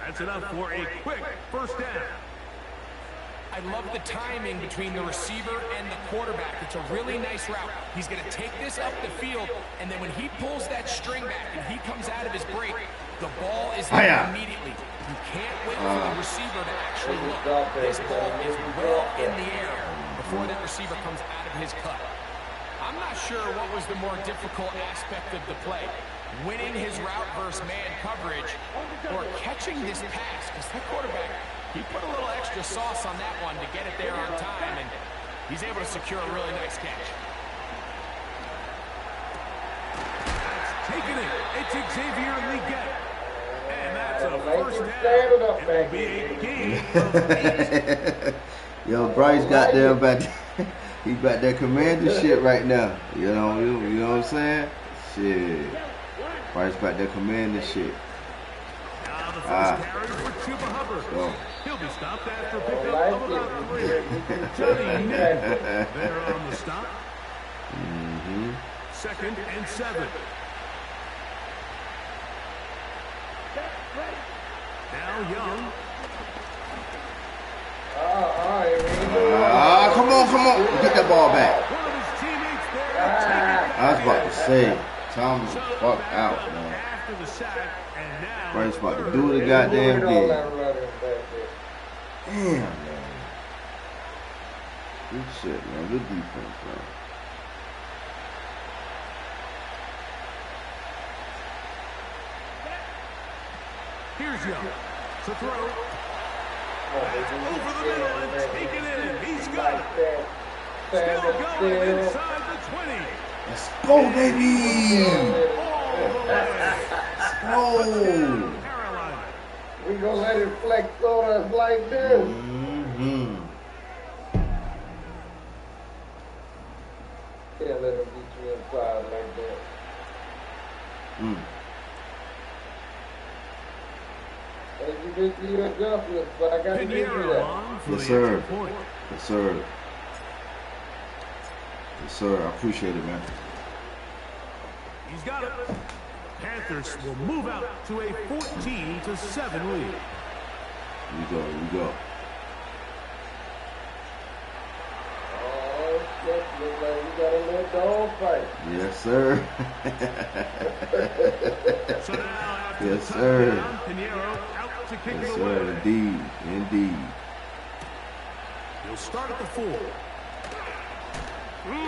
That's enough for a quick 1st down. I love the timing between the receiver and the quarterback. It's a really nice route. He's going to take this up the field, and then when he pulls that string back and he comes out of his break, the ball is there immediately. You can't wait for the receiver to actually look. This ball is well in the air before that receiver comes out of his cut. I'm not sure what was the more difficult aspect of the play. Winning his route versus man coverage or catching this pass, because that quarterback, he put a little extra sauce on that one to get it there on time, and he's able to secure a really nice catch. That's taken it. It's Xavier Leggett. And that's a 1st down. It'll be a gain of 8. Yo, Bryce got there back. He back there commanding shit right now. You know what I'm saying? Shit. Bryce back there commanding shit. Now the first carry for Chuba Hubbard. He'll be stopped after a pickup of about 3. Johnny Nick there on the stop. 2nd and 7. Now Young. Come on. Get that ball back. One of his teammates there to take it. I was about to say, Tom the fuck out, man. After the sack, and now Bryce about to do the goddamn thing. Damn, man. Good shit, man. Good defense, man. Here's Young to throw. Over the middle and take it in. He's got it. Still going inside the 20. Let's go, baby. All the way. Let's go. Carolina. We gonna let it flex on us like this. Can't let him beat you inside like that. Hey, you did your adjustments, but I got to give you that. Yes, sir. Yes, sir. Yes, sir. I appreciate it, man. He's got it. Panthers will move out to a 14-7 lead. Here we go. Oh, shit. Looks like you got a little dog fight. Yes, sir. So now after Yes, the sir. touchdown, Pinheiro out to kick Yes, it away. sir. Indeed. He'll start at the 4. Get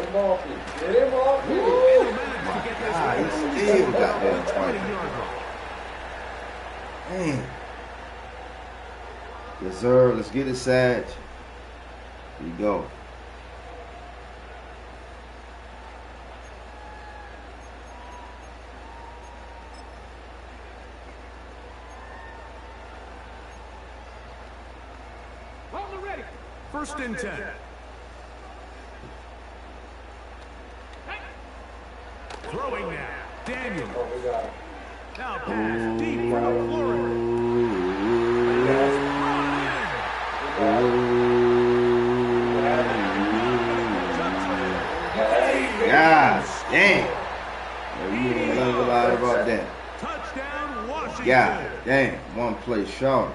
him off you. Get him off you. He'll manage to get this God, one he still got over that the fight. 20-yard line. Damn. Yes, sir. Let's get it, Sag. Here you go. First and 10. Throwing now. Daniel. Now pass deep for the Florida. God damn. You ain't learned a lot about that. Touchdown, Washington. God damn. One play short.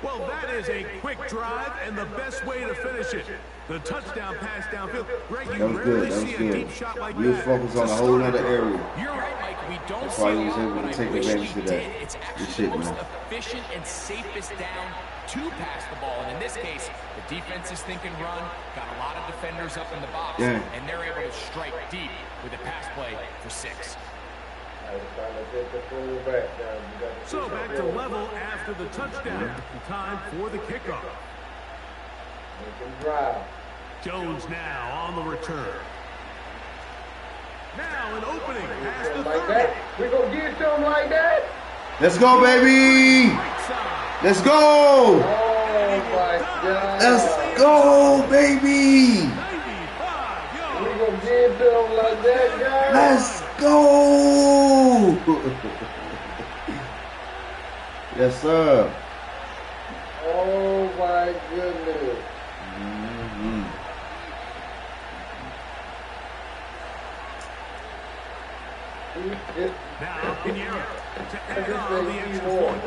Well, that is a quick drive and the best way to finish it. The touchdown pass downfield. Greg, you rarely see a deep shot like that. We was focused on a whole other area. You're right, Mike. We don't That's see why a he was lot, able but to I take wish advantage we of that. did. It's actually Good shit, the most man. efficient and safest down to pass the ball. And in this case, the defense is thinking run, got a lot of defenders up in the box, and they're able to strike deep with a pass play for 6. So back to level after the touchdown. Time for the kickoff. Jones now on the return. Now an opening past the 30. We gonna get something like that? Let's go, baby. Let's go. Oh my God. Let's go, baby. 95 We yards. gonna get something like that, guys? Let's go. Yes, sir. Oh my goodness. Now Pinheiro to add on the extra point.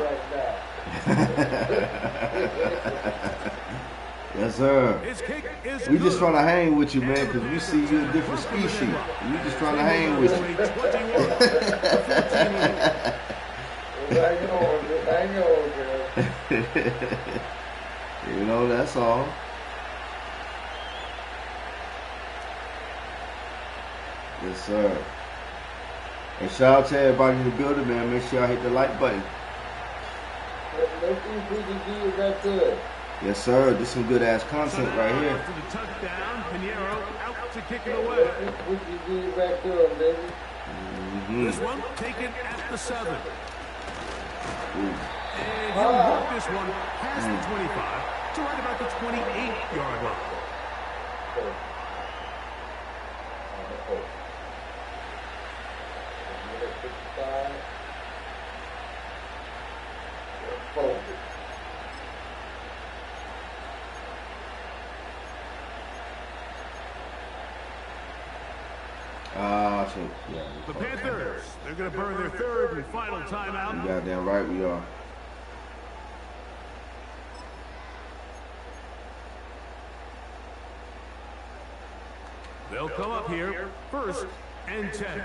Yes, sir. His kick is We just good. trying to hang with you, man, because we see you a different species. We just trying to hang with you. Hang on, girl. You know, that's all. Yes, sir. And shout out to everybody in the building, man. Make sure y'all hit the like button. Let's see if we can do it that good. Yes, sir. This some good ass content right here. After the touchdown, Pinheiro out to kick it away. We can do it back to him, baby. This one taken at the 7. And he'll work this one past the 25 to right about the 28-yard line. The Panthers, they're going to burn their third and final timeout. You goddamn right we are. They'll come up here, first and 10.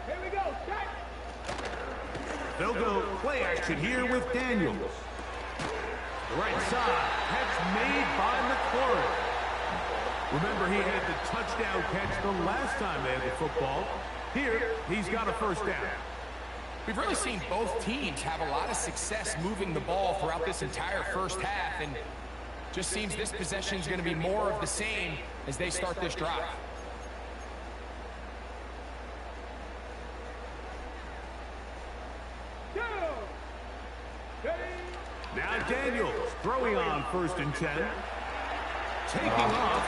Here we go. Check. They'll go play action here with Daniels. The right side, catch made by McLaurin. Remember, he had the touchdown catch the last time they had the football. Here, he's got a first down. We've really seen both teams have a lot of success moving the ball throughout this entire first half, and just seems this possession is going to be more of the same as they start this drive. Now Daniels throwing on first and 10. Taking off.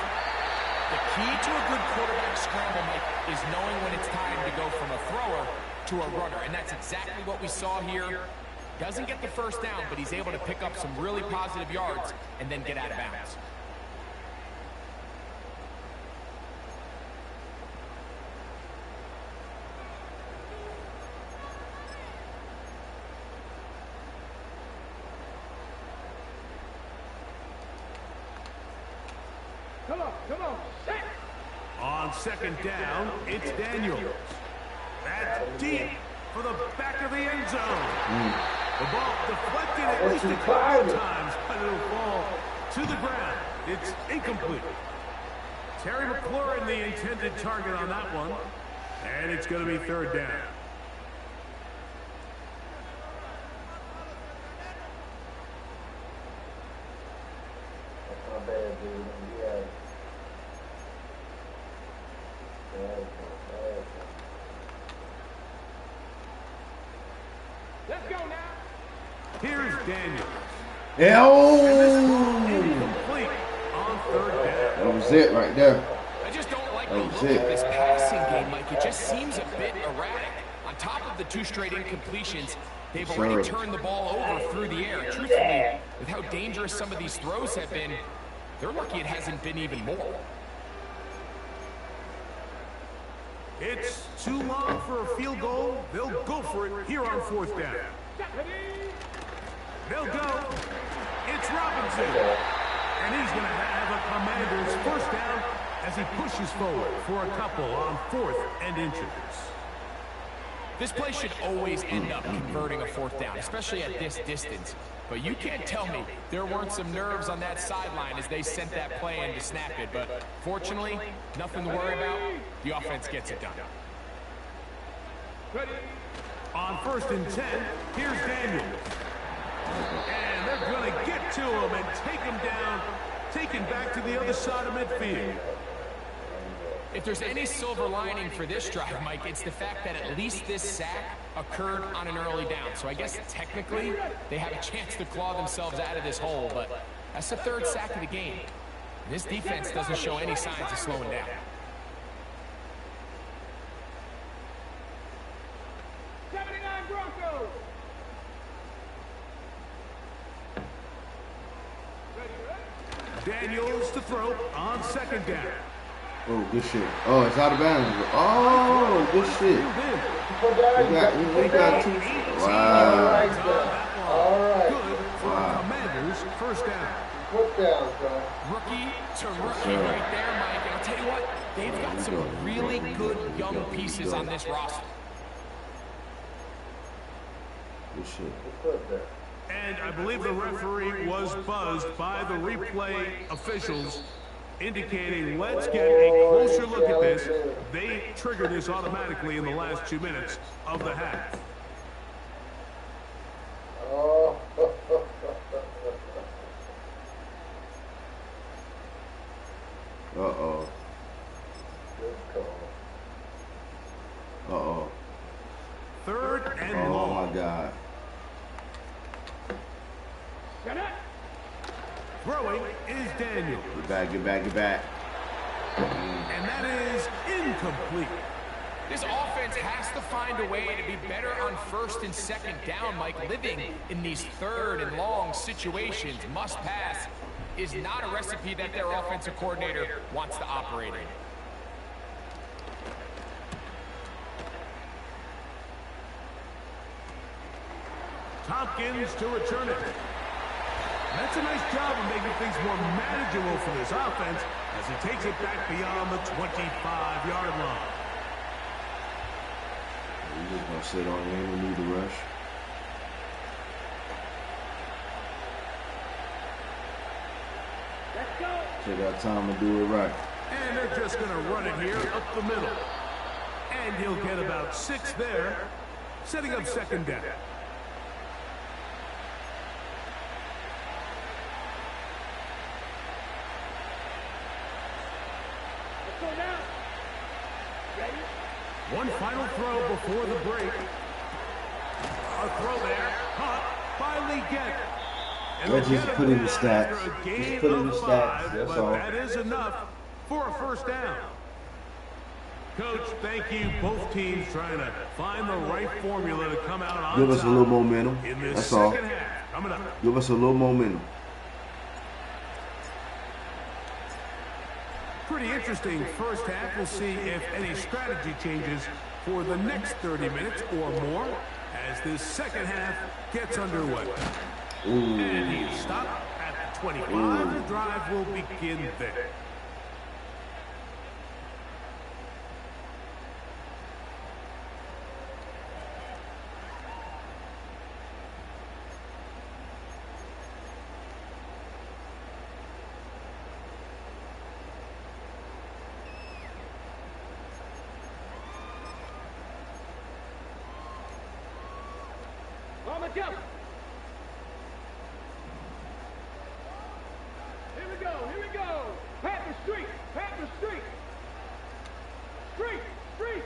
The key to a good quarterback scramble, Mike, is knowing when it's time to go from a thrower to a runner, and that's exactly what we saw here. Doesn't get the first down, but he's able to pick up some really positive yards and then get out of bounds. Come on, set. On second down, it's Daniels. That's deep for the back of the end zone. The ball deflected at least a couple of times, but it'll fall to the ground. It's incomplete. Terry McLaurin, the intended target on that one. And it's going to be third down. That's not bad, dude. Yeah. Let's go now. Here's Daniels. Oh! third down. That was it right there. I just don't like the look of this passing game, Mike. It just seems a bit erratic. On top of the 2 straight incompletions, they've already turned the ball over through the air. Truthfully, with how dangerous some of these throws have been, they're lucky it hasn't been even more. It's too long for a field goal. They'll go for it here on 4th down. They'll go. It's Robinson. And he's going to have a Commander's first down as he pushes forward for a couple on 4th and inches. This play should always end up converting a 4th down, especially at this distance. But you can't tell me there weren't some nerves on that sideline as they sent that play in to snap it. But fortunately, nothing to worry about. The offense gets it done. On 1st and 10, here's Daniels. And they're going to get to him and take him down, take him back to the other side of midfield. If there's any silver lining for this drive, Mike, it's the fact that at least this sack occurred on an early down. So I guess technically they have a chance to claw themselves out of this hole, but that's the 3rd sack of the game. This defense doesn't show any signs of slowing down. Daniels to throw on 2nd down. Oh, good shit. Oh, it's out of bounds. Oh, good shit. We got 2. Wow. All right. Good for the Commanders' first down. Put down, bro. Rookie to rookie right there, Mike. And I'll tell you what, they've got some really good young pieces on this roster. Good shit. Put there. And I believe the referee was buzzed by the replay officials, indicating let's get a closer look at this. They triggered this automatically in the last 2 minutes of the half. Oh. Uh-oh. Good call. Uh-oh. 3rd and Oh, long. my God. Throwing is Daniel. Get back, get back, get back. And that is incomplete. This offense has to find a way to be better on 1st and 2nd down, Mike. Living in these 3rd and long situations, must pass, is not a recipe that their offensive coordinator wants to operate in. Tompkins to return it. That's a nice job of making things more manageable for this offense as he takes it back beyond the 25-yard line. You're just going to sit on him and need the rush. Let's go. Take our time and do it right. And they're just going to run it here up the middle. And he'll get about 6 there, setting up 2nd down. One final throw before the break. A throw there, caught by Leggett. Let's just put in the stats. Just put in the stats, that's all. That is enough for a first down. Coach, thank you. Both teams trying to find the right formula to come out on Give us a little momentum, in this that's all. second half. Coming up. Give us a little momentum. Pretty interesting first half. We'll see if any strategy changes for the next 30 minutes or more as this second half gets underway. Ooh. And he stopped at the 25. Ooh. The drive will begin there. Mama jump. Here we go, here we go. Panther Street, Panther Street. Street, Street.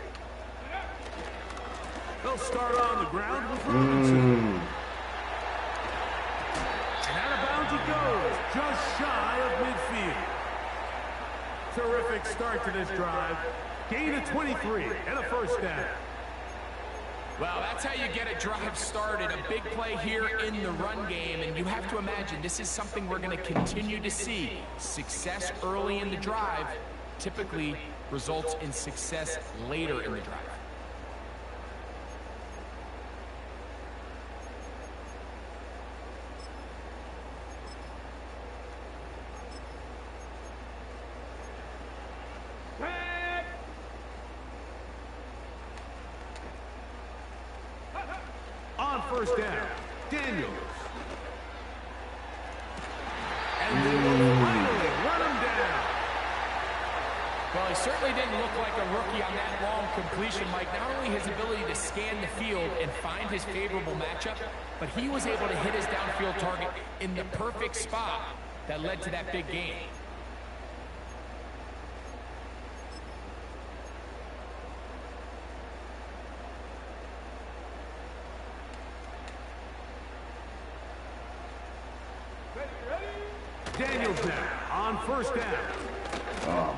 They'll start on the ground with Robinson. And out of bounds it goes, just shy of midfield. terrific start to this drive. Gain of 23 and a first down. Well, that's how you get a drive started. A big play here in the run game, and you have to imagine this is something we're going to continue to see. Success early in the drive typically results in success later in the drive. On first down, Daniels. And they will finally run him down. Well, he certainly didn't look like a rookie on that long completion, Mike. Not only his ability to scan the field and find his favorable matchup, but he was able to hit his downfield target in the perfect spot that led to that big gain. Daniels now on first down. Oh.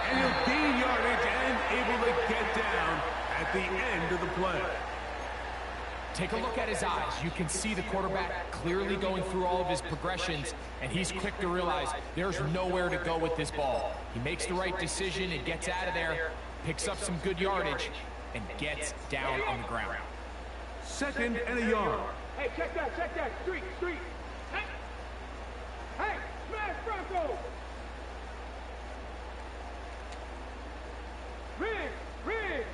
And he'll gain yardage and able to get down at the end of the play. Take a look at his eyes. You can see the quarterback clearly going through all of his progressions, and he's quick to realize there's nowhere to go with this ball. He makes the right decision and gets out of there, picks up some good yardage, and gets down on the ground. 2nd and a yard. Hey, check that, street. Hey, smash Bronco! Riggs!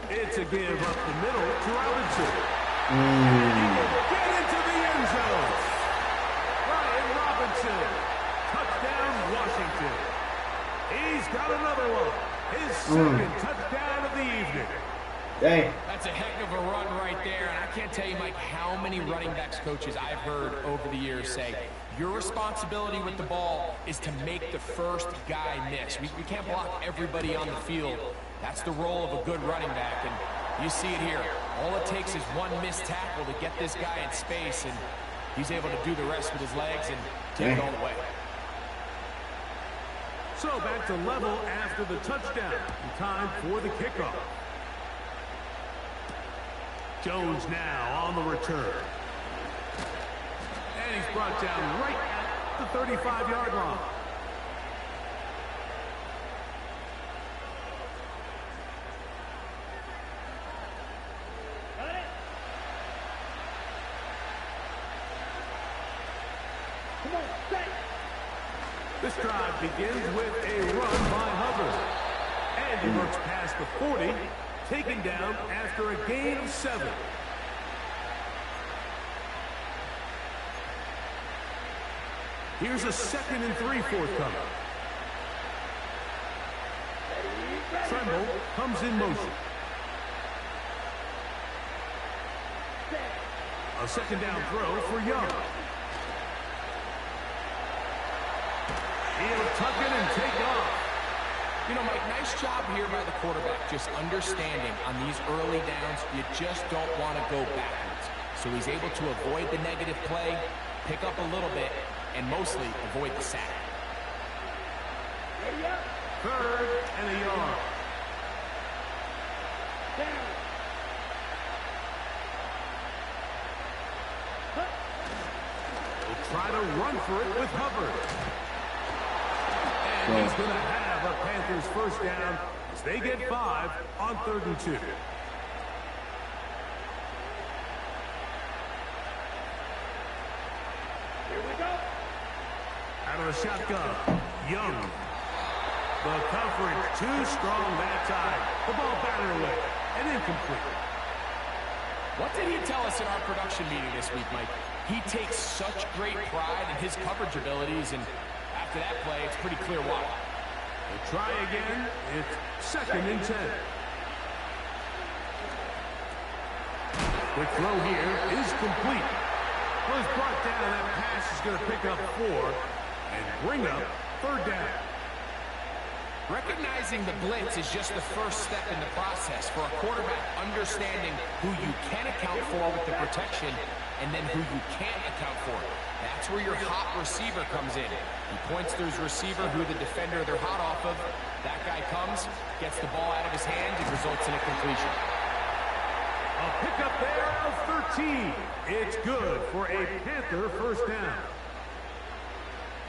It's a give up the middle to Robinson. Get into the end zone. Ryan Robinson. Touchdown, Washington. He's got another one. His second touchdown of the evening. Dang. That's a heck of a run right there, and I can't tell you, Mike, how many running backs coaches I've heard over the years say, your responsibility with the ball is to make the first guy miss. We can't block everybody on the field. That's the role of a good running back, and you see it here. All it takes is one missed tackle to get this guy in space, and he's able to do the rest with his legs and take it all the way. So back to level after the touchdown. Time for the kickoff. Jones now on the return. And he's brought down right at the 35-yard line. Come on, set! This drive begins with a run by Hubbard. And he works past the 40, taken down after a gain of 7. Here's a 2nd and 3 forthcoming. Tremble comes in motion. A 2nd down throw for Young. He'll tuck it and take off. You know, Mike, nice job here by the quarterback, just understanding on these early downs, you just don't want to go backwards. So he's able to avoid the negative play, pick up a little bit, and mostly avoid the sack. 3rd and a yard. They'll try to run for it with Hubbard. And he's going to have a Panthers first down as they get 5 on 3rd and 2. Here we go. Out of the shotgun, Young. The coverage too strong that time. The ball batted away and incomplete. What did he tell us in our production meeting this week, Mike? He takes such great pride in his coverage abilities, and after that play, it's pretty clear why. We'll try again. It's 2nd and 10. The throw here is complete. Well, he's brought down. That pass is going to pick up 4 and bring up 3rd down. Recognizing the blitz is just the first step in the process for a quarterback understanding who you can account for with the protection and then who you can't account for. That's where your hot receiver comes in. He points to his receiver who the defender they're hot off of. That guy comes, gets the ball out of his hand, and results in a completion. A pickup there of 13. It's good for a Panther first down.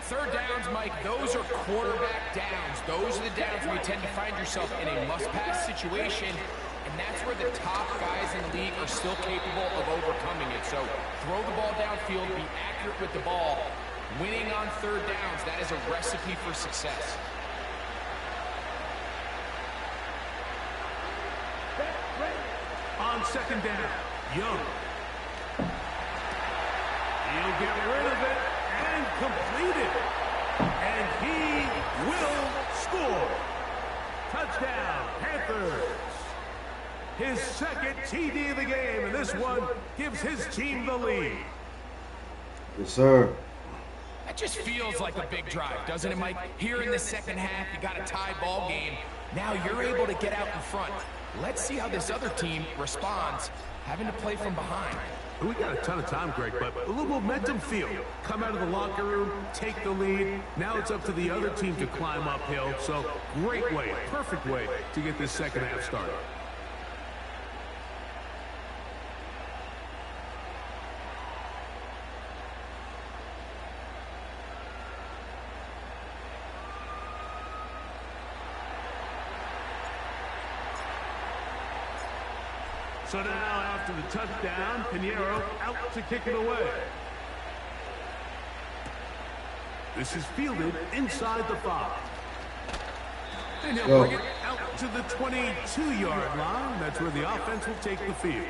Third downs, Mike, those are quarterback downs. Those are the downs where you tend to find yourself in a must-pass situation, and that's where the top guys in the league are still capable of overcoming it. So throw the ball downfield, be accurate with the ball. Winning on third downs, that is a recipe for success. On second down, Young. He'll get rid of it and complete it. And he will score. Touchdown, Panthers. His second TD of the game, and this one gives his team the lead. Yes, sir. That just feels like a big drive, doesn't it, Mike? Here in the second half, you got a tie ball game. Now you're able to get out in front. Let's see how this other team responds, having to play from behind. We got a ton of time, Greg, but a little momentum feel. Come out of the locker room, take the lead. Now it's up to the other team to climb uphill. So great way, perfect way to get this second half started. So now, after the touchdown, Pinheiro out to kick it away. This is fielded inside the 5. And he'll bring it out to the 22-yard line. That's where the offense will take the field.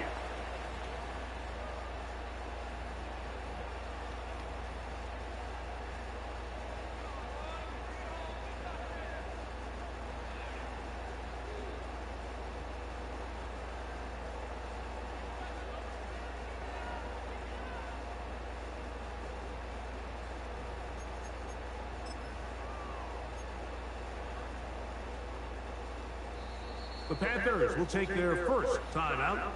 The Panthers will take their first timeout.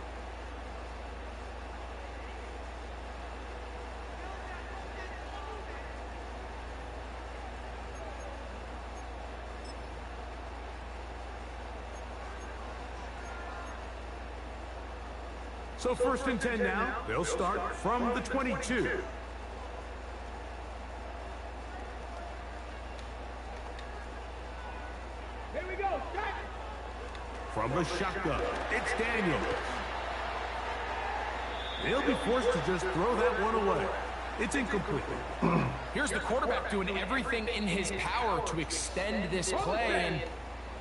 So 1st and 10 now. They'll start from the 22. Here we go. Strike. From the shotgun, it's Daniel. They'll be forced to just throw that one away. It's incomplete. Here's the quarterback doing everything in his power to extend this play, and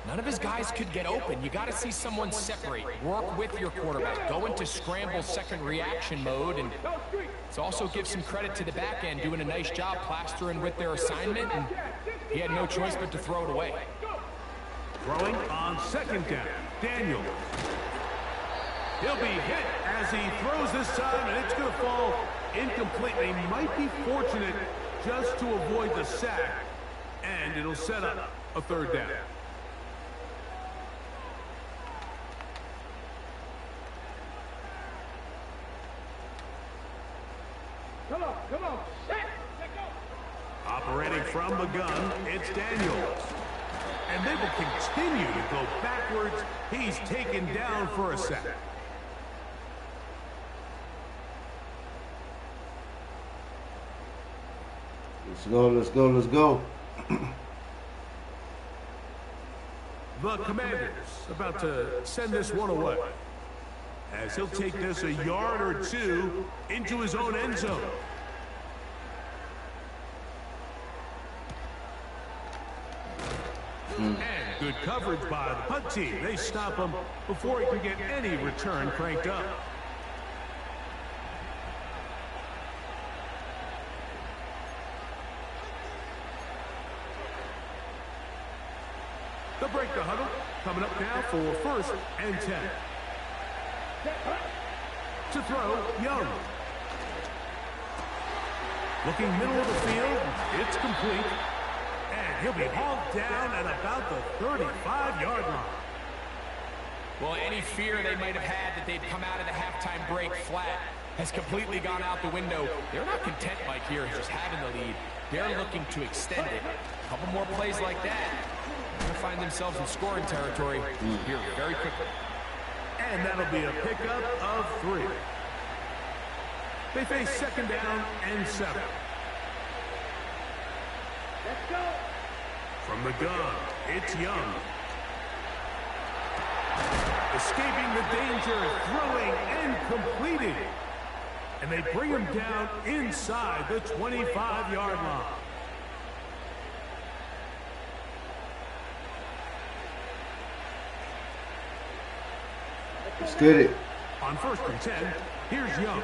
none of his guys could get open. You got to see someone separate, work with your quarterback, go into scramble second reaction mode, and let's also give some credit to the back end doing a nice job plastering with their assignment, and he had no choice but to throw it away. Throwing on second down, Daniel. He'll be hit as he throws this time, and it's going to fall incomplete. They might be fortunate just to avoid the sack, and it'll set up a third down. Come on, set, let go. Operating from the gun, it's Daniel. And they will continue to go backwards. He's taken down for a sack. Let's go. The Commanders about to send this one away, as he'll take this a yard or two into his own end zone. And good coverage by the punt team. They stop him before he can get any return cranked up. They'll break the huddle. Coming up now for 1st and 10. To throw, Young. Looking middle of the field. It's complete. And he'll be hauled down at about the 35-yard line. Well, any fear they might have had that they'd come out of the halftime break flat has completely gone out the window. They're not content, Mike, here just having the lead. They're looking to extend it. A couple more plays like that, they're going to find themselves in scoring territory here very quickly. And that'll be a pickup of 3. They face 2nd down and 7. Let's go. From the gun, it's Young. Escaping the danger, throwing and completing. And they bring him down inside the 25-yard line. Let's get it. On 1st and 10, here's Young.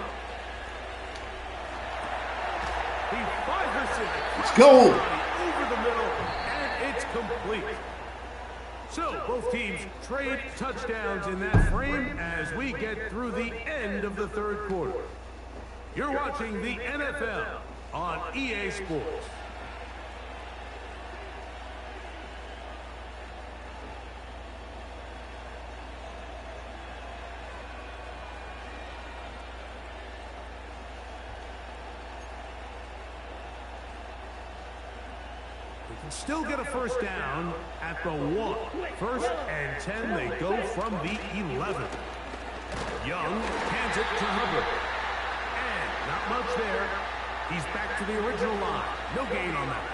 He fires it. Let's go. Over the middle, and it's complete. So, both teams trade touchdowns in that frame as we get through the end of the 3rd quarter. You're watching the NFL on EA Sports. We can still get a 1st down at the 1. 1st and 10, they go from the 11. Young hands it to Hubbard. And not much there. He's back to the original line. No gain on that.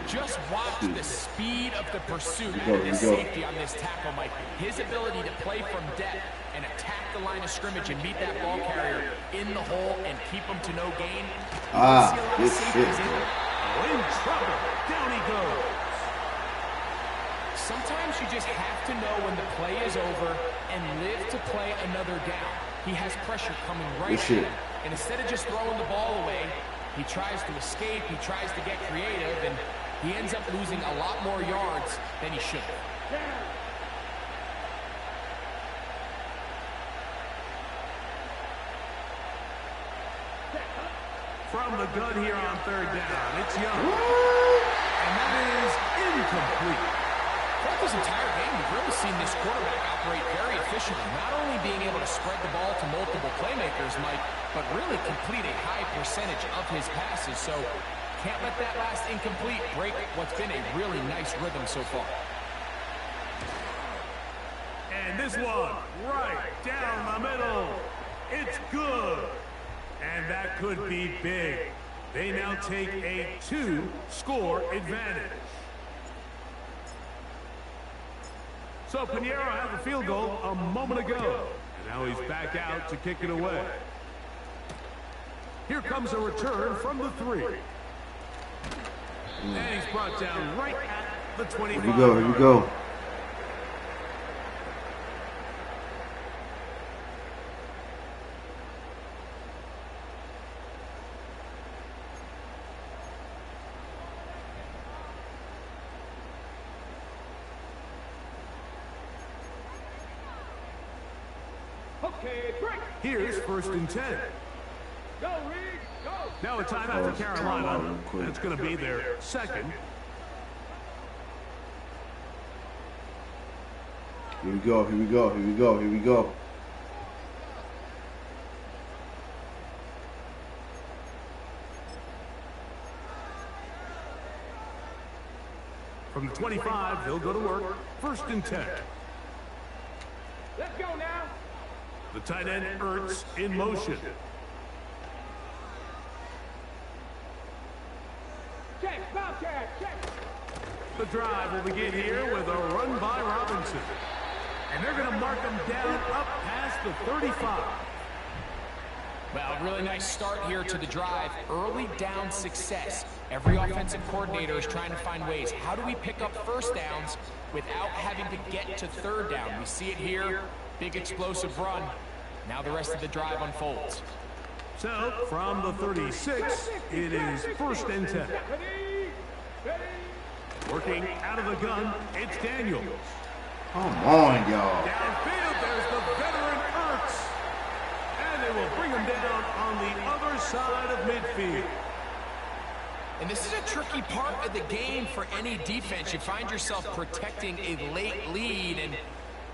Just watch the speed of the pursuit of the safety on this tackle, Mike. His ability to play from depth and attack the line of scrimmage and meet that ball carrier in the hole and keep him to no gain. This shit. In trouble. Down he goes. Sometimes you just have to know when the play is over and live to play another down. He has pressure coming right at him. And instead of just throwing the ball away, he tries to escape, he tries to get creative, and he ends up losing a lot more yards than he should. From the gun here on 3rd down, it's Young. And that is incomplete. Throughout this entire game, we've really seen this quarterback operate very efficiently, not only being able to spread the ball to multiple playmakers, Mike, but really complete a high percentage of his passes. So can't let that last incomplete break what's been a really nice rhythm so far. And this one, right down the middle. It's good. And that could be big. They now take a 2-score advantage. So Pinheiro had the field goal a moment ago. And now he's back out to kick it away. Here comes a return from the 3. And he's brought down right at the 25. Here we go, here we go. Okay, break. Here's 1st and 10. Go, Reed, go. Now a timeout for Carolina. That's going to be their 2nd. Here we go, here we go, here we go, here we go. From the 25, they'll go to work. 1st and 10. Let's go now. The tight end, Ertz, in motion. Check, Bobcat, check. The drive will begin here with a run by Robinson. And they're going to mark him down up past the 35. Well, really nice start here to the drive. Early down success. Every offensive coordinator is trying to find ways. How do we pick up 1st downs without having to get to 3rd down? We see it here. Big explosive run. Now the rest of the drive unfolds. So, from the 36, it is 1st and 10. Working out of the gun, it's Daniels. Come on, y'all. Downfield, there's the veteran Ertz. And they will bring him down on the other side of midfield. And this is a tricky part of the game for any defense. You find yourself protecting a late lead, and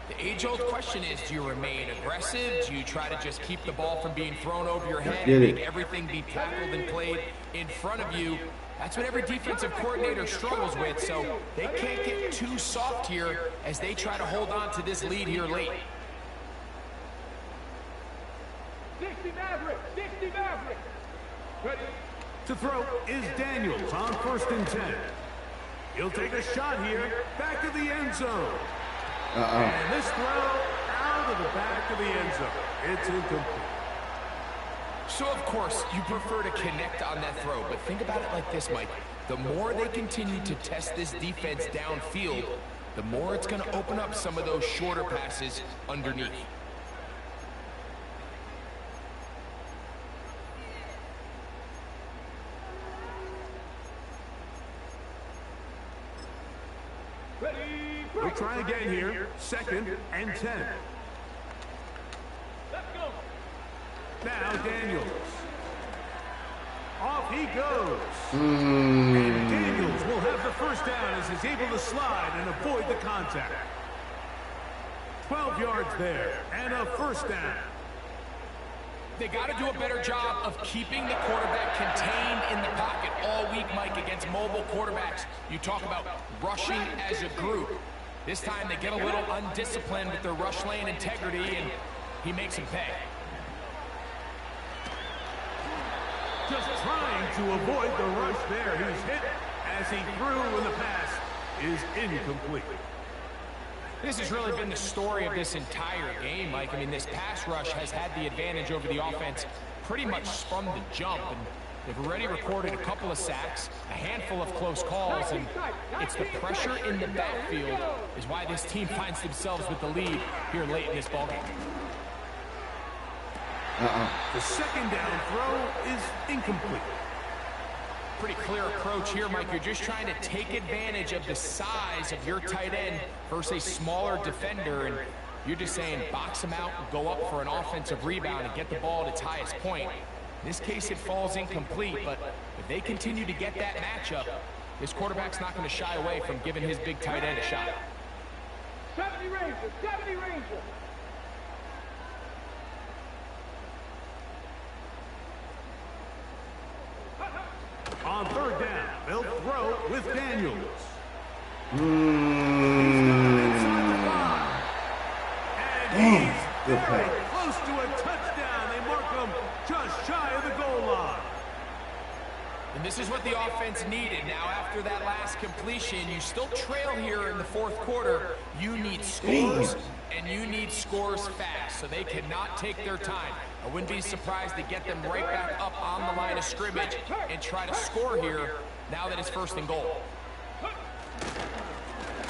the age-old question is, do you remain aggressive? Do you try to just keep the ball from being thrown over your head and make everything be tackled and played in front of you? That's what every defensive coordinator struggles with, so they can't get too soft here as they try to hold on to this lead here late. 60 Maverick, 60 Maverick. Ready? To throw is Daniels on 1st and 10. He'll take a shot here, back of the end zone. And this throw out of the back of the end zone. It's incomplete. So, of course, you prefer to connect on that throw, but think about it like this, Mike. The more they continue to test this defense downfield, the more it's going to open up some of those shorter passes underneath. We'll try again here. 2nd and 10. Let's go. Now Daniels. Off he goes. And Daniels will have the first down as he's able to slide and avoid the contact. 12 yards there and a first down. They got to do a better job of keeping the quarterback contained in the pocket all week, Mike, against mobile quarterbacks. You talk about rushing as a group. This time they get a little undisciplined with their rush lane integrity, and he makes him pay. Just trying to avoid the rush there. He's hit as he threw, and the pass is incomplete. This has really been the story of this entire game, Mike. I mean, this pass rush has had the advantage over the offense pretty much from the jump, and they've already recorded a couple of sacks, a handful of close calls, and it's the pressure in the backfield is why this team finds themselves with the lead here late in this ballgame. The 2nd down throw is incomplete. Pretty clear approach here, Mike. You're just trying to take advantage of the size of your tight end versus a smaller defender, and you're just saying box him out and go up for an offensive rebound and get the ball at its highest point. In this case, it falls incomplete, but if they continue to get that matchup, this quarterback's not going to shy away from giving his big tight end a shot. 70 Rangers, 70 Rangers. On 3rd down, they'll throw with Daniels. And he's very close to a touchdown. They mark him just shy of the goal line. And this is what the offense needed. Now, after that last completion, you still trail here in the 4th quarter. You need scores, and you need scores fast, so they cannot take their time. I wouldn't be surprised to get them right back up on the line of scrimmage and try to score here now that it's 1st and goal.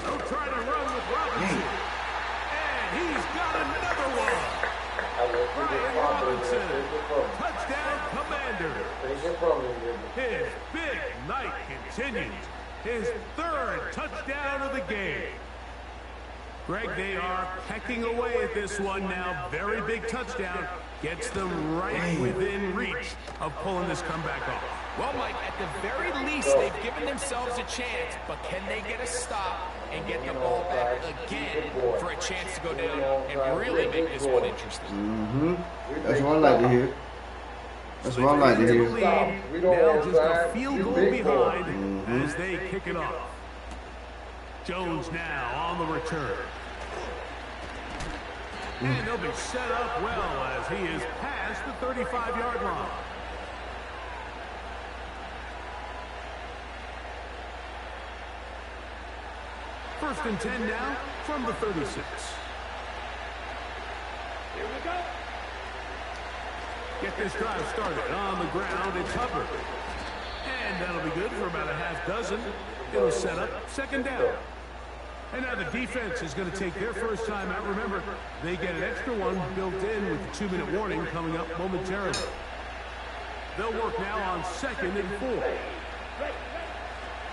They'll try to run with Robinson. And he's got another one. Brian Robinson. Touchdown, Commanders. His big night continues. His 3rd touchdown of the game. Greg, they are pecking away at this one now. Very big touchdown. Gets them right within reach of pulling this comeback off. Well, Mike, at the very least, they've given themselves a chance, but can they get a stop and get the ball back again for a chance to go down and really make this one interesting? That's what I like to hear. That's what I like to hear. Now just a field goal behind as they kick it off. Jones now on the return. And he'll be set up well as he is past the 35-yard line. First and 10 now from the 36. Here we go. Get this drive started on the ground. It's Hubbard. And that'll be good for about a half dozen. It'll set up 2nd down. And now the defense is going to take their first time out. Remember, they get an extra one built in with the 2-minute warning coming up momentarily. They'll work now on 2nd and 4.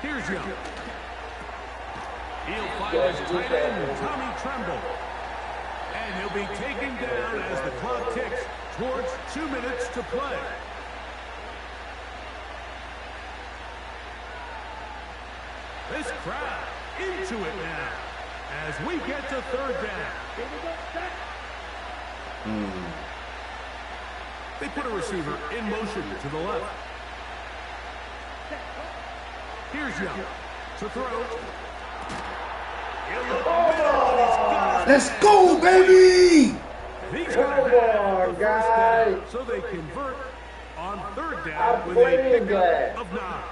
Here's Young. He'll find his tight end, Tommy Tremble. And he'll be taken down as the clock ticks towards 2 minutes to play. into it now as we get to third down. They put a receiver in motion to the left. Here's Young to throw. Let's go, baby! Come on, guys. So they convert on third down with a pickup of 9.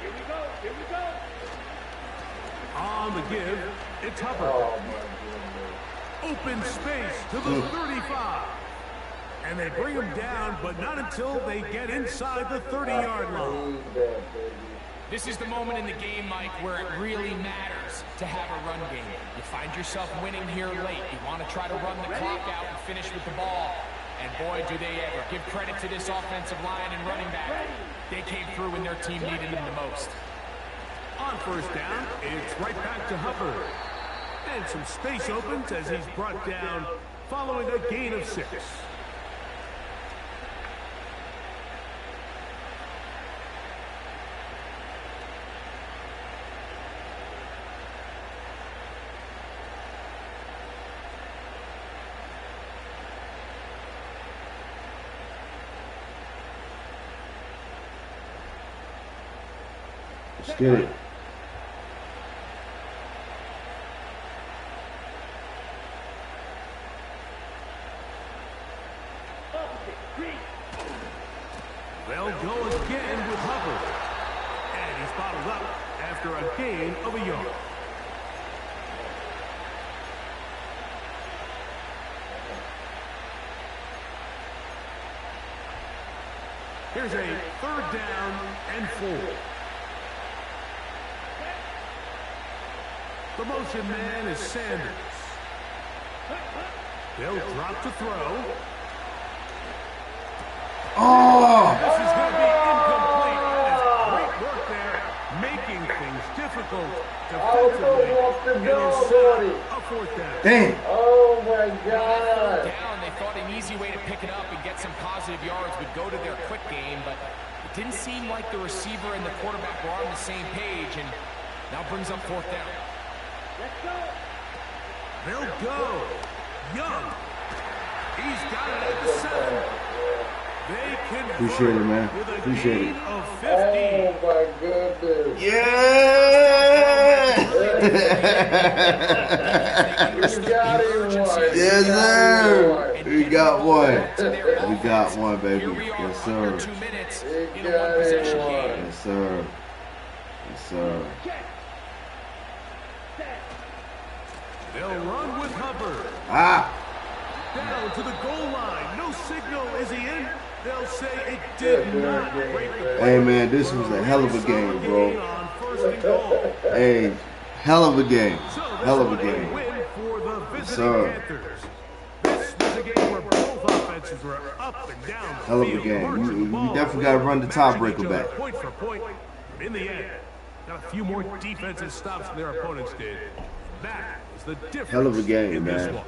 Here we go. Here we go. On the give, it's Hubbard. Oh, my goodness. Open space to the 35. And they bring him down, but not until they get inside the 30-yard line. This is the moment in the game, Mike, where it really matters to have a run game. You find yourself winning here late. You want to try to run the clock out and finish with the ball. And boy, do they ever. Give credit to this offensive line and running back. They came through when their team needed them the most. On first down, it's right back to Hubbard. And some space opens as he's brought down following a gain of 6. Let's get it. They'll go again with Hubbard. And he's bottled up after a gain of a yard. Here's a third down and 4. The motion man is Sanders. They'll drop to throw. Oh! This is going to be incomplete. That is great work there, making things difficult defensively. It is a fourth down. Dang. Oh, my God. Down, they thought an easy way to pick it up and get some positive yards would go to their quick game, but it didn't seem like the receiver and the quarterback were on the same page, and now brings up fourth down. Let's go. They'll go. Young. He's got it at the 7. They can Appreciate it, man. Appreciate it. Of 50. Oh, my goodness. Yeah! You got it, Yes, sir. We got one. We got one, baby. Yes, sir. 2 minutes You in a got one-possession it. game. Yes, sir. Yes, sir. They'll run with Hubbard. Ah! Down to the goal line. No signal. Is he in? They'll say it did not break the Hey, man, this was a hell of a game, bro. on first and goal. Hey, hell of a game. So this Hell of a one game. win for the visiting sir. Panthers. This was a game where both offenses were up and down the Hell of a field, game. marching the We ball, definitely got to run the matching tiebreaker each other back. Point for point. In the end, got a few more defensive stops than their opponents did. That is the difference. Hell of a game, in this man. one.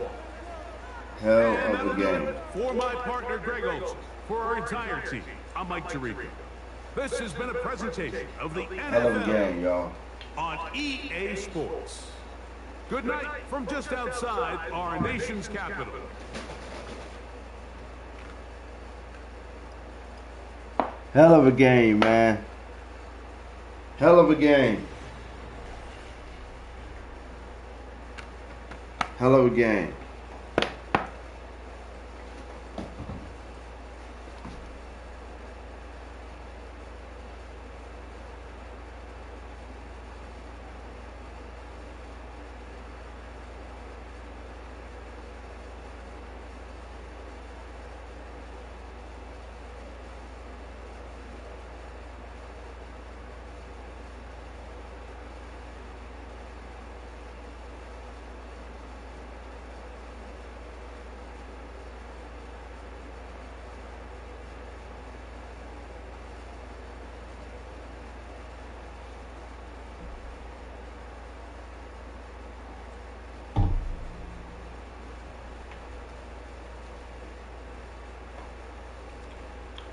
Hell And of that'll a do game. it for my partner, Greg Olson. For our entire team, I'm Mike Tirico. This has been a presentation of the Hell of a NFL game, y'all. on EA Sports. Good night from just outside our nation's capital. Hell of a game, man. Hell of a game. Hell of a game.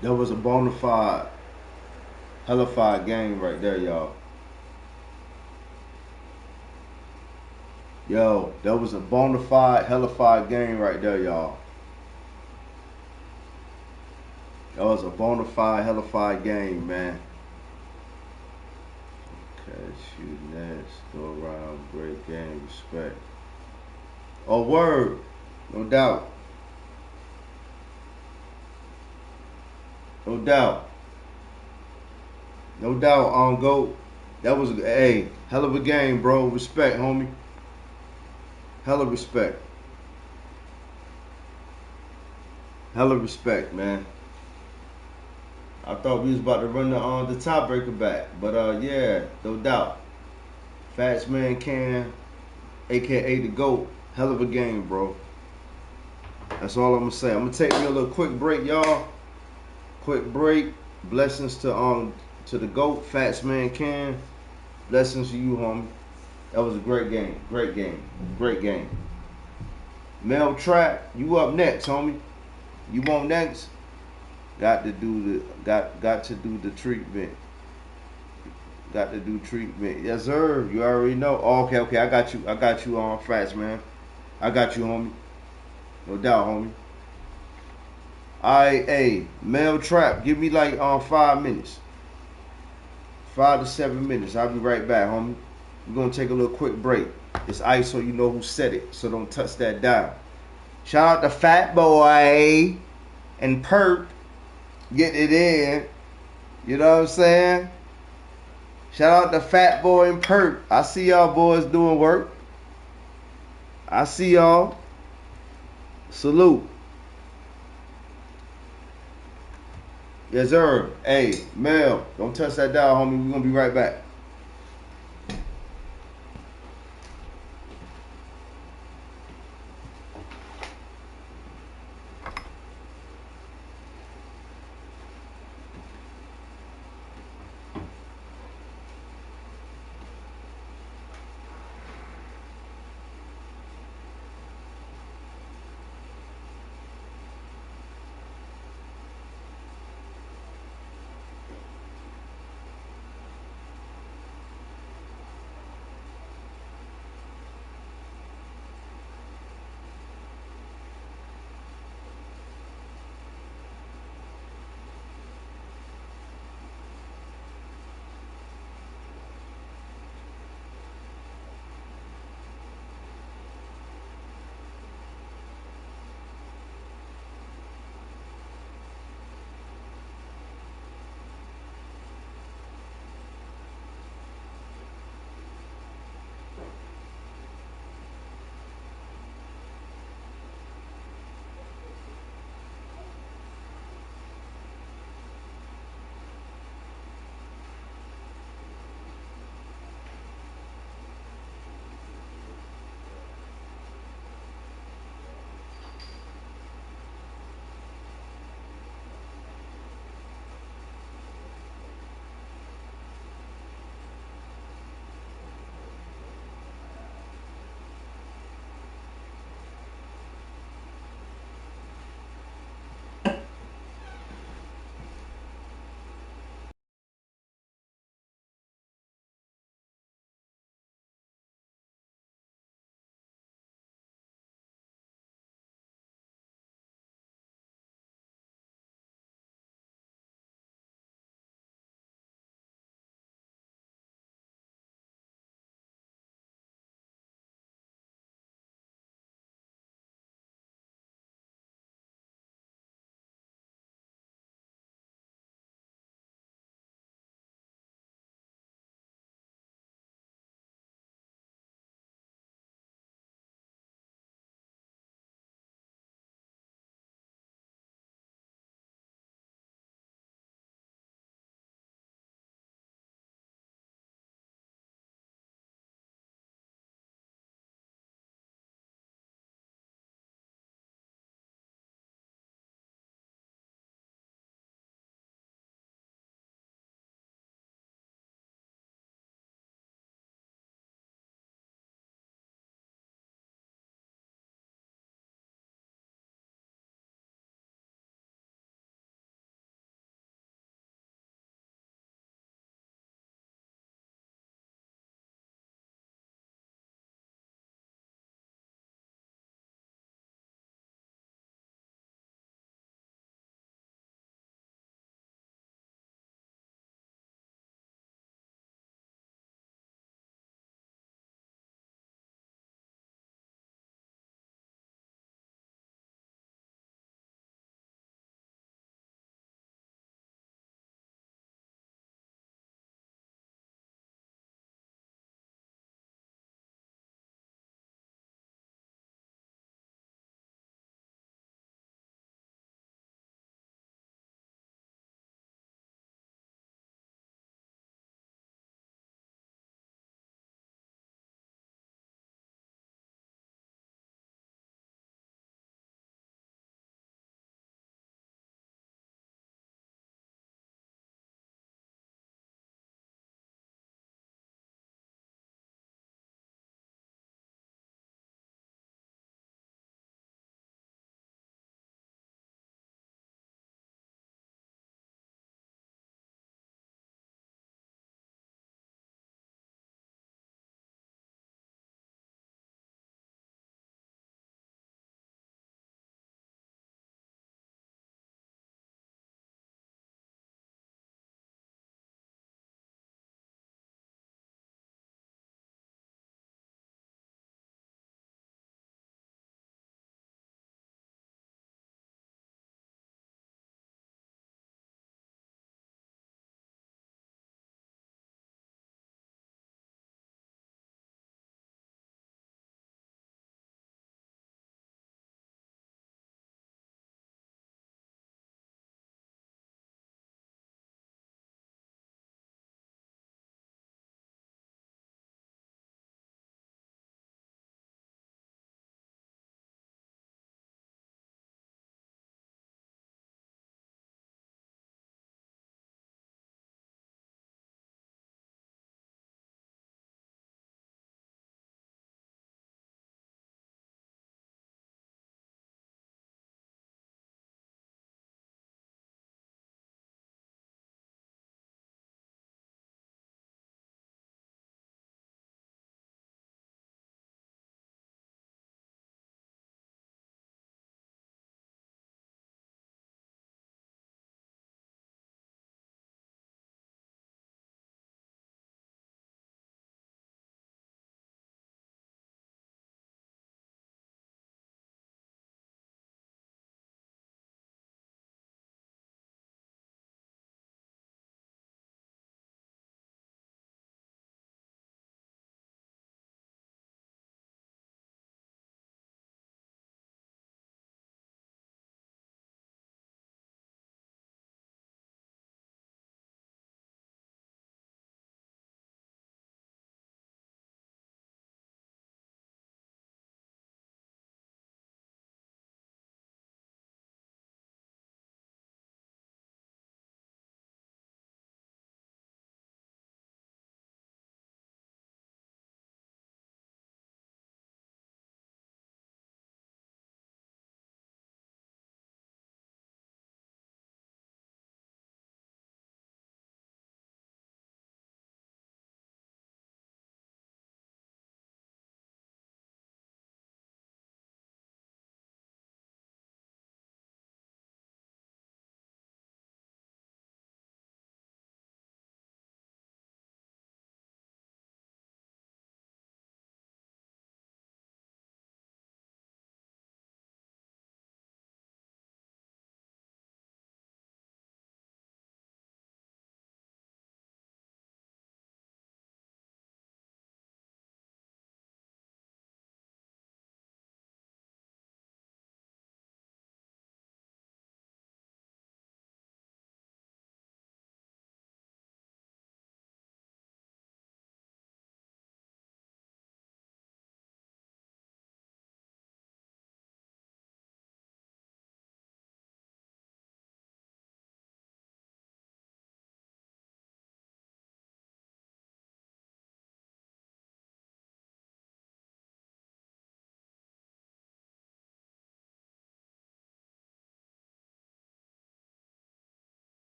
That was a bona fide, hellified game right there, y'all. Yo, that was a bona fide, hellified game right there, y'all. That was a bona fide, hellified game, man. Okay, shoot next, go around, great game, respect. Oh, word, no doubt. No doubt. No doubt, on GOAT. That was, hey, hell of a game, bro. Respect, homie. Hella respect. Hella respect, man. I thought we was about to run the tiebreaker back. But, yeah, no doubt. Fats Man Can, a.k.a. the GOAT. Hell of a game, bro. That's all I'm going to say. I'm going to take me a little quick break, y'all. Quick break. Blessings to the GOAT, Fats Man Can. Blessings to you, homie. That was a great game. Great game. Great game. Mel Trap, you up next, homie. You want next? Got to do the treatment. Got to do treatment. Yes, sir. You already know. Oh, okay. I got you on Fats, man. I got you, homie. No doubt, homie. Alright, hey, Mel Trap, give me like 5 minutes. 5 to 7 minutes. I'll be right back, homie. We're gonna take a little quick break. It's ice so you know who said it, so don't touch that dial. Shout out to Fat Boy and Perk. Get it in. You know what I'm saying? Shout out to Fat Boy and Perk. I see y'all boys doing work. I see y'all. Salute. Yes, sir. Hey, Mel, don't touch that dial, homie. We're gonna be right back.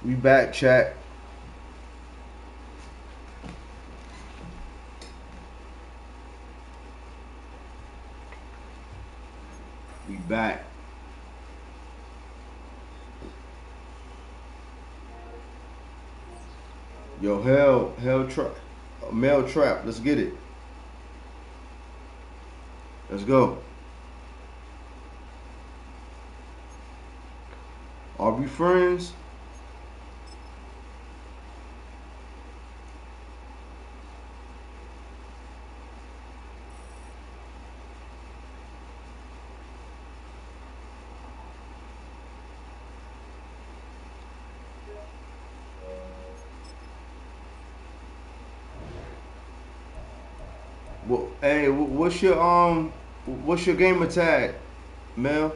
We back, chat. We back. Yo, hell trap, male trap. Let's get it. Let's go. Are we friends? Well, hey, what's your gamer tag, Mel?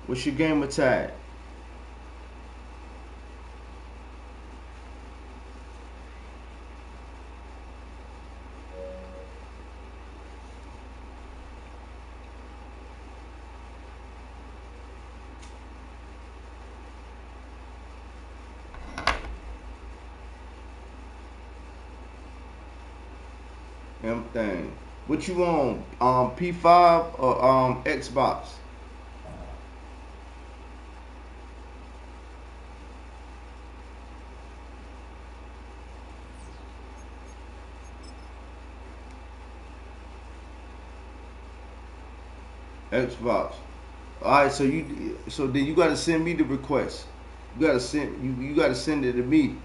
What's your gamer tag? Thing. What you on? P5 or Xbox? Xbox. All right, so then you gotta send me the request. You gotta send it to me.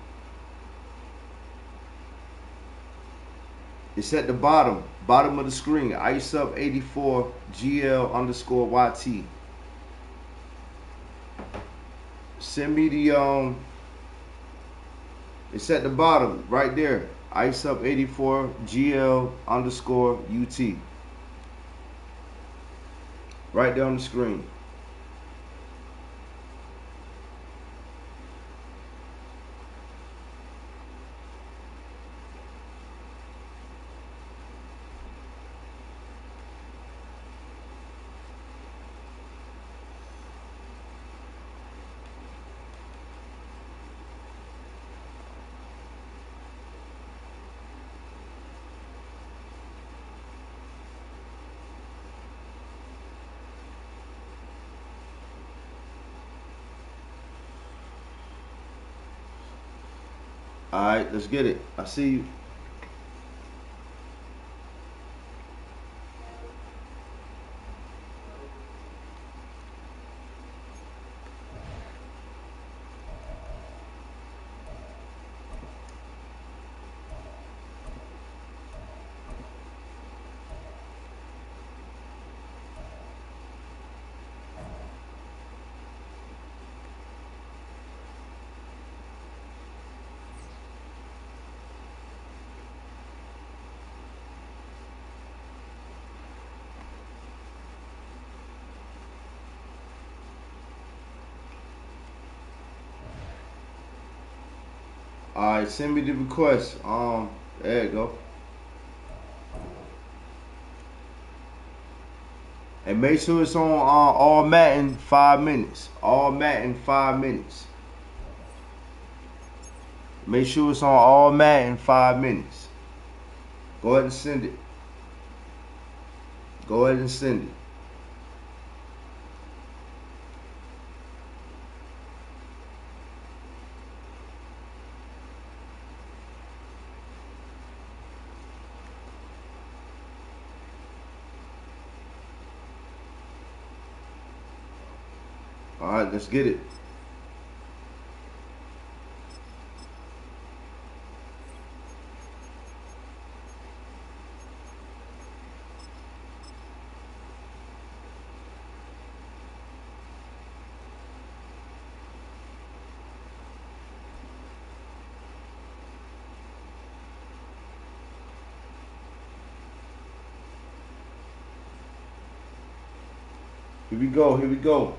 It's at the bottom of the screen. IceUp84 GL_YT. Send me the It's at the bottom right there. IceUp84 GL_UT. Right there on the screen. All right, let's get it. I see you. All right, send me the request. There you go. And make sure it's on all Madden 5 minutes. All Madden 5 minutes. Make sure it's on all Madden 5 minutes. Go ahead and send it. Go ahead and send it. All right, let's get it. Here we go. Here we go.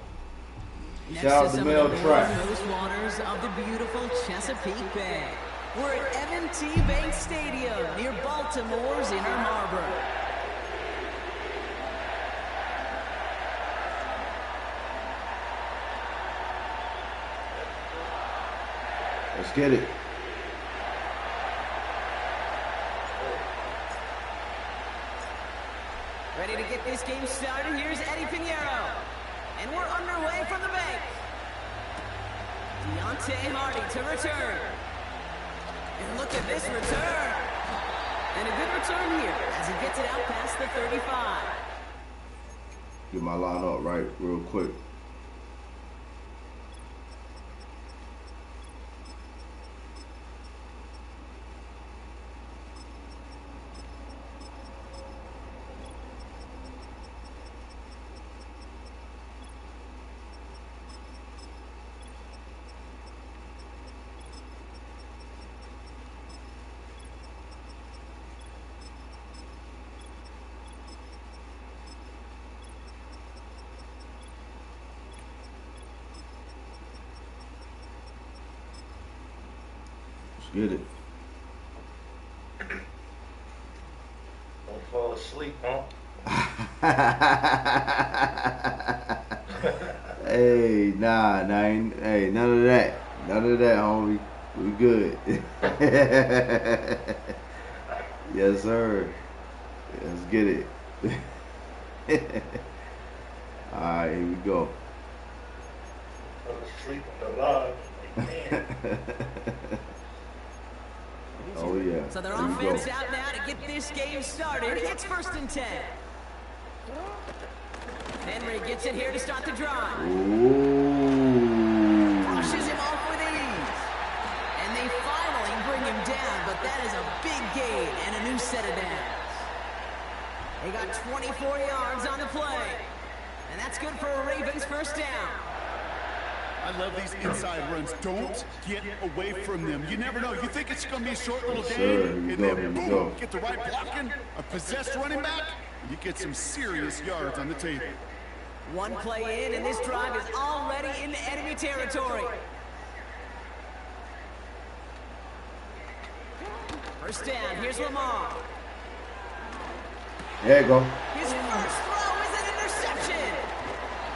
Next Shout out to to some Mel of the Track. northernmost waters of the beautiful Chesapeake Bay. We're at M&T Bank Stadium near Baltimore's Inner Harbor. Let's get it. Ready to get this game started. Here's Eddie Pinheiro. And we're underway from the bank. Jeporady to return. And look at this return. And a good return here as he gets it out past the 35. Get my line up right real quick. Get it. Don't fall asleep, huh? Hey, nah, hey, none of that. None of that, homie. We good. Yes, sir. Let's get it. Alright, here we go. Fall asleep on the line. Oh, yeah. So their offense out now to get this game started. It's 1st and 10. Henry gets it here to start the drive. Ooh. Pushes him off with ease. And they finally bring him down, but that is a big gain and a new set of downs. They got 24 yards on the play. And that's good for a Ravens 1st down. I love these inside runs. Don't get away from them. You never know. You think it's going to be a short little game, and then boom, get the right blocking, a possessed running back, and you get some serious yards on the table. One play in, and this drive is already in enemy territory. 1st down. Here's Lamar. There you go. His first throw is an interception.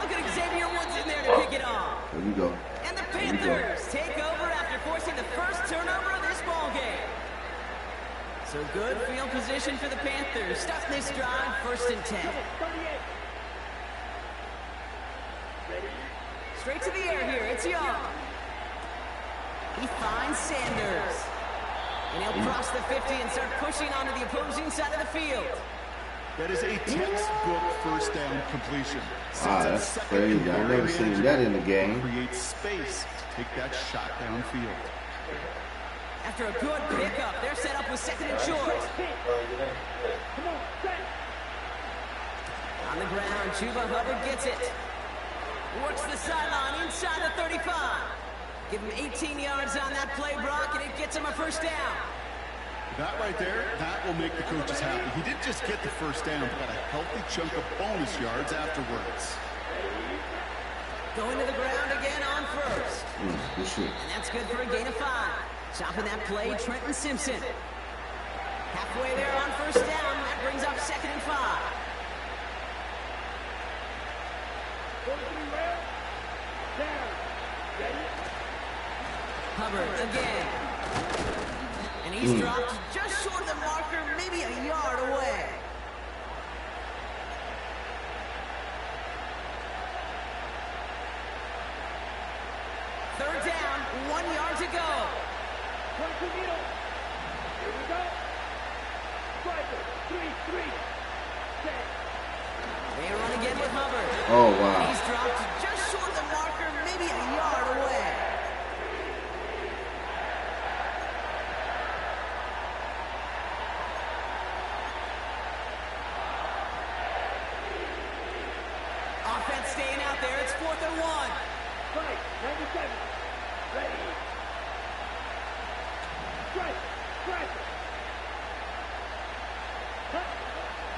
Look at Xavier Woods in there to pick it off. There we go. And the Panthers take over after forcing the first turnover of this ball game. So good field position for the Panthers. Starting this drive, 1st and 10. Straight to the air here, it's Young. He finds Sanders. And he'll cross the 50 and start pushing onto the opposing side of the field. That is a textbook 1st down completion. Wow, that's crazy. I've never seen that in the game. Create space to take that shot downfield. After a good pickup, they're set up with 2nd and short. On the ground, Chuba Hubbard gets it. Works the sideline inside the 35. Give him 18 yards on that play, Brock, and it gets him a 1st down. That right there, that will make the coaches happy. He didn't just get the 1st down, but got a healthy chunk of bonus yards afterwards. Going to the ground again on 1st. Good shit. And that's good for a gain of 5. Stopping that play, Trenton Simpson. Halfway there on 1st down. That brings up 2nd and 5. Hubbard again. And he's dropped just short of the marker, maybe a yard away. Third down, 1 yard to go. 22 meters. Here we go. Striker, 3-3. Set. They run again with Hubbard. Oh, wow. He's dropped just short of the marker, maybe a yard away. Offense staying out there. It's 4th and 1. Strike, 97. Ready. Strike, strike.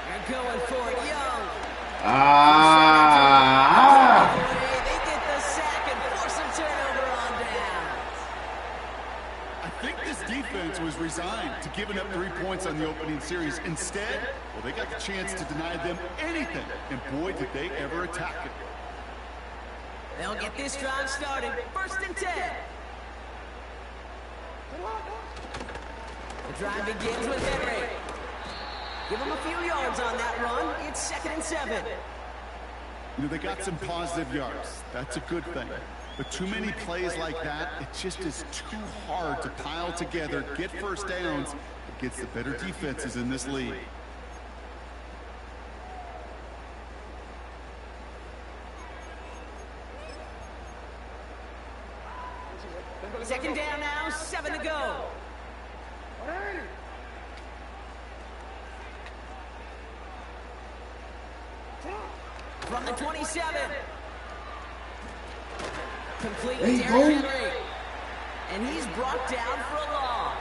They're going for it, Young. They get the sack and force a turnover on downs. I think this defense was resigned to giving up 3 points on the opening series. Instead, well, they got the chance to deny them anything, and boy, did they ever attack it. They'll get this drive started. 1st and 10. The drive begins with Henry. Give him a few yards on that run. It's 2nd and 7. You know, they got some positive yards. That's a good thing. But too many plays like that, it just is too hard to pile together, get first downs against the better defenses in this league. Second down now, 7 to go. From the 27. Complete to Derrick Henry. And he's brought down for a loss.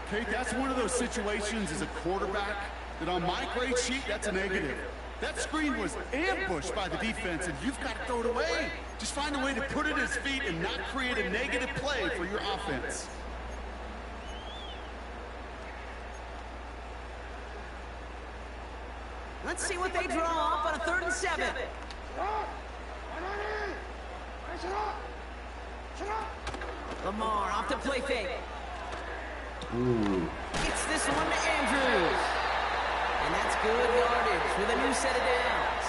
Kate, that's one of those situations as a quarterback that on my grade sheet, that's a negative. That screen was ambushed by the defense, and you've got to throw it away. Just find a way to put it at his feet and not create a negative play for your offense. Let's see what they draw up on a 3rd and 7. Lamar off to play fake. Gets this one to Andrews. And that's good yardage with a new set of downs.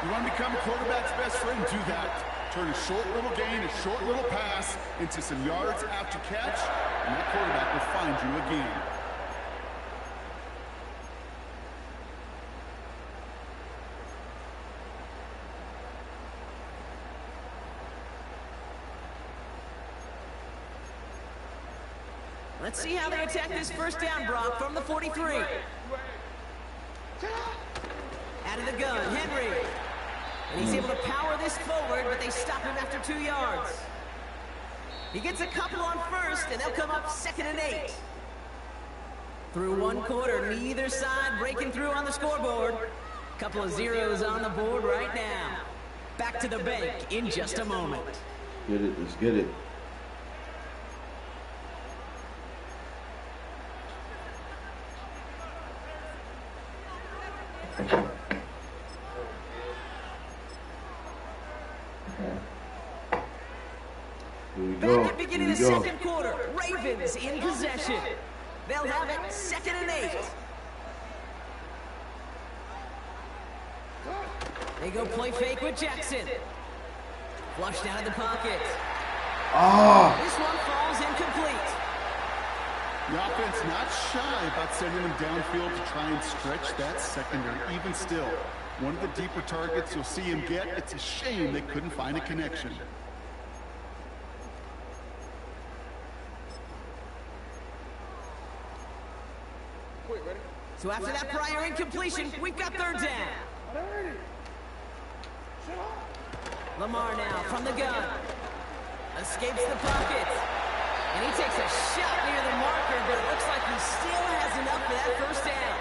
You want to become a quarterback's best friend, do that. Turn a short little gain, a short little pass into some yards after catch, and that quarterback will find you again. Let's see how they attack this first down, Brock, from the 43. Out of the gun, Henry. And he's able to power this forward, but they stop him after 2 yards. He gets a couple on first, and they'll come up 2nd and 8. Through 1 quarter, neither side breaking through on the scoreboard. Couple of zeros on the board right now. Back to the bank in just a moment. Get it, let's get it. Back at beginning of the 2nd quarter, Ravens in possession. They'll have it 2nd and 8. They go play fake with Jackson. Flushed out of the pocket. This one falls incomplete. The offense not shy about sending them downfield to try and stretch that secondary. Even still, one of the deeper targets you'll see him get. It's a shame they couldn't find a connection. So after that prior incompletion, we've got 3rd down. Lamar now from the gun. Escapes the pocket. And he takes a shot near the marker, but it looks like he still has enough for that first down.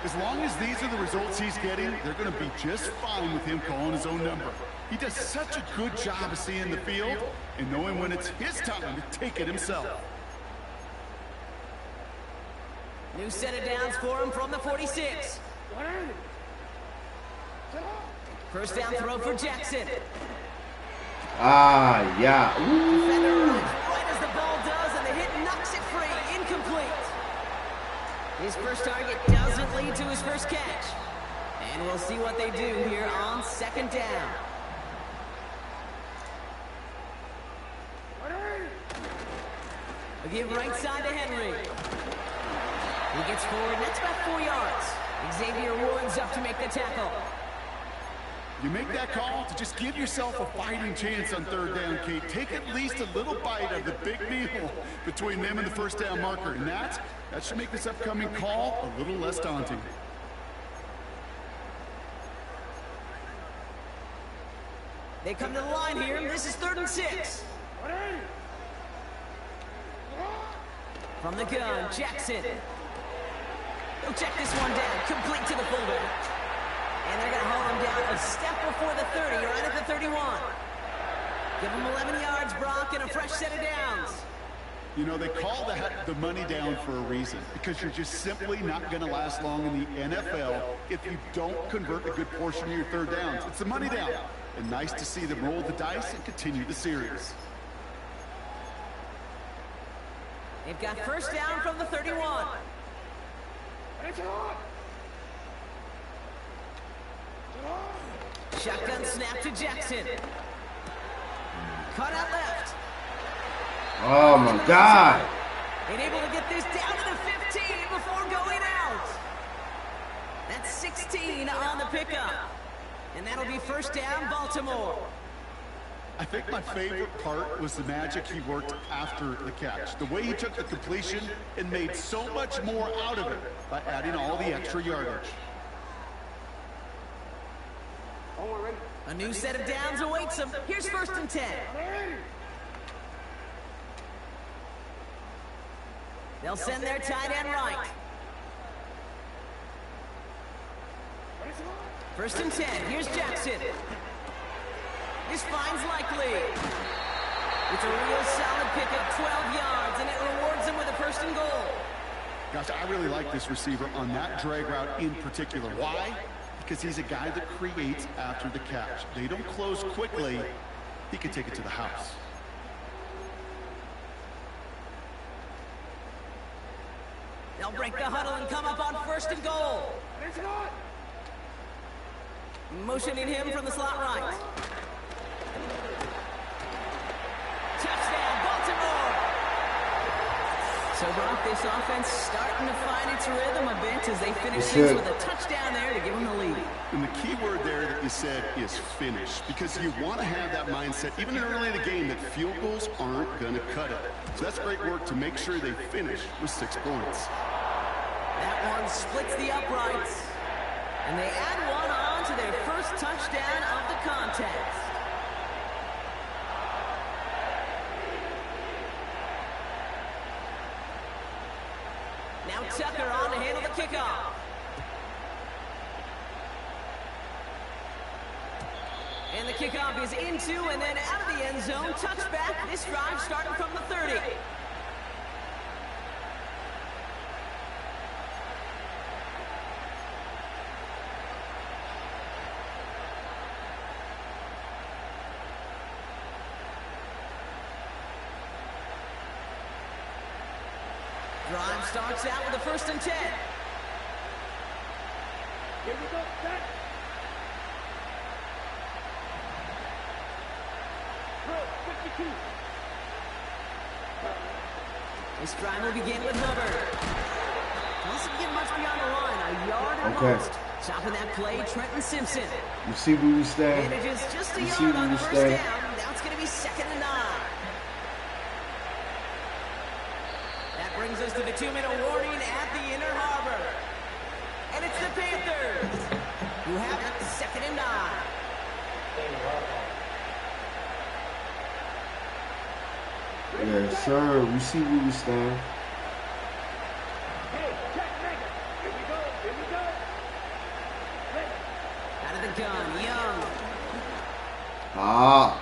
As long as these are the results he's getting, they're going to be just fine with him calling his own number. He does such a good job of seeing the field and knowing when it's his time to take it himself. New set of downs for him from the 46. First down throw for Jackson. Yeah. Defender runs right as the ball does, and the hit knocks it free. Incomplete. His first target doesn't lead to his first catch. And we'll see what they do here on 2nd down. A give right side to Henry. He gets forward, and that's about 4 yards. Xavier Woods up to make the tackle. You make that call to just give yourself a fighting chance on 3rd down, Kate. Take at least a little bite of the big meal between them and the first down marker. And that should make this upcoming call a little less daunting. They come to the line here. This is 3rd and 6. From the gun, Jackson. He'll check this one down, complete to the fullback. And they're going to hold him down a step before the 30, right at the 31. Give him 11 yards, Brock, and a fresh set of downs. You know, they call that the money down for a reason, because you're just simply not going to last long in the NFL if you don't convert a good portion of your 3rd downs. It's the money down. And nice to see them roll the dice and continue the series. They've got first down from the 31. Shotgun snap to Jackson. Cut out left. Oh my God. And able to get this down to the 15 before going out. That's 16 on the pickup. And that'll be first down, Baltimore. I think my favorite part was the magic he worked after the catch. The way he took the completion and made so much more out of it by adding all the extra yardage. A new set of downs awaits him. Here's first and 10. They'll send their tight end right. First and 10. Here's Jackson. This finds Likely. It's a real solid pickup, 12 yards, and it rewards him with a first and goal. Gosh, I really like this receiver on that drag route in particular. Why? Because he's a guy that creates after the catch. They don't close quickly. He can take it to the house. They'll break the huddle and come up on first and goal. Motioning him from the slot right. Touchdown, Baltimore! So, Brock, this offense starting to find its rhythm a bit as they finish things with a touchdown there to give them the lead. And the key word there that you said is finish, because you want to have that mindset, even early in the game, that field goals aren't going to cut it. So that's great work to make sure they finish with 6 points. That one splits the uprights. And they add one on to their first touchdown of the contest. Now Tucker on to handle the kickoff. And the kickoff is into and then out of the end zone. Touchback. This drive starting from the 30. Drive starts out with a first and 10. Here we go, set. Drill, 52. This drive will begin with Hubbard. Doesn't get much beyond the line, a yard or most. Stopping that play, Trenton Simpson. You see where we stand? Manages just a yard on the first down. Now it's going to be 2nd and 9. That brings us to the 2-minute warning at the Inner Harbor. And it's the Panthers who have it 2nd and 9. Yes, sir. We see where we stand. Hey, check, make it. Here we go, here we go. Ready. Out of the gun, Young.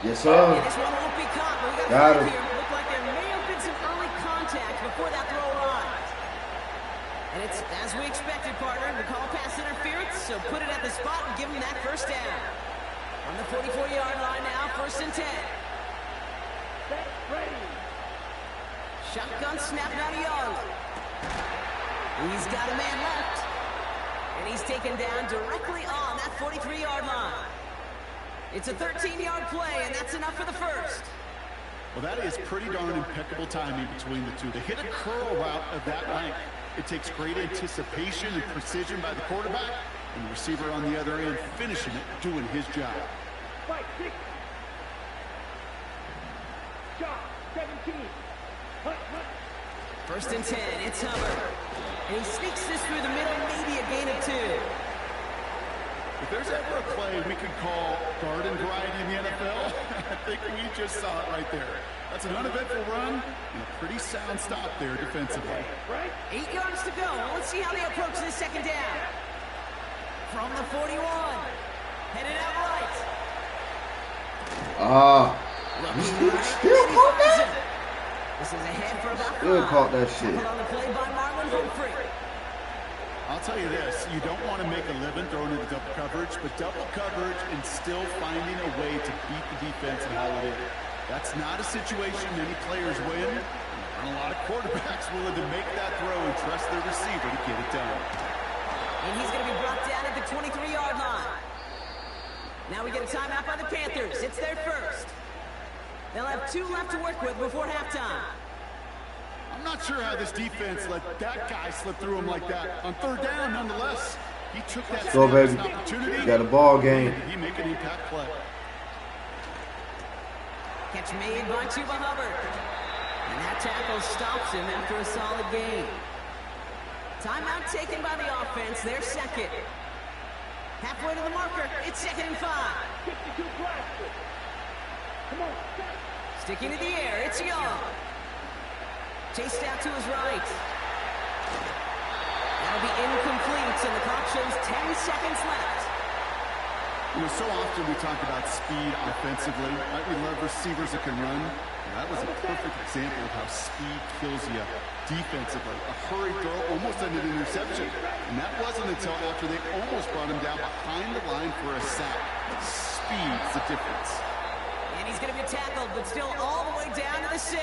Yes, sir. And this one won't be caught, but we Got got him. here. It looked like there may have been some early contact before that throw arrived. And it's as we expected, partner. We call pass interference, so put it at the spot and give him that first down. On the 44-yard line now, 1st and 10. Set, ready. Shotgun snap out of Young. He's got a man left. And he's taken down directly on that 43-yard line. It's a 13-yard play, and that's enough for the first. Well, that is pretty darn impeccable timing between the two. To hit a curl route of that length, it takes great anticipation and precision by the quarterback, and the receiver on the other end finishing it, doing his job. Fight, 6. Shot, 17. Hut, hut. 1st and 10, it's Hubbard. And he sneaks this through the middle, maybe a gain of 2. If there's ever a play we could call garden variety in the NFL, I think we just saw it right there. That's an uneventful run and a pretty sound stop there defensively. Right? 8 yards to go. Let's see how they approach this 2nd down. From the 41. Headed out right. Still caught that? This is ahead for about 5. Still caught that shit. On the play by Marlon Humphrey. I'll tell you this, you don't want to make a living throwing into double coverage, but double coverage and still finding a way to beat the defense and haul it in. That's not a situation many players win. Not a lot of quarterbacks willing to make that throw and trust their receiver to get it done. And he's going to be brought down at the 23-yard line. Now we get a timeout by the Panthers. It's their first. They'll have 2 left to work with before halftime. I'm not sure how this defense let that guy slip through him like that. On 3rd down, nonetheless, he took that go, baby. opportunity. You got a ball game. He make an impact play. Catch made by Chuba Hubbard. And that tackle stops him after a solid gain. Timeout taken by the offense. Their second. Halfway to the marker. It's 2nd and 5. Come on, sticking to the air. It's Young. Chased out to his right. That'll be incomplete, and the clock shows 10 seconds left. You know, so often we talk about speed offensively. Right? We love receivers that can run. And that was a perfect example of how speed kills you defensively. A hurried throw almost ended an interception. And that wasn't until after they almost brought him down behind the line for a sack. Speed's the difference. And he's going to be tackled, but still all the way down to the 6.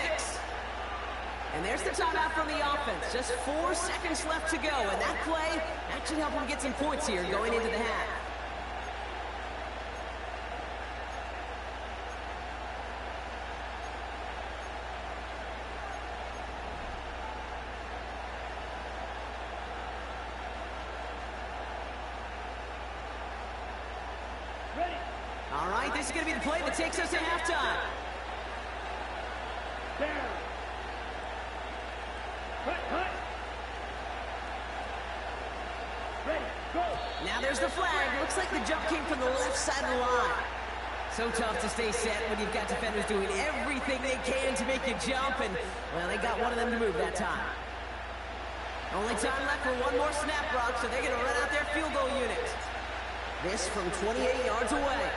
And there's the timeout from the offense. Just 4 seconds left to go. And that play actually helped him get some points here going into the half. All right, this is going to be the play that takes us to halftime. down. Cut. Ready, go. Now there's the flag. Looks like the jump came from the left side of the line. So tough to stay set when you've got defenders doing everything they can to make you jump, and, well, they got one of them to move that time. Only time left for one more snap, Brock, so they're going to run out their field goal unit. This from 28 yards away.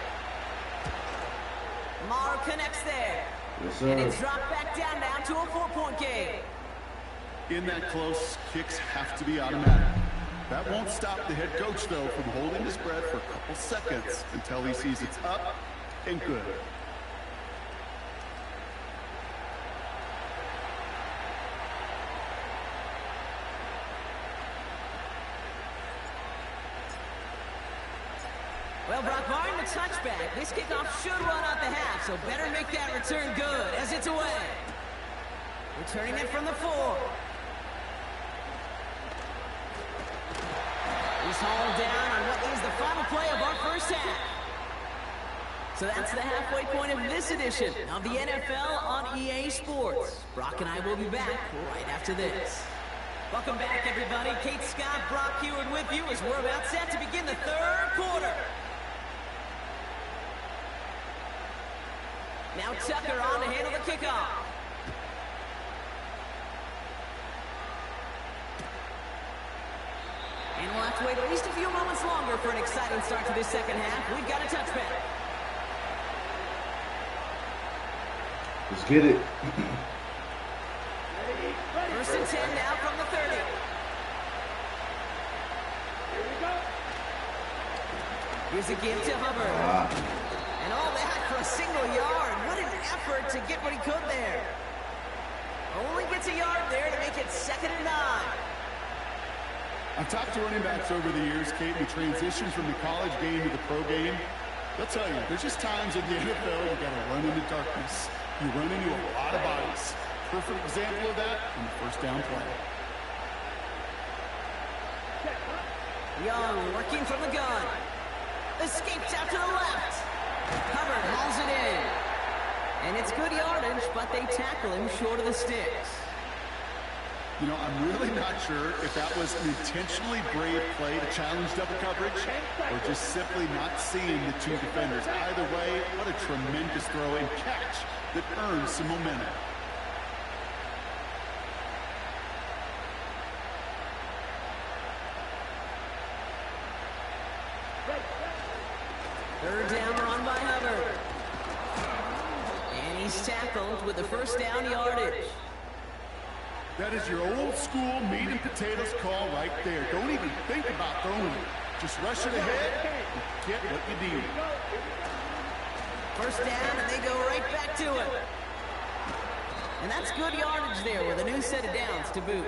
Marr connects there. Yes, sir. And it's dropped back down now to a 4-point game. In that close, kicks have to be automatic. That won't stop the head coach, though, from holding his breath for a couple seconds until he sees it's up and good. Well, Brock, barring the touchback, this kickoff should run out the half, so better make that return good as it's away. Returning it from the 4. He's hauled down on what is the final play of our first half. So that's the halfway point of this edition of the NFL on EA Sports. Brock and I will be back right after this. Welcome back, everybody. Kate Scott, Brock Heward with you as we're about set to begin the third quarter. Now Tucker on to handle the kickoff. And we'll have to wait at least a few moments longer for an exciting start to this second half. We've got a touchback. Let's get it. First and 10 now from the 30. Here we go. Here's a give to Hubbard. And all that for a single yard. What an effort to get what he could there. Only gets a yard there to make it 2nd and 9. I've talked to running backs over the years, Kate, who transitions from the college game to the pro game. They'll tell you, there's just times in the NFL you got to run into darkness. You run into a lot of bodies. Perfect example of that on the first down play. Young working from the gun. Escapes out to the left. Hubbard hauls it in. And it's good yardage, but they tackle him short of the sticks. You know, I'm really not sure if that was an intentionally brave play to challenge double coverage or just simply not seeing the two defenders. Either way, what a tremendous throw and catch that earns some momentum. Third down run by Hubbard. And he's tackled with the first down yardage. That is your old school meat and potatoes call right there. Don't even think about throwing it. Just rush it ahead and get what you need. First down, and they go right back to it. And that's good yardage there with a new set of downs to boot.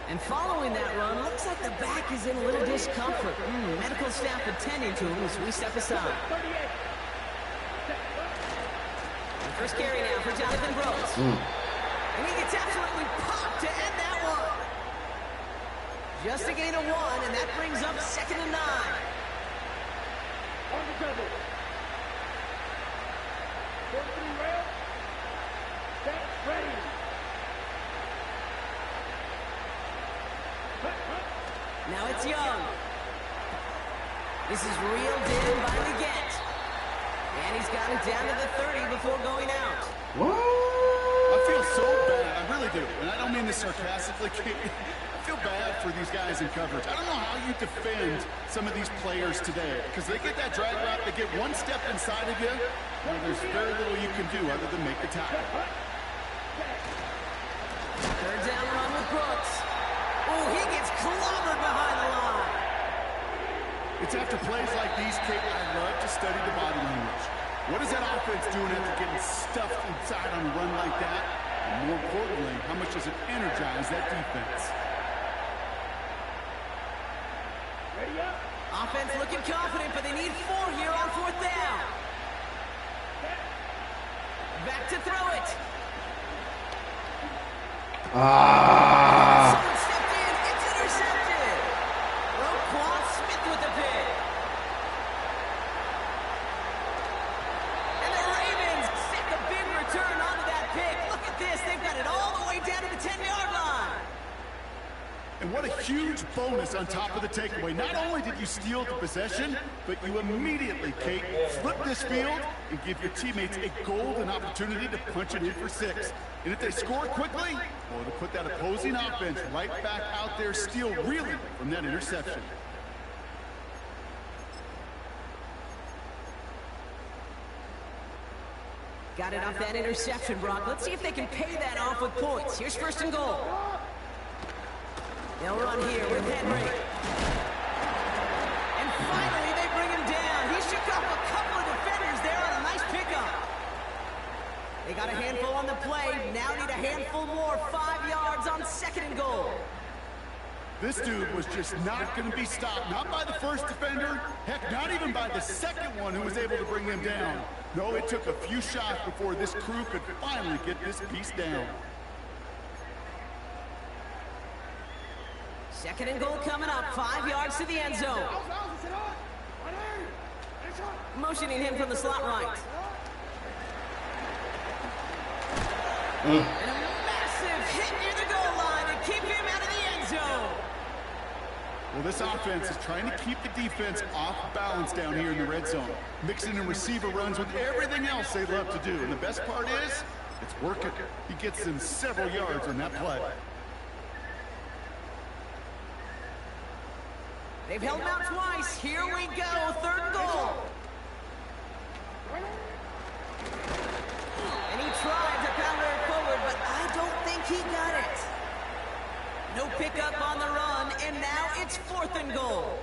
And following that run, looks like the back is in a little discomfort. Medical staff attending to him as we step aside. And first carry now for Jonathan Brooks. And he gets absolutely popped to end that one. Just a gain of 1, and that brings up 2nd and 9. On the double. 4-3 rail. Set, ready. Now it's Young. This is reeled in by Leggett. And he's got it down to the 30 before going out. What? I feel so bad. I really do. And I don't mean this sarcastically. I feel bad for these guys in coverage. I don't know how you defend some of these players today. Because they get that drag route, they get one step inside of you, and there's very little you can do other than make the tackle. Third down run with Brooks. Oh, he gets clobbered behind the line. It's after plays like these, Kate, I love to study the body language. What is that offense doing after getting stuffed inside on a run like that? And more importantly, how much does it energize that defense? Ready up. Offense looking confident, but they need 4 here on 4th down. Back to throw it. Someone stepped in. It's intercepted. Roquan Smith with the pick. And the Ravens set the big return onto that pick. Look at this. They've got it all the way down to the 10-yard line. And what a huge bonus on top of the takeaway. Not only did you steal the possession, but you immediately, Kate, flip this field and give your teammates a golden opportunity to punch it in for 6. And if they score quickly, well, to put that opposing offense right back out there, steal reeling from that interception. Got it off that interception, Brock. Let's see if they can pay that off with points. Here's 1st and goal. They'll run here with Henry. And finally, they bring him down. He shook off a couple of defenders there on a nice pickup. They got a handful on the play. Now need a handful more. 5 yards on 2nd and goal. This dude was just not going to be stopped. Not by the first defender. Heck, not even by the second one who was able to bring him down. No, it took a few shots before this crew could finally get this piece down. 2nd and goal coming up. 5 yards to the end zone. Motioning him from the slot right. And a massive hit near the goal line to keep him out of the end zone. Well, this offense is trying to keep the defense off balance down here in the red zone. Mixing in receiver runs with everything else they love to do. And the best part is, it's working. He gets them several yards on that play. They've held him out twice. Here we go. 3rd and goal. And he tried to power it forward, but I don't think he got it. No pickup on the run, and now it's 4th and goal.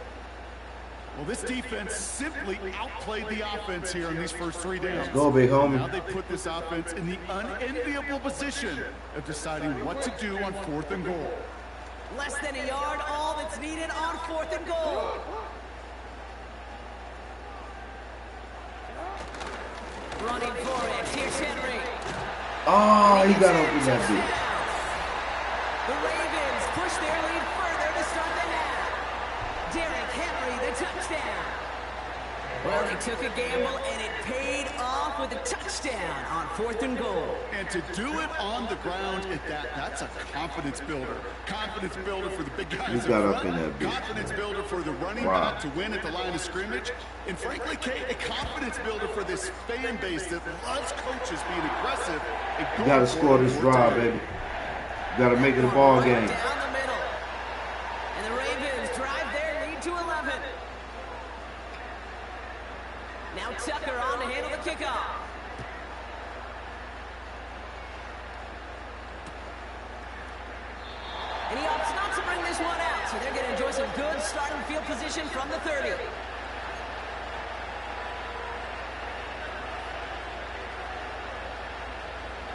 Well, this defense simply outplayed the offense here in these first 3 downs. Let's go, big homie. Now they put this offense in the unenviable position of deciding what to do on 4th and goal. Less than a yard, all that's needed on 4th and goal. Running for it. Here's Henry. Oh, he got open that big. The Ravens push their lead further to start the half. Derrick Henry, the touchdown. Well, they took a gamble, and it paid off with a touchdown on 4th and goal. And to do it on the ground at that, that's a confidence builder. Confidence builder for the big guys in front. Confidence builder for the running back to win at the line of scrimmage. And frankly, Kate, a confidence builder for this fan base that loves coaches being aggressive. You got to score this drive, baby. You got to make it a ball game. Down the middle. And the Ravens drive their lead to 11. Now Tucker on to handle the kickoff. And he opts not to bring this one out, so they're going to enjoy some good starting field position from the 30.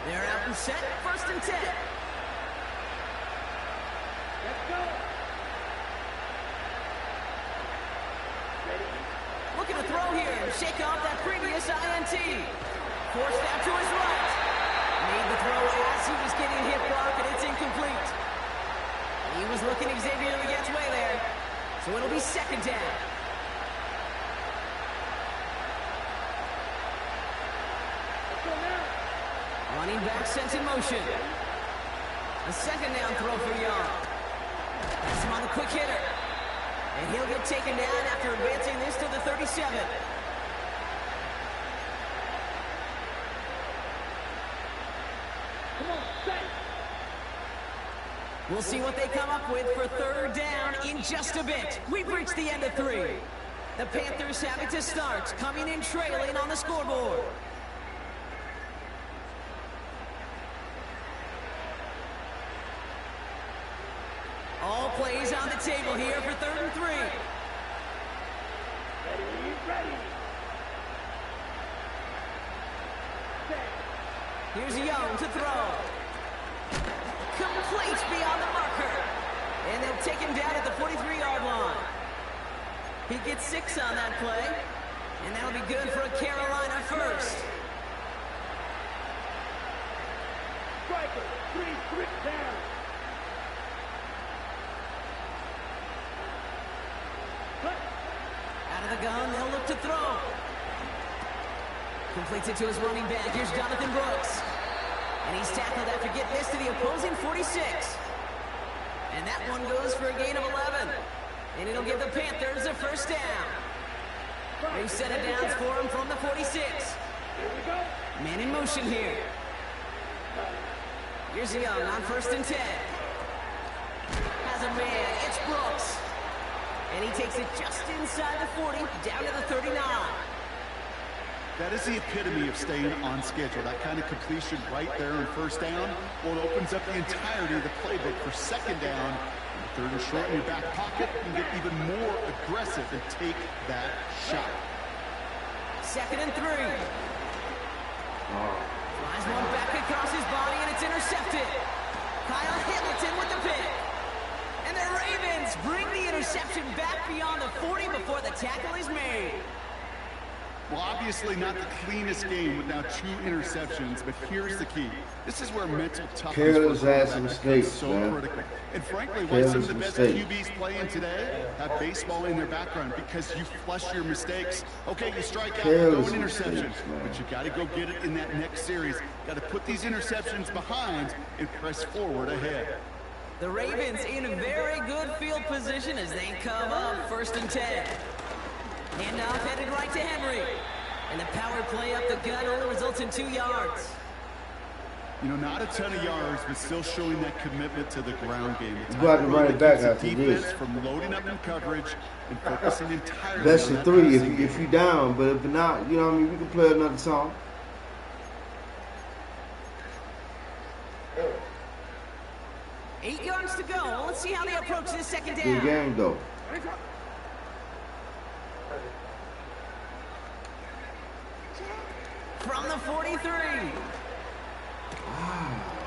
They're out and set, 1st and 10. Let's go. Looking to throw here and shake off that previous INT. Forced out to his right. Made the throw as he was getting hit block, and it's incomplete. He was looking Xavier Legette's way there. So it'll be 2nd down. Running back sent in motion. A 2nd down throw for Young. That's him on the quick hitter. And he'll get taken down after advancing this to the 37. Come on, set. We'll see what they come up with for 3rd down in just a bit. We've reached the end of 3. The Panthers have it to start, coming in trailing on the scoreboard. All plays on the table here for 3rd and 3. Ready. Here's Young to throw. Complete beyond the marker. And they'll take him down at the 43-yard line. He gets 6 on that play. And that'll be good for a Carolina first. Striker, 3 down. Out of the gun, they'll look to throw. Completes it to his running back. Here's Jonathan Brooks. And he's tackled after getting this to the opposing 46. And that one goes for a gain of 11. And it'll give the Panthers a 1st down. They set it down for him from the 46. Here we go. Man in motion here. Here's Young on 1st and 10. Has a man. It's Brooks. And he takes it just inside the 40, down to the 39. That is the epitome of staying on schedule. That kind of completion right there on 1st down. Well, it opens up the entirety of the playbook for 2nd down. 3rd and short in your back pocket. You can get even more aggressive and take that shot. 2nd and 3. Flies one back across his body, and it's intercepted. Kyle Hamilton with the pick. And the Ravens bring the interception back beyond the 40 before the tackle is made. Well, obviously not the cleanest game with now 2 interceptions, but here's the key. This is where mental toughness is so critical. And frankly, why some of the best QBs playing today have baseball in their background, because you flush your mistakes. Okay, you strike out, throw an interception, but you got to go get it in that next series. Got to put these interceptions behind and press forward ahead. The Ravens in a very good field position as they come up 1st and 10. Handoff headed right to Henry. And the power play up the gut only results in 2 yards. You know, not a ton of yards, but still showing that commitment to the ground game. You got to run it back after this. From loading up in coverage and focusing entirely best on of that 3 passing if you down, but if not, you know what I mean, we can play another song. Good. 8 yards to go. Well, let's see how they approach this 2nd down. Good game, though. From the 43.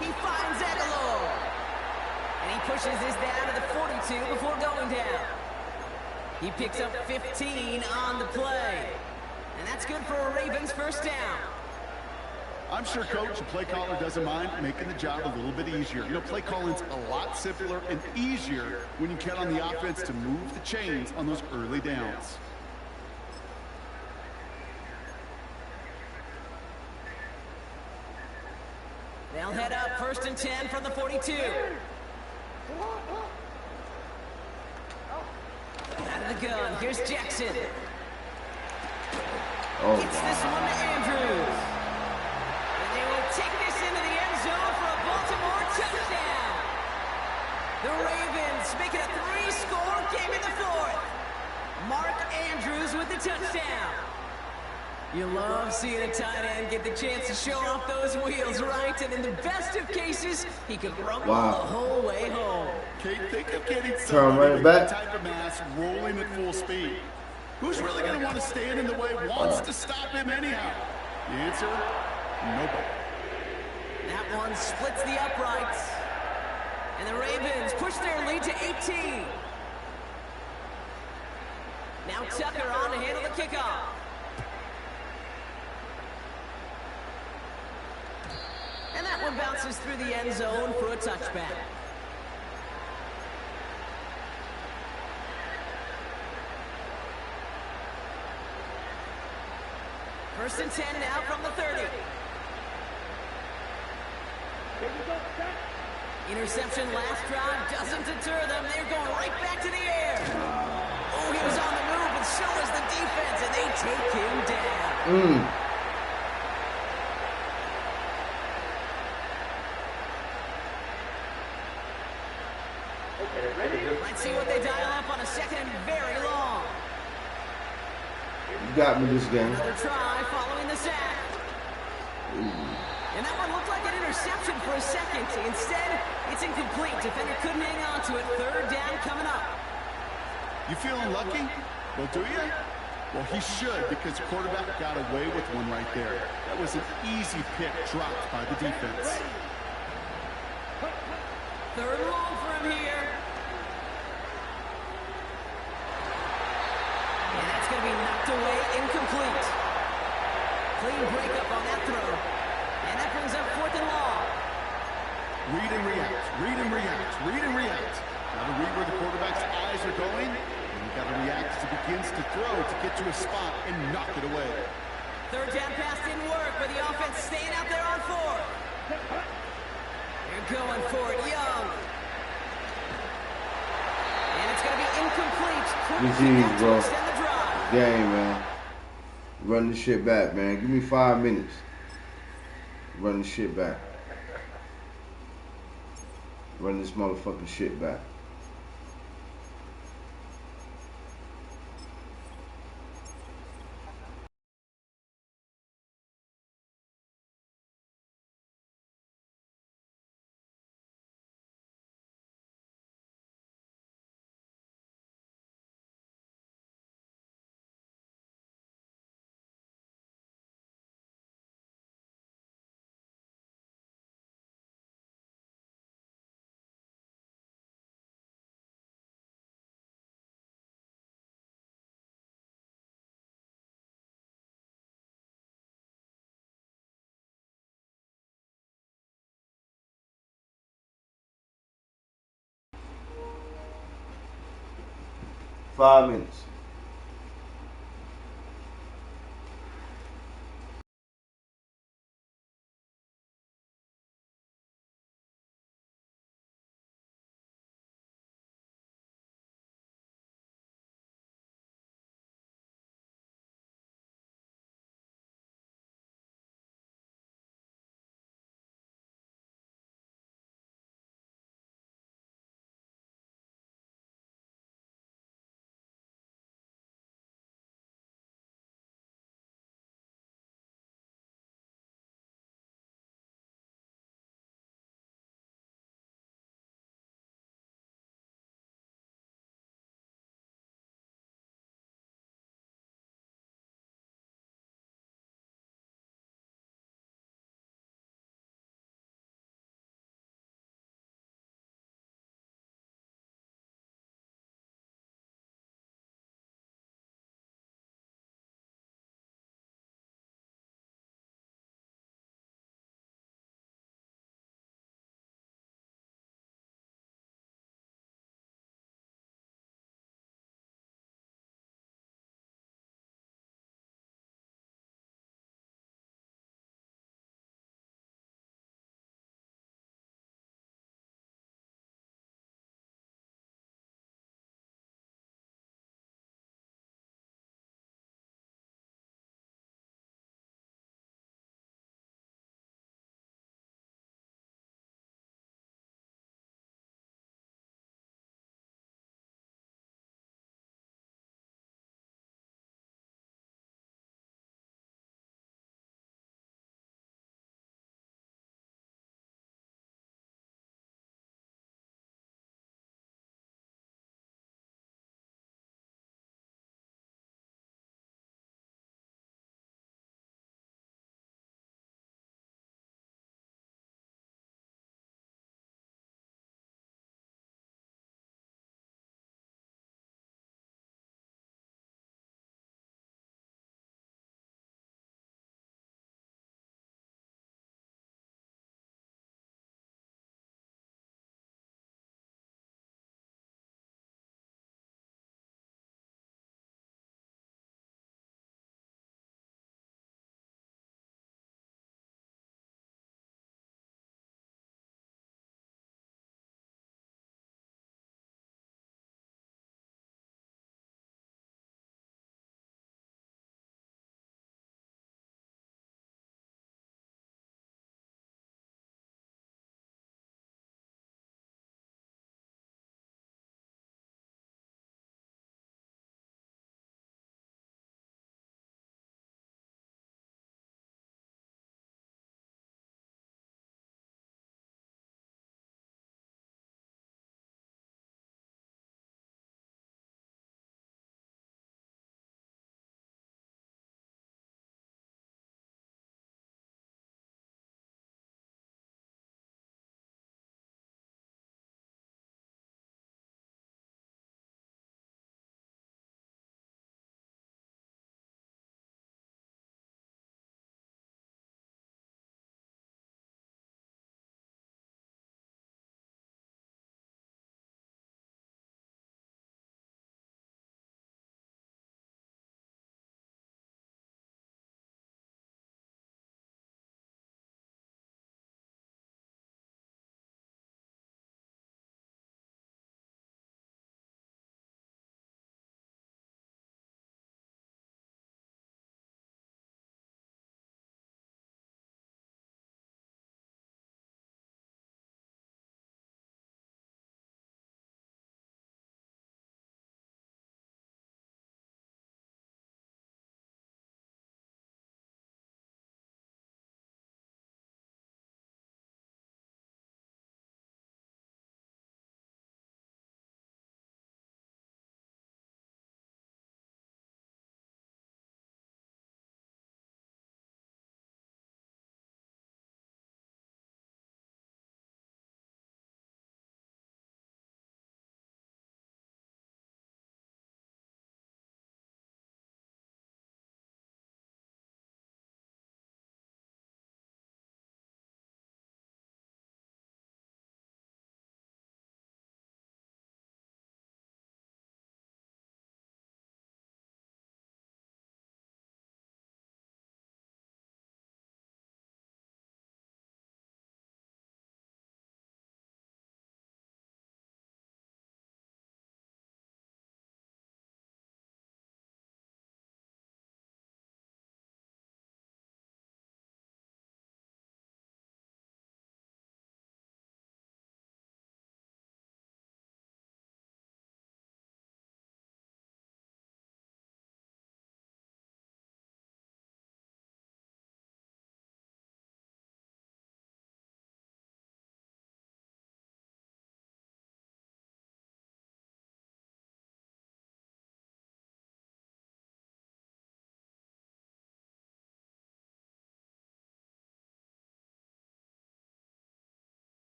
He finds Aguilar. And he pushes this down to the 42 before going down. He picks up 15 on the play. And that's good for a Ravens 1st down. I'm sure coach and play caller doesn't mind making the job a little bit easier. You know, play calling's a lot simpler and easier when you count on the offense to move the chains on those early downs. They'll head up 1st and 10 from the 42. Out of the gun, here's Jackson. Gets this one to Andrews. And they will take this into the end zone for a Baltimore touchdown. The Ravens make it a 3-score game in the 4th. Mark Andrews with the touchdown. You love seeing a tight end get the chance to show off those wheels, right? And in the best of cases, he could rumble the whole way home. Kate, think of getting somebody with that type of mass rolling at full speed. Who's really going to want to stand in the way, wants to stop him anyhow? The answer, nobody. That one splits the uprights. And the Ravens push their lead to 18. Now Tucker on to handle the kickoff. And that one bounces through the end zone for a touchback. First and 10 now from the 30. Interception last drive doesn't deter them. They're going right back to the air. Oh, he was on the move, and so is the defense, and they take him down. Okay, ready? Let's see what they dial up on a second and very long. You got me this game. Another try following the sack. And that one looked like an interception for a second. Instead, it's incomplete. Defender couldn't hang on to it. Third down coming up. You feeling lucky? Well, do you? Well, he should, because the quarterback got away with one right there. That was an easy pick dropped by the defense. Third and long for him here. And that's going to be knocked away, incomplete. Clean breakup on that throw. And that brings up fourth and long. Read and react, read and react, read and react. Got to read where the quarterback's eyes are going, and you got to react as he begins to throw to get to a spot and knock it away. Third down pass didn't work, but the offense staying out there on fourth. They're going for it, Young. And it's going to be incomplete. GG's, bro. Extend the drive. Game, man. Run this shit back, man. Give me 5 minutes. Run this shit back. Run this motherfucking shit back. Five minutes.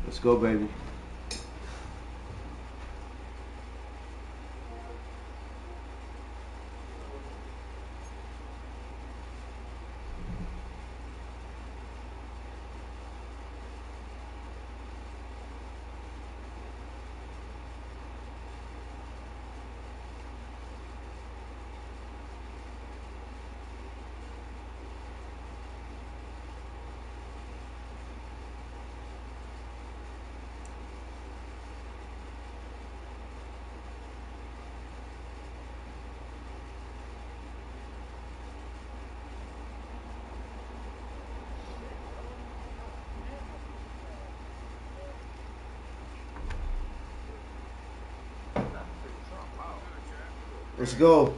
Let's go, baby. Let's go.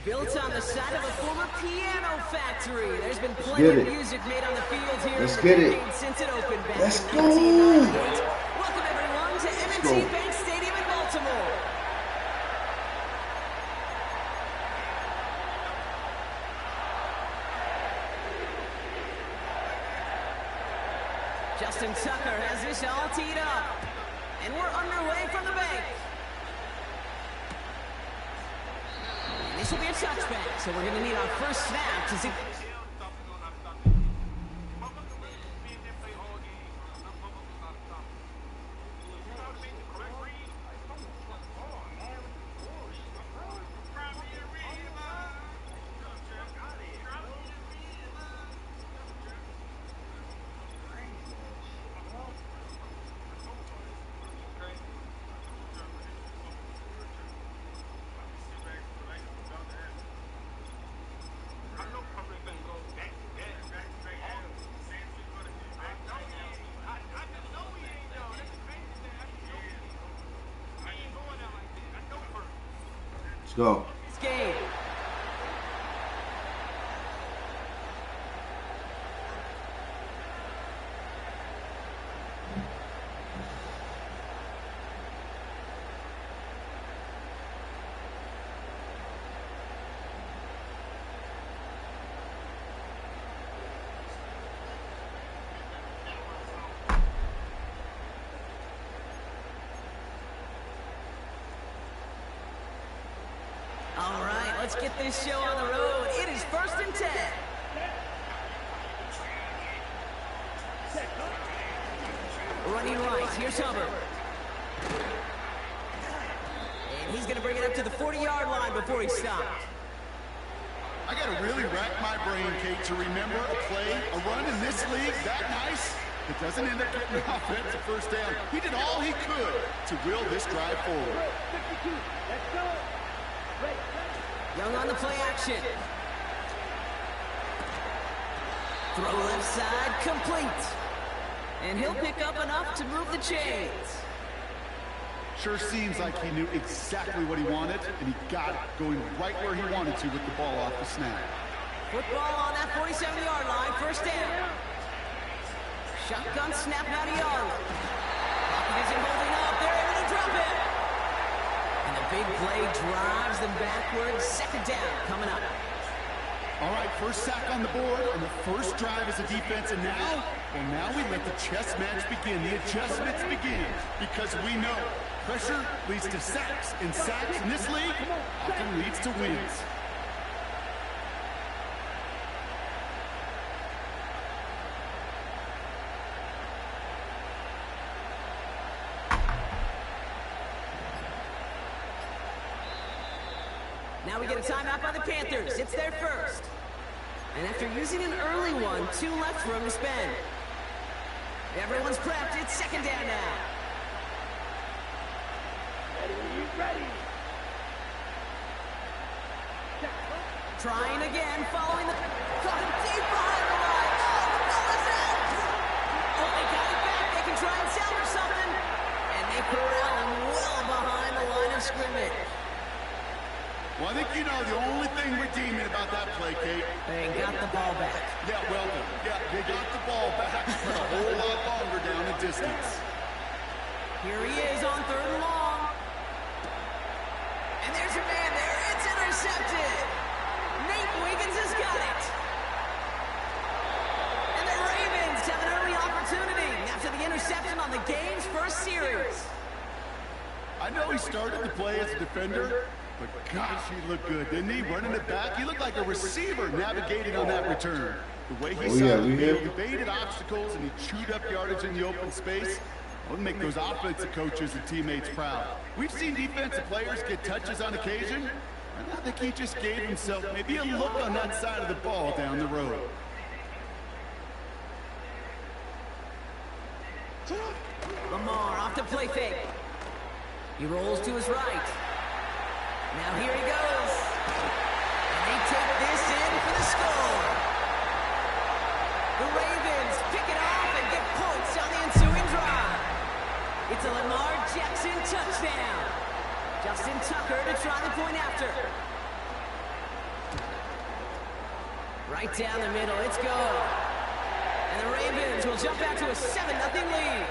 Built on the side of a former piano factory. There's been plenty of music made on the field here. Let's get it. Since it opened back Let's in go. 1998. Welcome everyone to M&T Bank Stadium in Baltimore. Justin Tucker has this all teed up. And we're underway from the bank. This will be a touchback, so we're going to need our first snap to see. Let's go. Game. All right, let's get this show on the road. It is 1st and 10. Running right, here's Hubbard. And he's going to bring it up to the 40-yard line before he stopped. I got to really rack my brain, Kate, to remember a play, a run in this league that nice. It doesn't end up getting an offensive first down. He did all he could to will this drive forward. Young on the play action. Throw left side, complete. And he'll pick up enough to move the chains. Sure seems like he knew exactly what he wanted, and he got it going right where he wanted to with the ball off the snap. Football on that 47-yard line, first down. Shotgun snap out of yard. Pocket isn't holding up. They're able to drop it. And the big play drives them backwards. Second down coming up. All right, first sack on the board, and the first drive as a defense, and now, well, now we let the chess match begin. The adjustments begin, because we know pressure leads to sacks, and sacks in this league often leads to wins. Now we get a timeout by the Panthers. It's their first. And after using an early one, 2 left for him to spend. Everyone's prepped. It's second down now. Ready. Trying again, following the... Caught him deep behind the line. Oh, the ball is out. Oh, they got it back. They can try and salvage something. And they corral him well behind the line of scrimmage. Well, I think you know the only thing redeeming about that play, Kate. They got the ball back. Yeah, well done. Yeah, they got the ball back, but a whole lot longer down the distance. Here he is on 3rd and long. And there's your man there. It's intercepted. Nate Wiggins has got it. And the Ravens have an early opportunity after the interception on the game's first series. I know he started the play as a defender, but gosh, he looked good, didn't he? Running it back, he looked like a receiver navigating on that return. The way he saw the field, evaded obstacles, and he chewed up yardage in the open space. Would make those offensive coaches and teammates proud. We've seen defensive players get touches on occasion, and I think he just gave himself maybe a look on that side of the ball down the road. Lamar off the play fake. He rolls to his right. Now here he goes. And they take this in for the score. The Ravens pick it off and get points on the ensuing drive. It's a Lamar Jackson touchdown. Justin Tucker to try the point after. Right down the middle, it's go. And the Ravens will jump out to a 7-0 lead.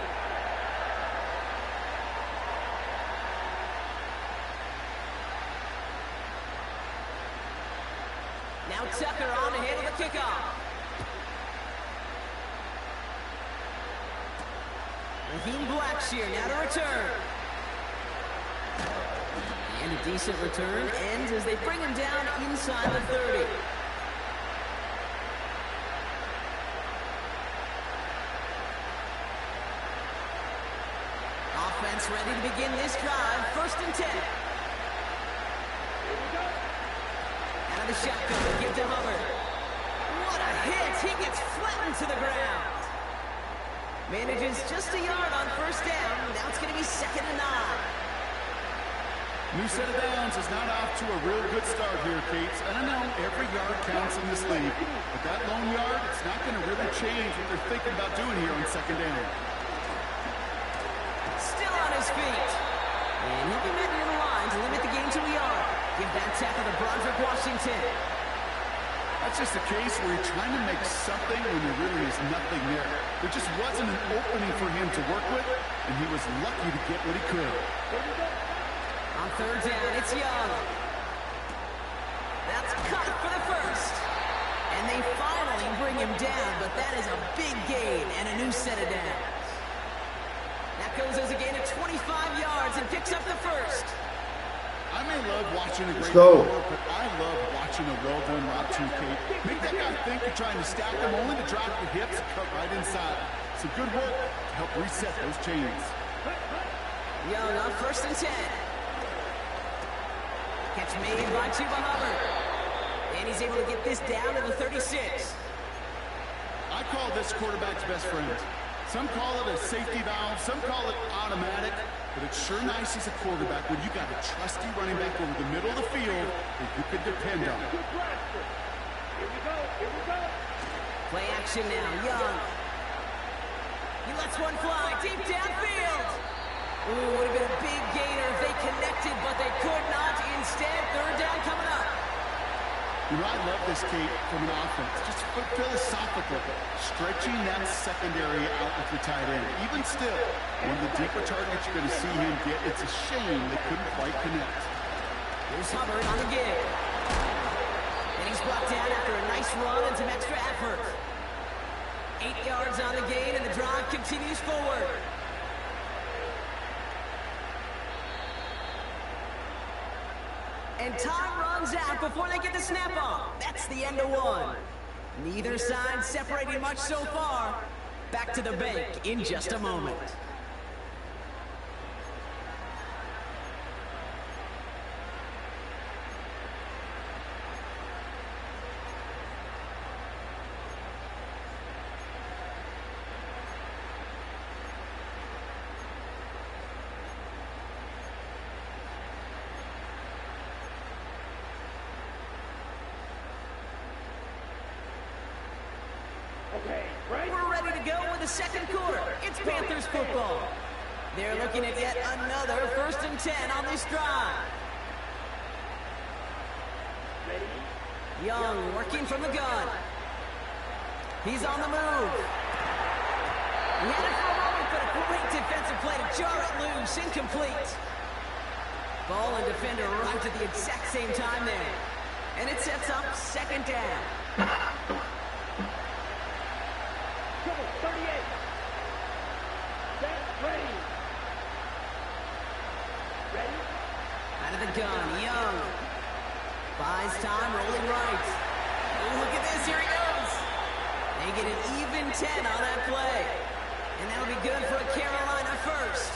Now Tucker on to handle the kickoff. Raheem Blackshear now to return. And a decent return ends as they bring him down inside the 30. Offense ready to begin this drive. 1st and 10. Out of the shotgun, give to Hubbard. What a hit! He gets flattened to the ground. Manages just a yard on 1st down. Now it's going to be 2nd and 9. New set of downs is not off to a real good start here, Kate. And I know every yard counts in this league, but that lone yard, it's not going to really change what they're thinking about doing here on 2nd down. Still on his feet. And he'll be met near the line to limit the game to a yard. Give that tackle to Broderick Washington. That's just a case where you're trying to make something when there really is nothing there. There just wasn't an opening for him to work with, and he was lucky to get what he could. On 3rd down, it's Young. That's cut for the first. And they finally bring him down, but that is a big gain and a new set of downs. That goes as a gain of 25 yards and picks up the first. I may love watching a great score, but I love watching a well-done route to Kate. Make that guy think you're trying to stack him only to drop the hips and cut right inside. Some good work to help reset those chains. Young on 1st and 10. Catch made by Chuba Hubbard. And he's able to get this down to the 36. I call this quarterback's best friend. Some call it a safety valve, some call it automatic, but it's sure nice as a quarterback when you got a trusty running back over the middle of the field that you can depend on. Here we go. Play action now, Young. He lets one fly deep downfield. Ooh, would have been a big gainer if they connected, but they could not. Instead, 3rd down coming up. You know, I love this, Kate, from an offense. Just philosophical, stretching that secondary out with your tight end. Even still, one of the deeper targets you're going to see him get, it's a shame they couldn't quite connect. Here's Hubbard on the gig. And he's brought down after a nice run and some extra effort. 8 yards on the gain, and the drive continues forward. And time runs out before they get the snap off. That's the end of one. Neither side separating much so far. Back to the bank in just a moment. to go with the second quarter. It's Panthers football. They're looking at yet another 1st and 10 on this drive. Young working from the gun. He's on the move. He had it for a moment, but a great defensive play to jar it loose. Incomplete. Ball and defender arrived at the exact same time there. And it sets up 2nd down. Trouble, 38. Set, ready. Ready? Out of the gun, Young. Buys time, rolling right. Oh, look at this, here he goes. They get an even 10 on that play. And that'll be good for a Carolina first.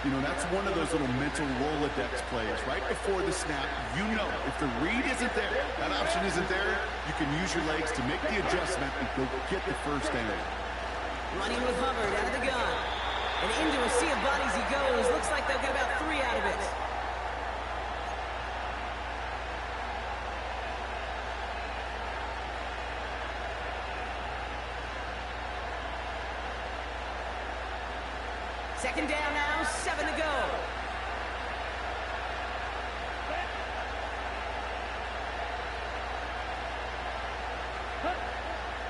You know, that's one of those little mental Rolodex plays. Right before the snap, you know if the read isn't there, that option isn't there, you can use your legs to make the adjustment and go get the 1st down. Running with Hubbard out of the gun. And into a sea of bodies he goes. Looks like they'll get about 3 out of it. Second down now, 7 to go.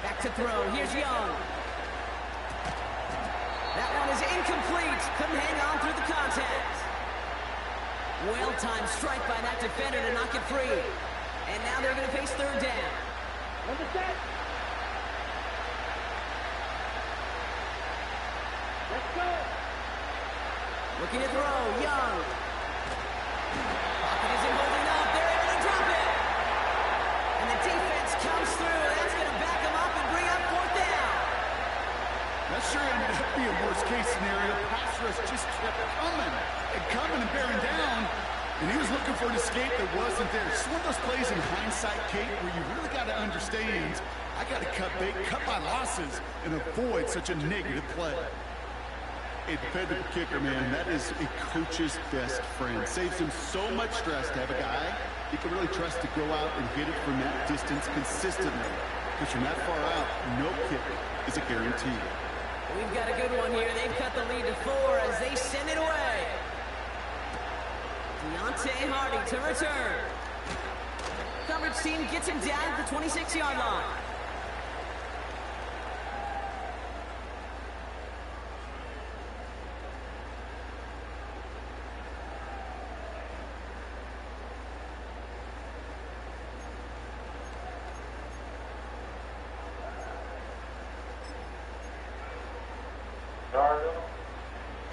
Back to throw, here's Young. That one is incomplete, couldn't hang on through the contact. Well-timed strike by that defender to knock it free. And now they're going to face 3rd down. Understand? Let's go. Looking to throw, Young. Pocket isn't holding up. They're able to drop it. And the defense comes through. That's going to back them up and bring up 4th down. That sure ended up being worst-case scenario. Pass rush just kept coming and bearing down. And he was looking for an escape that wasn't there. It's one of those plays in hindsight, Kate, where you really got to understand, I got to cut bait, cut my losses, and avoid such a negative play. A dependable kicker, man, that is a coach's best friend. Saves him so much stress to have a guy he can really trust to go out and hit it from that distance consistently. Because from that far out, no kick is a guarantee. We've got a good one here. They've cut the lead to 4 as they send it away. Jeporady to return. Coverage team gets him down at the 26-yard line.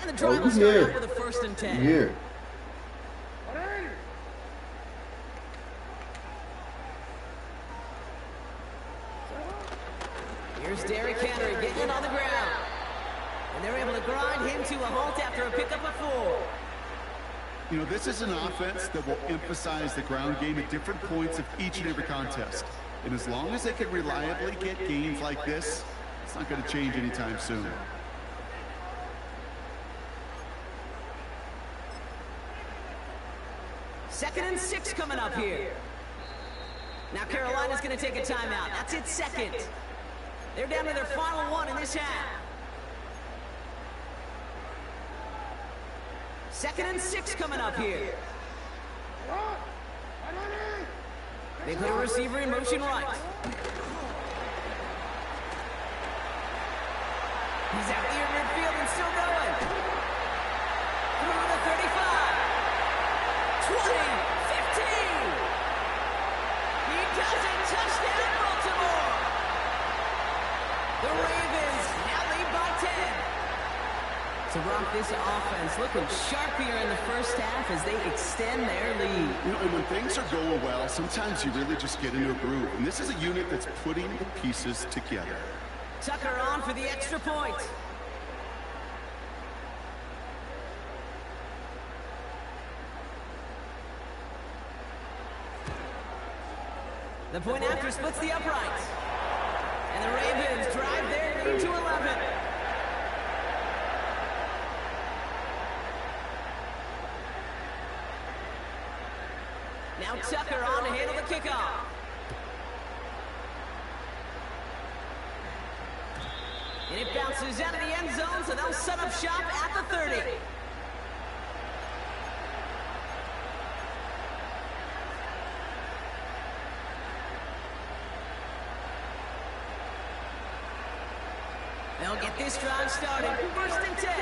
And the drive will start out with a 1st and 10. Here. Here's Derrick Henry getting it on the ground. And they're able to grind him to a halt after a pickup of 4. You know, this is an offense that will emphasize the ground game at different points of each and every contest. And as long as they can reliably get gains like this, it's not going to change anytime soon. Second and 6 coming up here. Now Carolina's going to take a timeout. That's its 2nd. They're down to their final 1 in this half. 2nd and 6 coming up here. They put a receiver in motion right. He's out near midfield and still going. Through the 35. 20, 15. He does it. Touchdown, Baltimore. The Ravens now lead by 10. So, Brock, this offense looking sharp here in the first half as they extend their lead. You know, and when things are going well, sometimes you really just get into a groove. And this is a unit that's putting the pieces together. Tucker on for the extra point. The point after splits the uprights. And the Ravens drive their lead to 11. Now Tucker on to handle the kickoff. And it bounces out of the end zone, so they'll set up shop at the 30. They'll get this drive started. 1st and 10.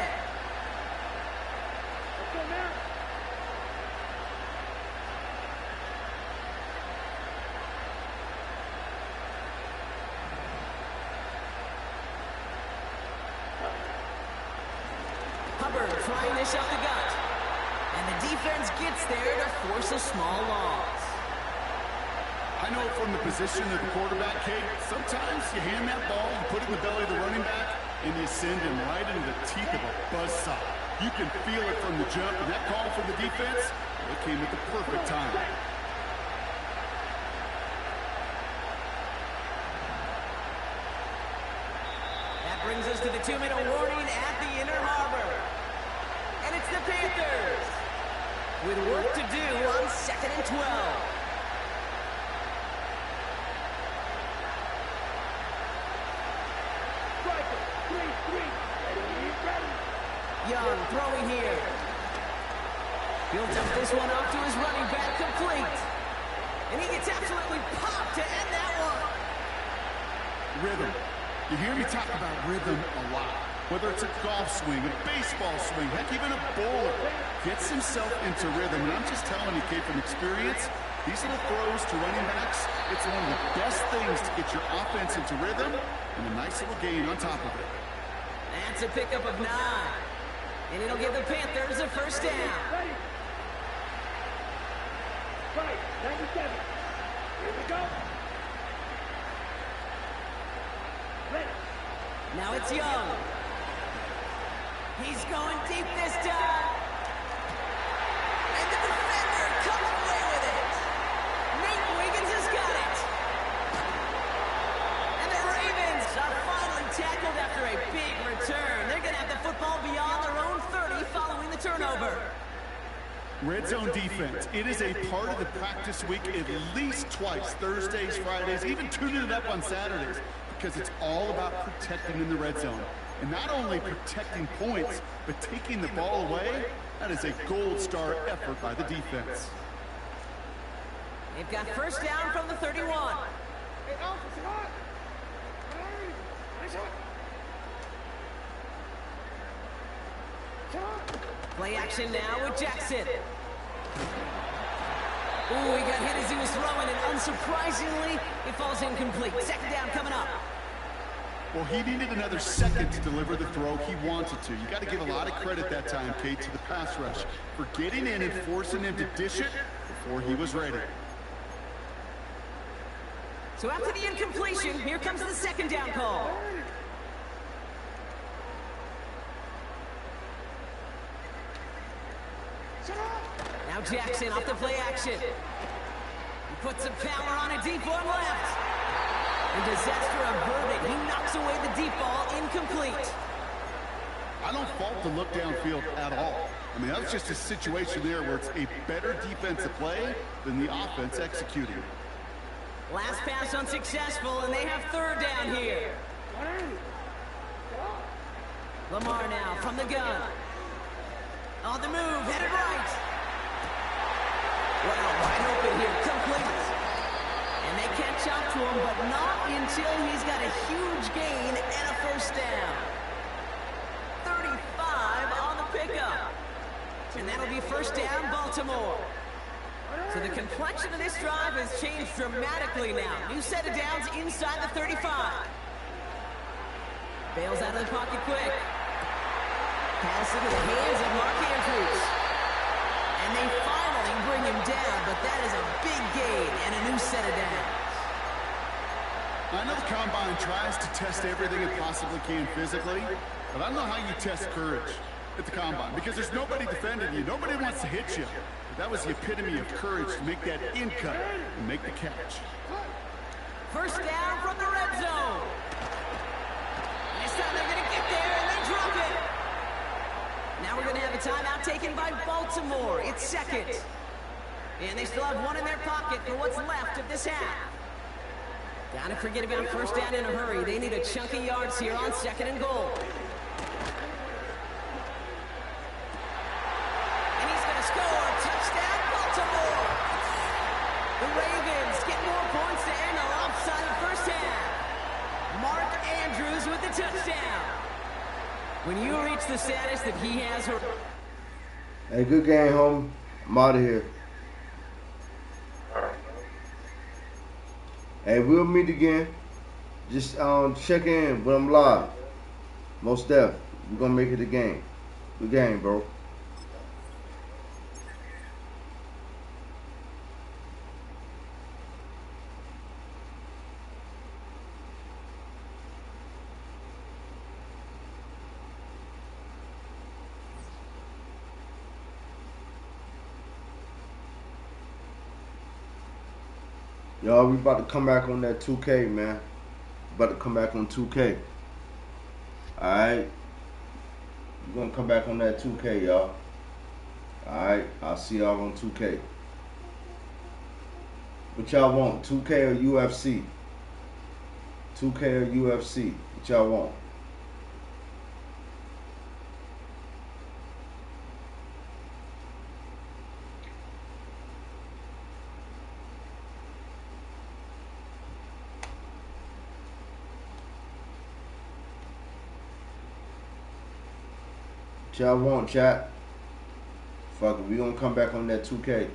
Hubbard trying this up the gut. And the defense gets there to force a small loss. I know from the position of the quarterback, Kate, sometimes you hand that ball, you put it in the belly of the running back, and you send him right into the teeth of a buzzsaw. You can feel it from the jump, and that call from the defense, it came at the perfect time. That brings us to the 2-minute warning at the Inner Harbor. And it's the Panthers with work to do on 2nd and 12. Young throwing here. He'll dump this one off to his running back, complete. And he gets absolutely popped to end that one. Rhythm. You hear me talk about rhythm a lot. Whether it's a golf swing, a baseball swing, heck, even a bowler gets himself into rhythm. And I'm just telling you, Kate, from experience, these little throws to running backs, it's one of the best things to get your offense into rhythm and a nice little gain on top of it. That's a pickup of 9. And it'll give the Panthers a 1st down. Right, 97. Here we go. Ready. Now it's Young. He's going deep this time. And the defender comes away with it. Nate Wiggins has got it. And the Ravens are finally tackled after a big return. They're going to have the football beyond their own 30 following the turnover. Red zone defense. It is a part of the practice week at least twice, Thursdays, Fridays, even tuning it up on Saturdays, because it's all about protecting in the red zone. And not only protecting points, but taking the ball away. That is a gold star effort by the defense. They've got 1st down from the 31. Hey, Alpha, it's hot. Hey, nice hot. Play action now with Jackson. Ooh, he got hit as he was throwing, and unsurprisingly, it falls incomplete. 2nd down coming up. Well, he needed another second to deliver the throw he wanted to. You got to give a lot of credit that time, Kate, to the pass rush for getting in and forcing him to dish it before he was ready. So after the incompletion, here comes the 2nd down call. Now Jackson off the play action. He puts some power on a deep one left. And disaster averted. He knocks away the deep ball, incomplete. I don't fault the look downfield at all. I mean, that was just a situation there where it's a better defensive play than the offense executing. Last pass unsuccessful, and they have 3rd down here. Lamar now from the gun. On the move, headed right. Wow, wide open here, complete. And they catch up to him, but not until he's got a huge gain and a 1st down. 35 on the pickup. And that'll be 1st down, Baltimore. So the complexion of this drive has changed dramatically now. New set of downs inside the 35. Bails out of the pocket quick. Pass into the hands of Mark Andrews. And they finally bring him down, but that is a big gain and a new set of downs. I know the Combine tries to test everything it possibly can physically, but I don't know how you test courage at the Combine, because there's nobody defending you. Nobody wants to hit you. But that was the epitome of courage to make that in cut and make the catch. 1st down from the red zone. This time they're going to get there, and they drop it. Now we're going to have a timeout taken by Baltimore. It's 2nd. And they still have one in their pocket for what's left of this half. Gotta forget about first down in a hurry. They need a chunk of yards here on 2nd and goal. And he's gonna score. Touchdown, Baltimore. The Ravens get more points to end a lopsided first half. Mark Andrews with the touchdown. When you reach the status that he has... Hey, good game, homie. I'm out of here. Hey, we'll meet again. Just check in when I'm live. Most def. We're gonna make it a game. Good game, bro. Y'all, we about to come back on that 2K, man. About to come back on 2K. Alright? We're gonna come back on that 2K, y'all. Alright? I'll see y'all on 2K. What y'all want? 2K or UFC? 2K or UFC? What y'all want? What y'all want, chat? Fuck it, we gonna come back on that 2K.